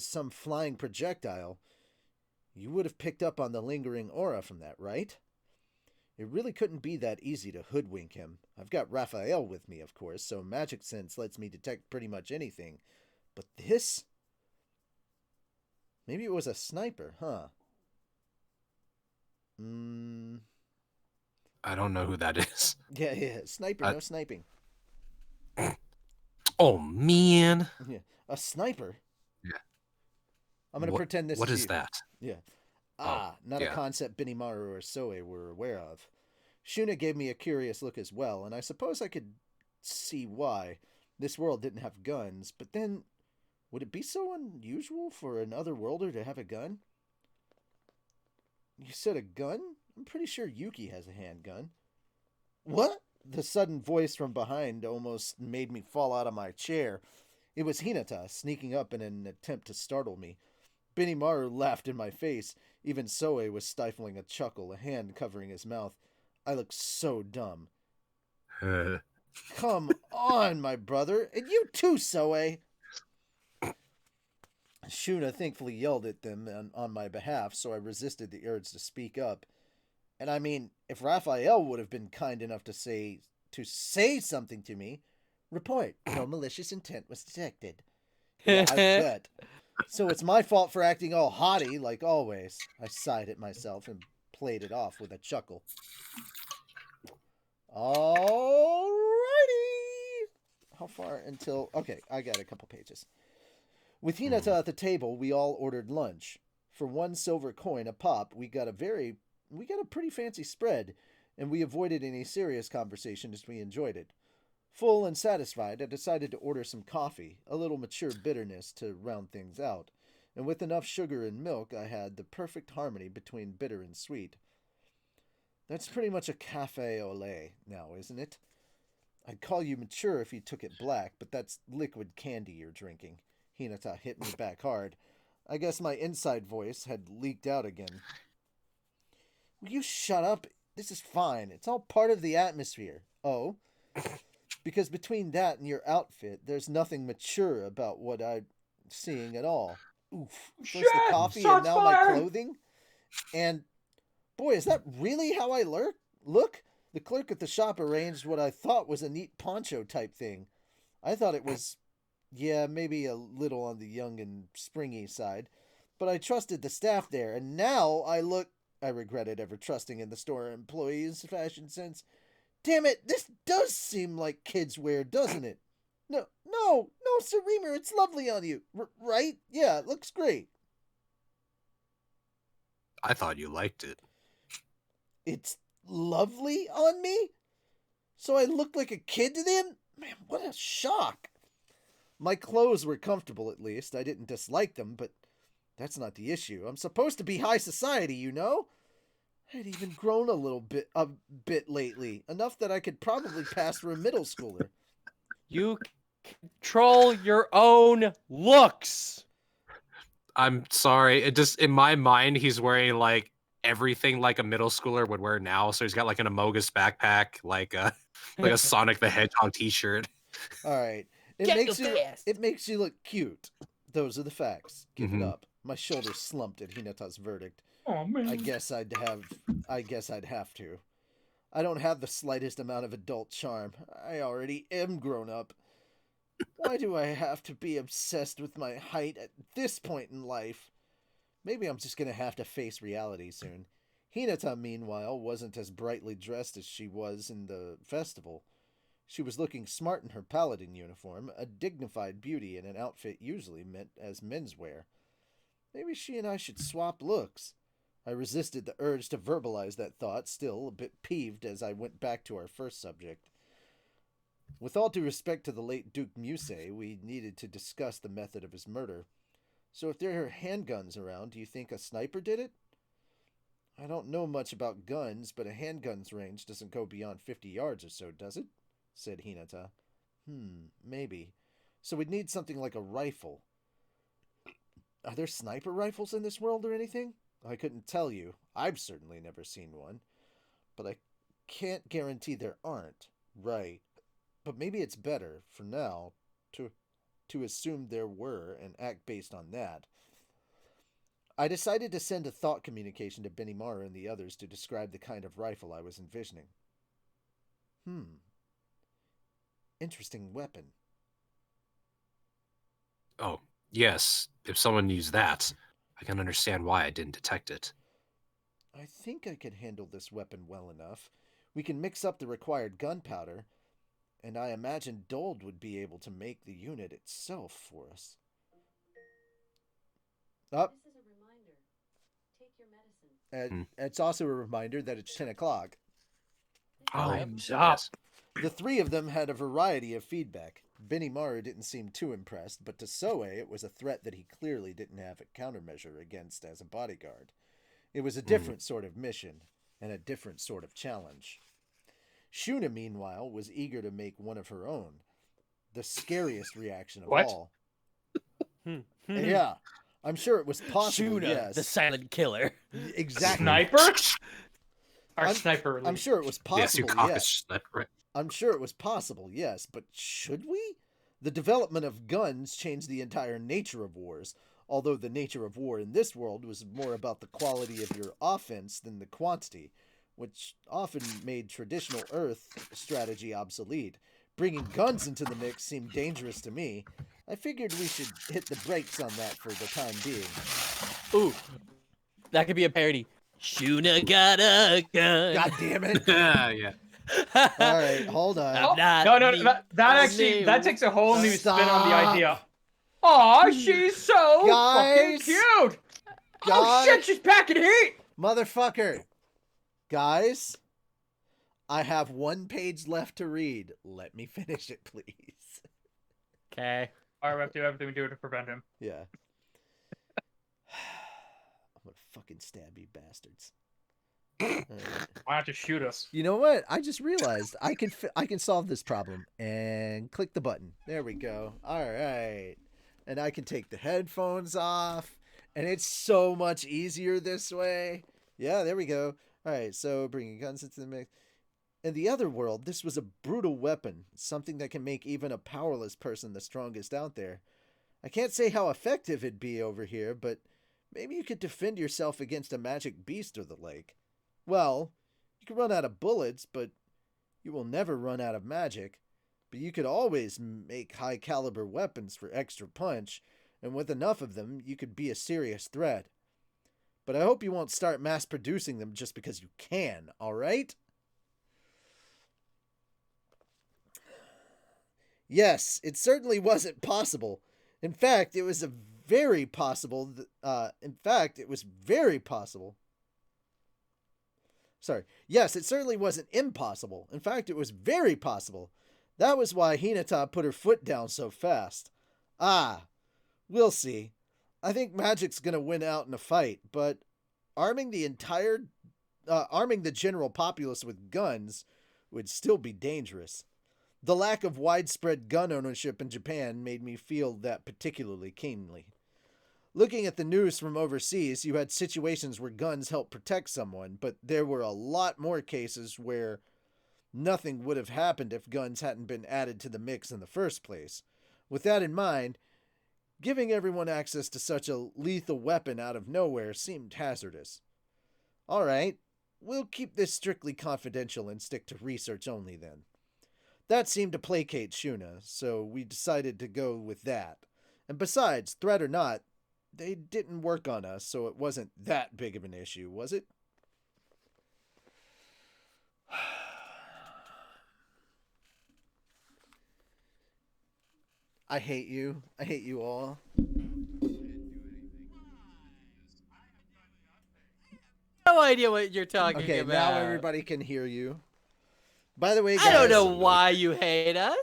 some flying projectile, you would have picked up on the lingering aura from that, right? It really couldn't be that easy to hoodwink him. I've got Raphael with me, of course, so magic sense lets me detect pretty much anything. But this? Maybe it was a sniper, huh? I don't know who that is. Yeah, sniper, no sniping. Oh, man. Yeah, a sniper? Yeah. I'm going to pretend this is What is you. that? Yeah. Not yeah. a concept Benimaru or Soe were aware of. Shuna gave me a curious look as well, and I suppose I could see why. This world didn't have guns, but then, would it be so unusual for an otherworlder to have a gun? You said a gun? I'm pretty sure Yuki has a handgun. What? The sudden voice from behind almost made me fall out of my chair. It was Hinata, sneaking up in an attempt to startle me. Benimaru laughed in my face. Even Soe was stifling a chuckle, a hand covering his mouth. I looked so dumb. Come on, my brother. And you too, Soe. Shuna thankfully yelled at them on my behalf, so I resisted the urge to speak up. And I mean, if Raphael would have been kind enough to say something to me, report, no malicious intent was detected. Yeah, I bet. So it's my fault for acting all haughty, like always. I sighed at myself and played it off with a chuckle. Alrighty. How far until... Okay, I got a couple pages. With Hinata at the table, we all ordered lunch. For 1 silver coin a pop, we got a pretty fancy spread, and we avoided any serious conversation as we enjoyed it. Full and satisfied, I decided to order some coffee, a little mature bitterness to round things out, and with enough sugar and milk, I had the perfect harmony between bitter and sweet. That's pretty much a cafe au lait now, isn't it? I'd call you mature if you took it black, but that's liquid candy you're drinking. Hinata hit me back hard. I guess my inside voice had leaked out again. Will you shut up? This is fine. It's all part of the atmosphere. Oh? Because between that and your outfit, there's nothing mature about what I'm seeing at all. Oof. First the coffee and now my clothing? And, boy, is that really how I look? The clerk at the shop arranged what I thought was a neat poncho type thing. I thought it was, yeah, maybe a little on the young and springy side. But I trusted the staff there, and now I regretted ever trusting in the store employees' fashion sense. Damn it, this does seem like kids' wear, doesn't it? No, Sir Reamer, it's lovely on you. Right? Yeah, it looks great. I thought you liked it. It's lovely on me? So I look like a kid to them? Man, what a shock. My clothes were comfortable, at least. I didn't dislike them, but that's not the issue. I'm supposed to be high society, you know? I'd even grown a bit lately, enough that I could probably pass for a middle schooler. You control your own looks. I'm sorry. It just, in my mind, he's wearing like everything like a middle schooler would wear now. So he's got like an Amogus backpack, like a Sonic the Hedgehog t-shirt. All right. It makes you look cute. Those are the facts. Give it up. My shoulders slumped at Hinata's verdict. Oh man. I guess I'd have to. I don't have the slightest amount of adult charm. I already am grown up. Why do I have to be obsessed with my height at this point in life? Maybe I'm just gonna have to face reality soon. Hinata, meanwhile, wasn't as brightly dressed as she was in the festival. She was looking smart in her paladin uniform, a dignified beauty in an outfit usually meant as menswear. Maybe she and I should swap looks. I resisted the urge to verbalize that thought, still a bit peeved as I went back to our first subject. With all due respect to the late Duke Musei, we needed to discuss the method of his murder. So if there are handguns around, do you think a sniper did it? I don't know much about guns, but a handgun's range doesn't go beyond 50 yards or so, does it? Said Hinata. Maybe. So we'd need something like a rifle. Are there sniper rifles in this world or anything? I couldn't tell you. I've certainly never seen one. But I can't guarantee there aren't. Right. But maybe it's better, for now, to assume there were and act based on that. I decided to send a thought communication to Benimaru and the others to describe the kind of rifle I was envisioning. Interesting weapon. Oh, yes. If someone used that, I can understand why I didn't detect it. I think I can handle this weapon well enough. We can mix up the required gunpowder, and I imagine Dold would be able to make the unit itself for us. Up. This is a reminder. Take your medicine. It's also a reminder that it's 10 o'clock. Oh, Time's yes. The three of them had a variety of feedback. Benimaru didn't seem too impressed, but to Soe it was a threat that he clearly didn't have a countermeasure against as a bodyguard. It was a different sort of mission, and a different sort of challenge. Shuna, meanwhile, was eager to make one of her own. The scariest reaction of What? all. Yeah, I'm sure it was possible, Shuna, yes. the silent killer. Exactly. Sniper? Our I'm- sniper. I'm sure it was Yes, you possible, caucus yes. that right. I'm sure it was possible, yes, but should we? The development of guns changed the entire nature of wars, although the nature of war in this world was more about the quality of your offense than the quantity, which often made traditional Earth strategy obsolete. Bringing guns into the mix seemed dangerous to me. I figured we should hit the brakes on that for the time being. Ooh, that could be a parody. Shuna got a gun. God damn it. Yeah. Alright, hold on. I'm not No, the that actually only that takes a whole new spin on the Stop. idea. Aw, she's so fucking Guys. cute. Oh Guys. shit, she's packing heat. Motherfucker. Guys, I have 1 page left to read. Let me finish it, please. Okay. Alright, we have to do everything we do to prevent him. Yeah. I'm gonna fucking stab you bastards. Alright. Why not just shoot us? You know what? I just realized I can solve this problem and click the button. There we go. All right. And I can take the headphones off and it's so much easier this way. Yeah, there we go. All right, so bringing guns into the mix. In the other world, this was a brutal weapon, something that can make even a powerless person the strongest out there. I can't say how effective it'd be over here, but maybe you could defend yourself against a magic beast or the like. Well, you can run out of bullets, but you will never run out of magic. But you could always make high caliber weapons for extra punch, and with enough of them, you could be a serious threat. But I hope you won't start mass producing them just because you can, alright? Yes, it certainly wasn't possible. In fact, it was very possible. Sorry. Yes, it certainly wasn't impossible. In fact, it was very possible. That was why Hinata put her foot down so fast. Ah, we'll see. I think magic's gonna win out in a fight, but arming the general populace with guns would still be dangerous. The lack of widespread gun ownership in Japan made me feel that particularly keenly. Looking at the news from overseas, you had situations where guns helped protect someone, but there were a lot more cases where nothing would have happened if guns hadn't been added to the mix in the first place. With that in mind, giving everyone access to such a lethal weapon out of nowhere seemed hazardous. Alright, we'll keep this strictly confidential and stick to research only then. That seemed to placate Shuna, so we decided to go with that. And besides, threat or not, they didn't work on us, so it wasn't that big of an issue, was it? I hate you. I hate you all. No idea what you're talking Okay, about. now everybody can hear you. By the way, guys, I don't know why you hate us.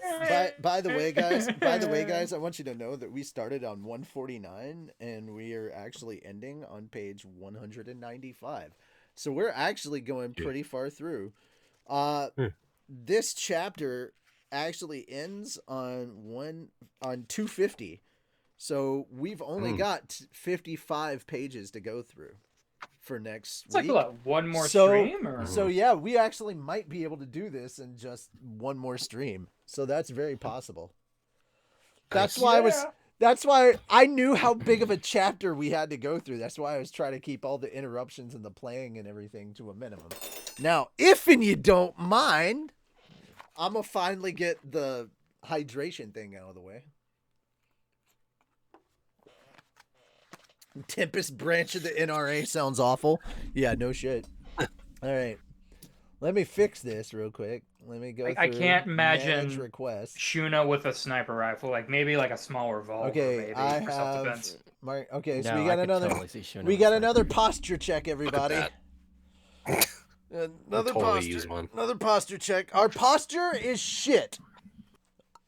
By the way, guys, I want you to know that we started on 149 and we are actually ending on page 195. So we're actually going pretty far through. This chapter actually ends on 250. So we've only got 55 pages to go through for next It's week. like what, one more stream? Or? So yeah, we actually might be able to do this in just one more stream. So that's very possible. That's why that's why I knew how big of a chapter we had to go through. That's why I was trying to keep all the interruptions and the playing and everything to a minimum. Now, if and you don't mind, I'm gonna finally get the hydration thing out of the way. Tempest branch of the NRA sounds awful. Yeah, no shit. All right. Let me fix this real quick. Let me go I can't imagine requests. Shuna with a sniper rifle, like maybe like a small revolver. Okay, maybe, I for have self-defense. okay, so No, we got I could another totally see Shuna we with got a another sniper. posture check, everybody. Another totally posture. use one. Another posture check. Our posture is shit.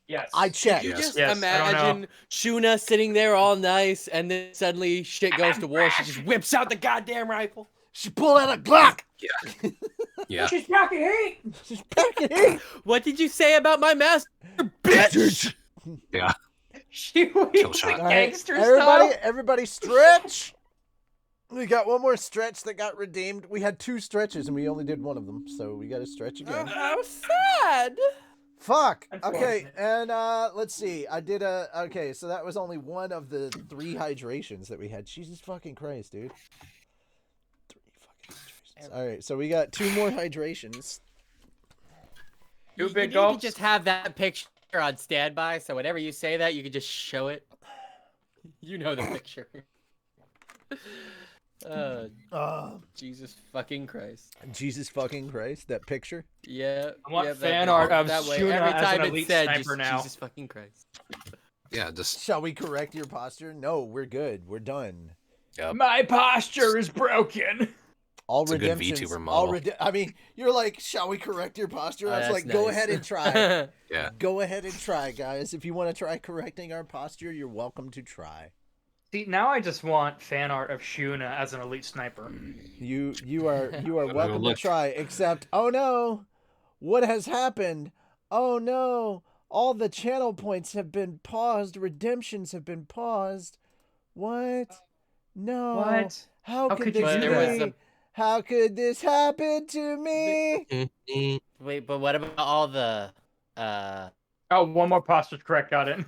Yes. I checked. You Yes. just Yes, I don't know. imagine Shuna sitting there all nice, and then suddenly shit goes to war. She just whips out the goddamn rifle. She pulled out a Glock. Yeah. She's packing heat. She's packing heat. What did you say about my master, bitch? Yeah. She Kill weaves shot. the All right, gangster everybody stretch. We got one more stretch that got redeemed. We had 2 stretches and we only did one of them, so we got to stretch again. How sad. Fuck. Okay, Unfortunate. and let's see. I did okay, so that was only one of the 3 hydrations that we had. Jesus fucking Christ, dude. 3 fucking hydrations. All right, so we got 2 more hydrations. Two You big need to gulps. just have that picture on standby, so whenever you say that, you can just show it. You know the picture. Jesus fucking Christ. Jesus fucking Christ, that picture. Yeah. I want yeah, that fan picture. art of that way. Shuna Every as time an it's elite said, sniper just now. Jesus fucking Christ. Yeah, just Shall we correct your posture? No, we're good. We're done. My posture is broken. All It's a good redemptions. VTuber All model. I mean, you're like, shall we correct your posture? I was That's like, go nice. ahead and try. yeah. Go ahead and try, guys. If you want to try correcting our posture, you're welcome to try. See, now I just want fan art of Shuna as an elite sniper. You are welcome to look. try. Except, oh no, what has happened? Oh no, all the channel points have been paused. Redemptions have been paused. What? No. What? How How could could you this do be? that? How could this happen to me? Wait, but what about all the Oh, one more posture correct. Got it.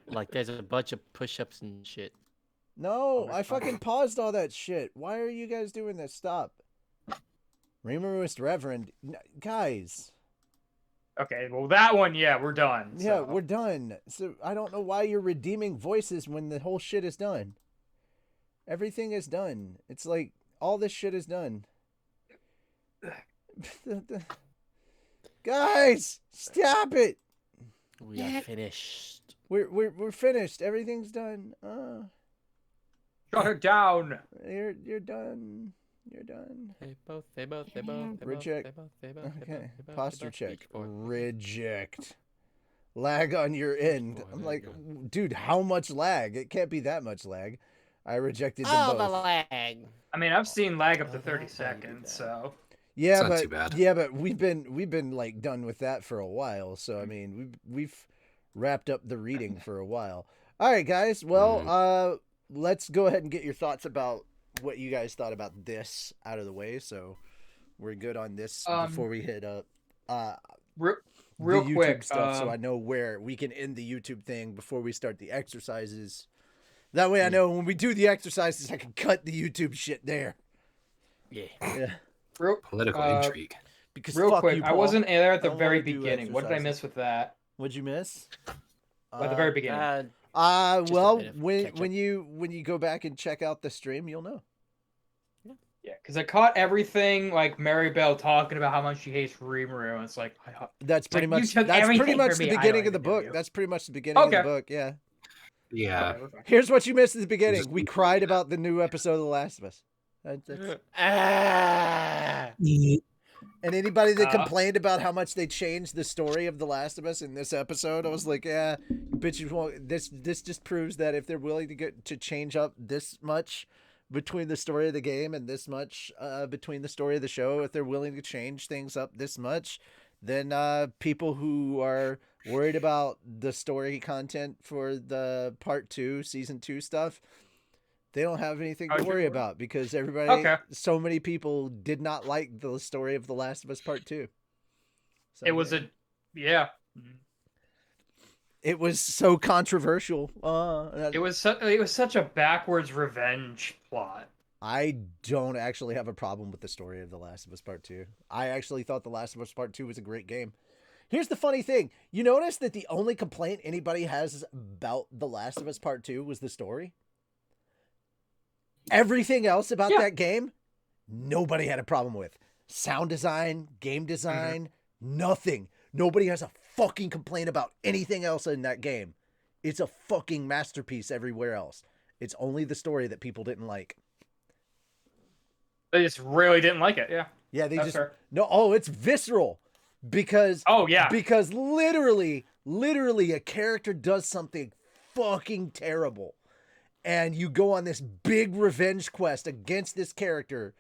like there's a bunch of push-ups and shit. No, Oh my I fucking paused all that shit. Why are you guys doing this? Stop. Removist Reverend. Guys. Okay, well that one, yeah, we're done. Yeah, so. we're done. So I don't know why you're redeeming voices when the whole shit is done. Everything is done. It's like all this shit is done. Guys, stop it. We are finished. We're finished. Everything's done. Shut it down. You're done. You're done. They both. Reject. Okay. Posture check. Each four. Reject. Lag on your end. Boy, I'm there like, you go. dude, how much lag? It can't be that much lag. I rejected them Oh, both. the lag. I mean, I've seen lag up to Oh, 30 that's seconds, so. Yeah, It's not but too bad. yeah, but we've been like done with that for a while. So I mean, we've wrapped up the reading for a while. All right, guys. Well, let's go ahead and get your thoughts about what you guys thought about this out of the way. So we're good on this before we hit up Real the YouTube quick, stuff, so I know where we can end the YouTube thing before we start the exercises. That way, I know when we do the exercises, I can cut the YouTube shit there. Yeah. Yeah, Political intrigue. because real fuck quick, you, I Paul. wasn't there at I the don't very wanna do beginning. What did I exercises. miss with that? What'd you miss? At the very beginning. Just a Well, bit of when catch-up. when you go back and check out the stream, you'll know. Yeah, because I caught everything like Mary Bell talking about how much she hates Rimuru, and it's like, That's pretty like, you much took that's pretty everything much from the me, I beginning don't of the even know book. you. That's pretty much the beginning of the Okay. book. Yeah. Yeah. okay, we're fine. Here's what you missed at the beginning. We cried about the new episode of The Last of Us. That's- Ah. And anybody that Uh, complained about how much they changed the story of The Last of Us in this episode, I was like, yeah, bitches won't. This just proves that if they're willing to get to change up this much between the story of the game and this much between the story of the show, if they're willing to change things up this much, then people who are worried about the story content for the part 2, season 2 stuff, they don't have anything to Oh, worry sure. about because everybody, Okay. so many people did not like the story of The Last of Us Part 2. So, It was yeah. It was so controversial. It was such a backwards revenge plot. I don't actually have a problem with the story of The Last of Us Part 2. I actually thought The Last of Us Part 2 was a great game. Here's the funny thing. You notice that the only complaint anybody has about The Last of Us Part 2 was the story? Everything else about Yeah. that game, nobody had a problem with. Sound design, game design, nothing. Nobody has a fucking complaint about anything else in that game. It's a fucking masterpiece everywhere else. It's only the story that people didn't like. They just really didn't like it. Yeah. Yeah, they That's just fair. no. Oh, it's visceral because Oh yeah. because literally a character does something fucking terrible, and you go on this big revenge quest against this character,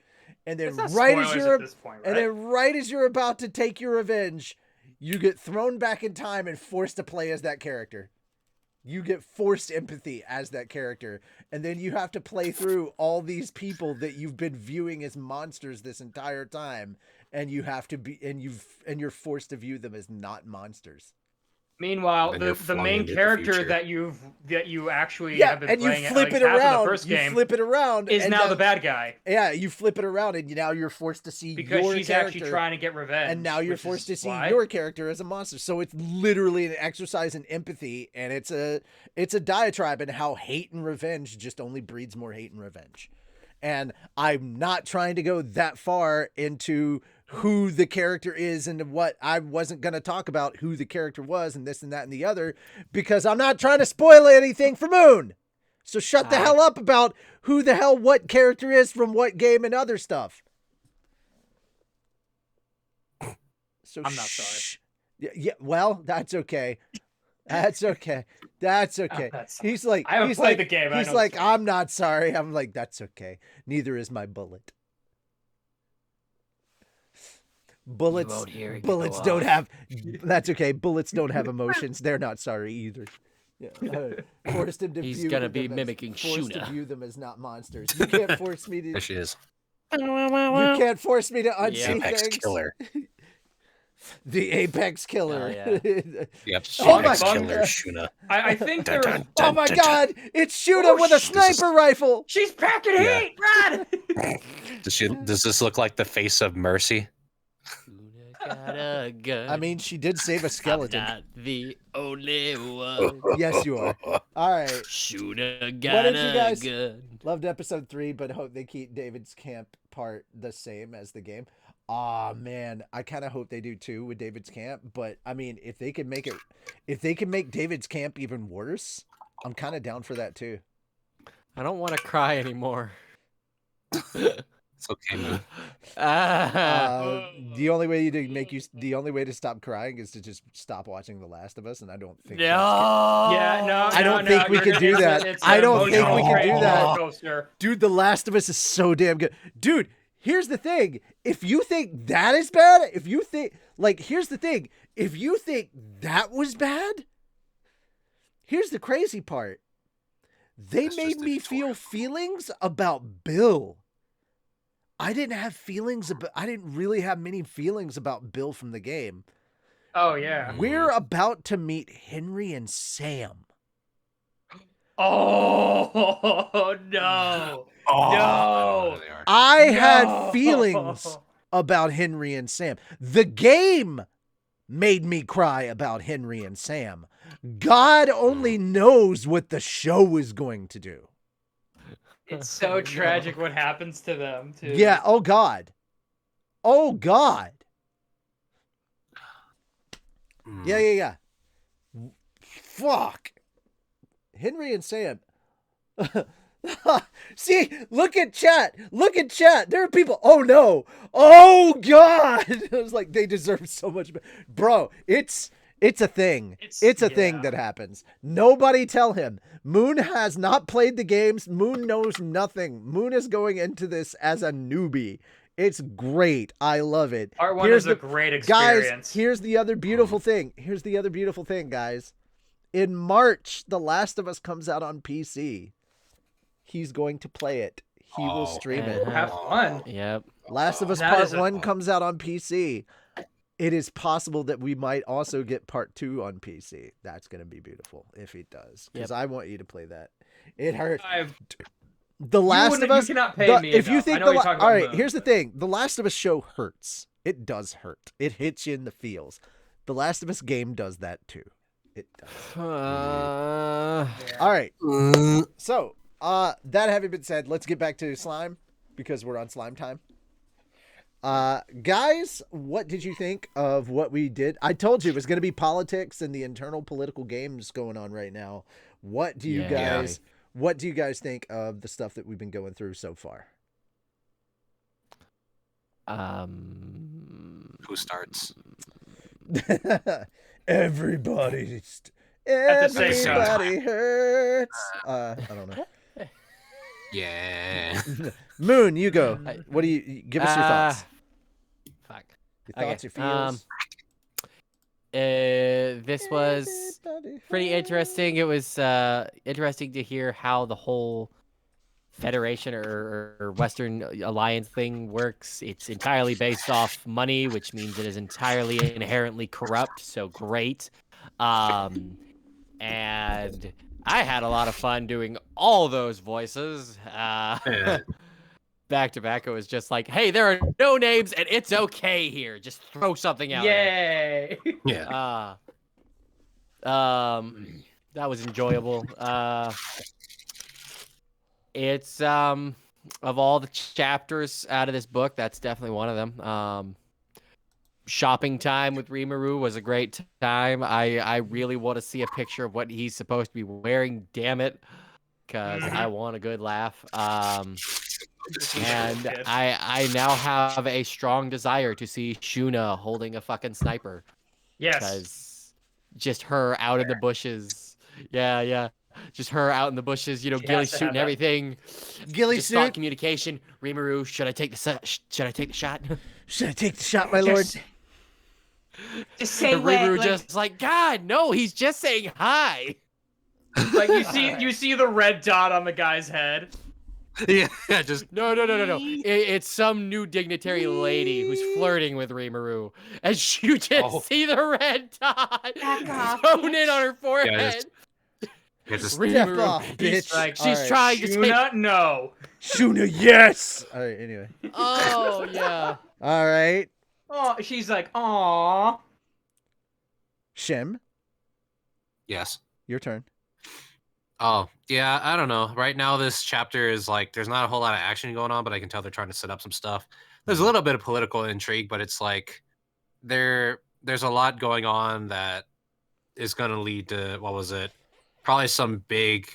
and then It's not right as spoilers you're at this point, right? and then right as you're about to take your revenge, you get thrown back in time and forced to play as that character. You get forced empathy as that character, and then you have to play through all these people that you've been viewing as monsters this entire time, and you have to be and you're forced to view them as not monsters. Meanwhile, Then you're the flung main into the character future. that you actually Yeah, have been and you playing flip at it least half of the around. first You game flip it around, is and now the bad guy Yeah, you flip it around, and now you're forced to see because your she's character, actually trying to get revenge. and now you're which forced to is see why- your character as a monster. So it's literally an exercise in empathy, and it's a diatribe in how hate and revenge just only breeds more hate and revenge. And I'm not trying to go that far into who the character is and what I wasn't going to talk about who the character was and this and that and the other, because I'm not trying to spoil anything for Moon. So shut the hell up about who the hell what character is from what game and other stuff. So I'm not sorry. Yeah, well, that's okay. That's okay. That's okay. not sorry. He's like, I haven't he's played like, the game, but I he's know the like, story. I'm not sorry. I'm like, that's okay. Neither is my bullet. Bullets, won't hear it bullets go don't off. have. That's okay. Bullets don't have emotions. They're not sorry either. Yeah, forced him to He's view gonna be them as- mimicking forced to Shuna. view them as not monsters. You can't force me to. There she is. You can't force me to unsee Apex things. killer. The apex killer. Yep. Oh Apex my killer, God. Shuna. I think Dun, there's. dun, Oh dun, my dun, God! It's Shuna Oh, with a sh- sniper rifle. She's packing Yeah. heat, run! dun. Does this look like the face of Mercy? Got a gun. I mean, she did save a I'm skeleton. not the only one. Yes, you are. All right. Shoulda What got did you a guys- gun. Loved episode 3, but hope they keep David's camp part the same as the game. Aw, man, I kind of hope they do too with David's camp. But I mean, if they can make David's camp even worse, I'm kind of down for that too. I don't want to cry anymore. It's okay, man. The only way the only way to stop crying is to just stop watching The Last of Us, and I don't think. No. Yeah, no, I don't think we can do that. I don't think we can do that. Dude, The Last of Us is so damn good. Dude, here's the thing. If you think that is bad, here's the thing. If you think that was bad, here's the crazy part. They That's made just me feel editorial. feelings about Bill. I didn't really have many feelings about Bill from the game. Oh yeah. We're about to meet Henry and Sam. Oh no. No. They are. I had No. feelings about Henry and Sam. The game made me cry about Henry and Sam. God only knows what the show is going to do. It's so tragic what happens to them too. Yeah, oh God. Oh God. Mm. Yeah. Fuck. Henry and Sam. See, look at chat. Look at chat. There are people. Oh no. Oh God. I was like, they deserve so much. Bro, it's a thing. It's a thing yeah. that happens. Nobody tell him. Moon has not played the games. Moon knows nothing. Moon is going into this as a newbie. It's great. I love it. Part one is a great Guys, experience. here's the other beautiful thing. Here's the other beautiful thing, guys. In March, The Last of Us comes out on PC. He's going to play it. He will stream it. Have fun. Yep. Last of Us That Part is a- 1 comes out on PC. It is possible that we might also get Part 2 on PC. That's going to be beautiful if it does. Because I want you to play that. It hurts. The Last of Us. You cannot pay me if you enough. think I know you're talking all about right, Moon, here's the but- thing. The Last of Us show hurts. It does hurt. It hits you in the feels. The Last of Us game does that too. It does. Uh, All right. So, that having been said, let's get back to slime because we're on slime time. Guys, what did you think of what we did? I told you it was going to be politics and the internal political games going on right now. What do you Yeah. guys think of the stuff that we've been going through so far? Who starts? Everybody, At the same time. everybody hurts. I don't know. Yeah. Moon, you go. What do you give us your thoughts? Fuck. Your Okay, thoughts, your feels. This was Everybody pretty hurts. interesting. It was interesting to hear how the whole Federation or Western Alliance thing works. It's entirely based off money, which means it is entirely inherently corrupt. So great. And I had a lot of fun doing all those voices. Yeah. Back to back, it was just like, hey, there are no names and it's okay here. Just throw something out there. Yay! Yeah. That was enjoyable. It's of all the chapters out of this book, that's definitely one of them. Shopping time with Rimuru was a great time. I really want to see a picture of what he's supposed to be wearing, damn it, because I want a good laugh. And Good. I now have a strong desire to see Shuna holding a fucking sniper. Yes. Because just her out in the bushes. Yeah. Just her out in the bushes, She ghillie has to suit have and that. everything. Ghillie Just thought suit. communication. Rimuru, should I take the shot? Should I take the shot, my lord? Just say And Rimuru just like, God, no, he's just saying hi. like you see the red dot on the guy's head. Yeah. Just No. It's some new dignitary lady who's flirting with Rimuru. And you just see the red dot thrown in on her forehead. just Step off, bitch. Like, She's All right. trying to take... Shuna, no. Shuna, yes. All right. Anyway. Oh, yeah. All right. Oh, she's like, aw. Shem, yes. your turn. Oh, yeah, I don't know. Right now, this chapter is like, there's not a whole lot of action going on, but I can tell they're trying to set up some stuff. There's a little bit of political intrigue, but it's like, there's a lot going on that is going to lead to, what was it? Probably some big,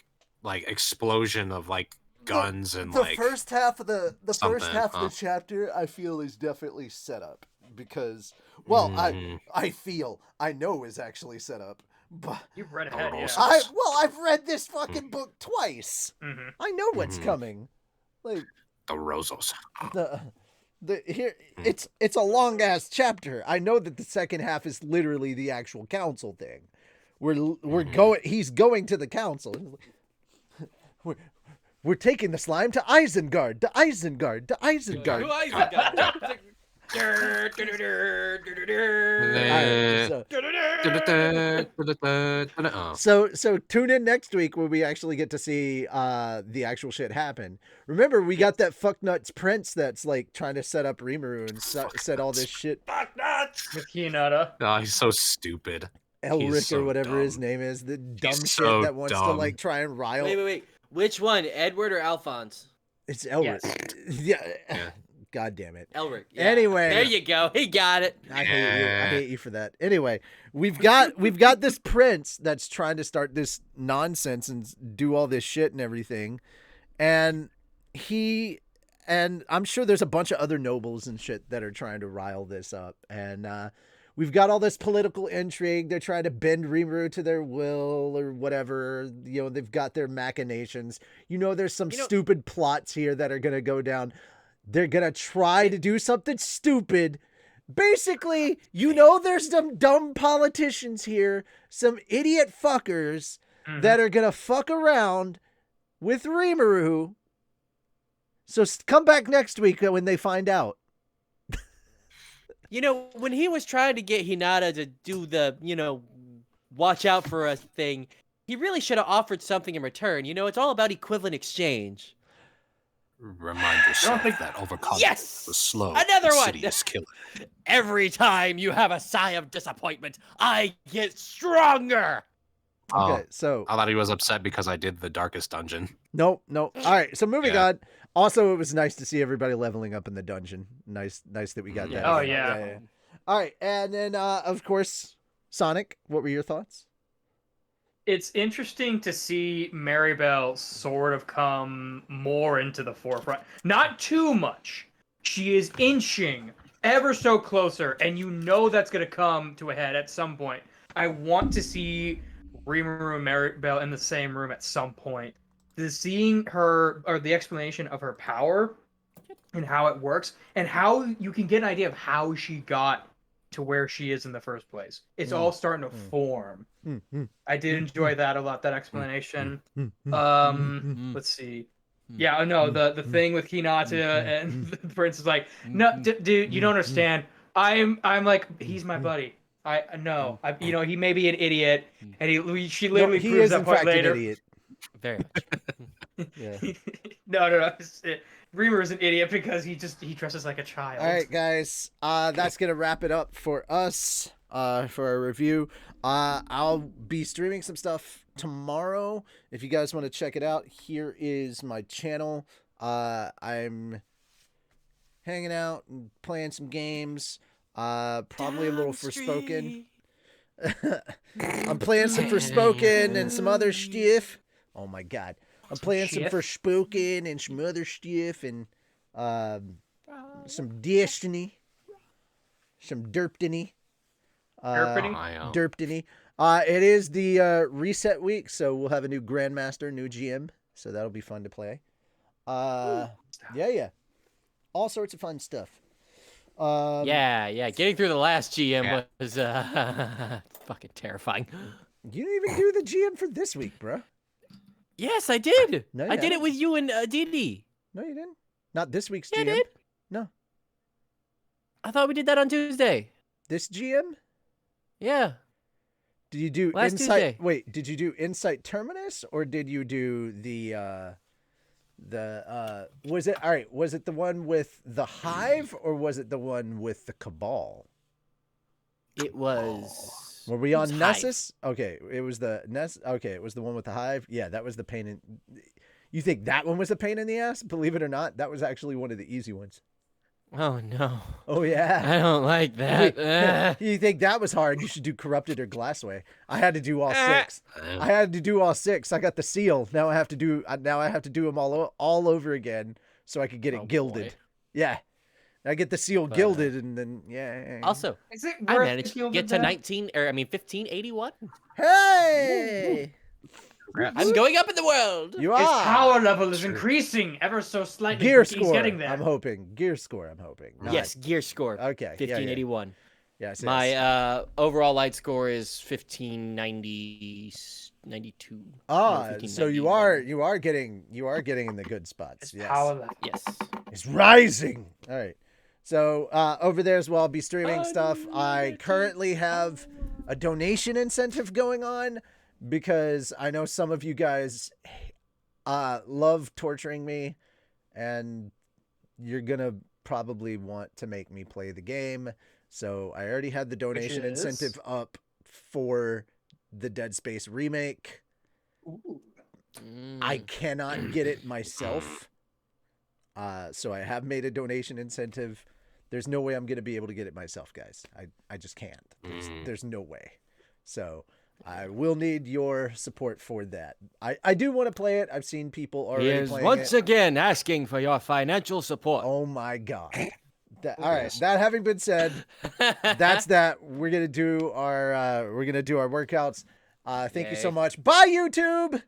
like, explosion of, like, guns and, the like... first half of the first something, half of huh? the chapter, I feel, is definitely set up because, well, Mhm. I know is actually set up, but You've read ahead, yeah. I've read this fucking book twice. Mm-hmm. I know what's Mhm. coming. Like The Rosos. the here, it's a long ass chapter. I know that the second half is literally the actual council thing. We're going. He's going to the council. We're taking the slime to Isengard. To Isengard. To Isengard. Who is it, guy? Alright, so tune in next week when we actually get to see the actual shit happen. Remember, we got that fucknuts prince that's like trying to set up Rimuru and set all this shit. With Hinata. Oh, he's so stupid. Elric so or whatever his dumb. name is, the dumb shit so that wants to dumb. like try and rile. Wait. Which one, Edward or Alphonse? It's Elric. Yes. Yeah. God damn it. Elric. Yeah. Anyway. There you go. He got it. I hate you for that. Anyway, we've got this prince that's trying to start this nonsense and do all this shit and everything. And I'm sure there's a bunch of other nobles and shit that are trying to rile this up. And we've got all this political intrigue. They're trying to bend Rimuru to their will or whatever. They've got their machinations. There's some stupid plots here that are going to go down. They're going to try to do something stupid. Basically, there's some dumb politicians here, some idiot fuckers that are going to fuck around with Rimuru. So come back next week when they find out. When he was trying to get Hinata to do the, watch out for us thing, he really should have offered something in return. It's all about equivalent exchange. Remind yourself that overconfidence Yes! is a slow, Another one! insidious killer. Every time you have a sigh of disappointment, I get stronger. Okay, so I thought he was upset because I did the darkest dungeon. Nope. All right, so moving Yeah. on. Also, it was nice to see everybody leveling up in the dungeon. Nice that we got that. Oh, again. yeah. All right, and then of course, Sonic. What were your thoughts? It's interesting to see Maribel sort of come more into the forefront. Not too much, She is inching ever so closer, and you know that's gonna come to a head at some point. I want to see Rimuru and Maribel in the same room at some point. Seeing her, or the explanation of her power and how it works, and how you can get an idea of how she got to where she is in the first place. It's all starting to form. I did enjoy that a lot, that explanation. Let's see. Yeah, no, the thing with Hinata and the prince is like, no, dude, you don't understand. I'm like, he's my buddy. I know, he may be an idiot, and she literally he proves is that in point fact later. an idiot. Very much. Yeah. No. Reamer is an idiot because he dresses like a child. All right, guys. That's gonna wrap it up for us. For our review. I'll be streaming some stuff tomorrow. If you guys want to check it out, here is my channel. I'm hanging out and playing some games. Probably a little Forspoken. I'm playing some Forspoken and some other stuff. Oh my god. I'm playing some Forspoken and some other stuff and some Destiny. Some Derptiny. Derptiny. It is the reset week, so we'll have a new Grandmaster, new GM, so that'll be fun to play. Yeah. All sorts of fun stuff. Yeah. Getting through the last GM was fucking terrifying. You didn't even do the GM for this week, bro. Yes, I did. No, you I did haven't. it with you and Didi. No, you didn't. Not this week's Yeah, I GM. did. No. I thought we did that on Tuesday. This GM? Yeah. Did you do Last Insight? Tuesday. Wait, did you do Insight Terminus or did you do the was it all right, was it the one with the Hive or was it the one with the Cabal? It was. Were we it on was Hive. Nessus? Okay, it was the okay, it was the one with the Hive. Yeah, that was the pain in. You think that one was a pain in the ass? Believe it or not, that was actually one of the easy ones. Oh no. Oh yeah. I don't like that. You think that was hard? You should do Corrupted or Glassway. I had to do all 6. I had to do all 6. I got the seal. Now I have to do them all over again so I could get it gilded. Boy. Yeah. I get the seal gilded and then yeah. Also, Is it I worth managed the to get to gilded 1581. Hey! I'm going up in the world. You His are. power level is increasing ever so slightly. Gear but he's score. getting there. I'm hoping. Gear score. I'm hoping. Not- Yes, gear score. Okay. 1581. Yes. My overall light score is 1592. So you are getting in the good spots. His Yes. power level. Yes. It's rising. All right. So over there as well, I'll be streaming stuff. I currently have a donation incentive going on because I know some of you guys love torturing me and you're going to probably want to make me play the game. So I already had the donation incentive up for the Dead Space remake. Ooh. I cannot get it myself. So I have made a donation incentive. There's no way I'm going to be able to get it myself, guys. I just can't. There's no way. So I will need your support for that. I do want to play it. I've seen people He already is playing once it. again asking for your financial support. Oh my God. All right. That having been said, that's that. We're going to do our workouts. Thank you so much. Bye, YouTube.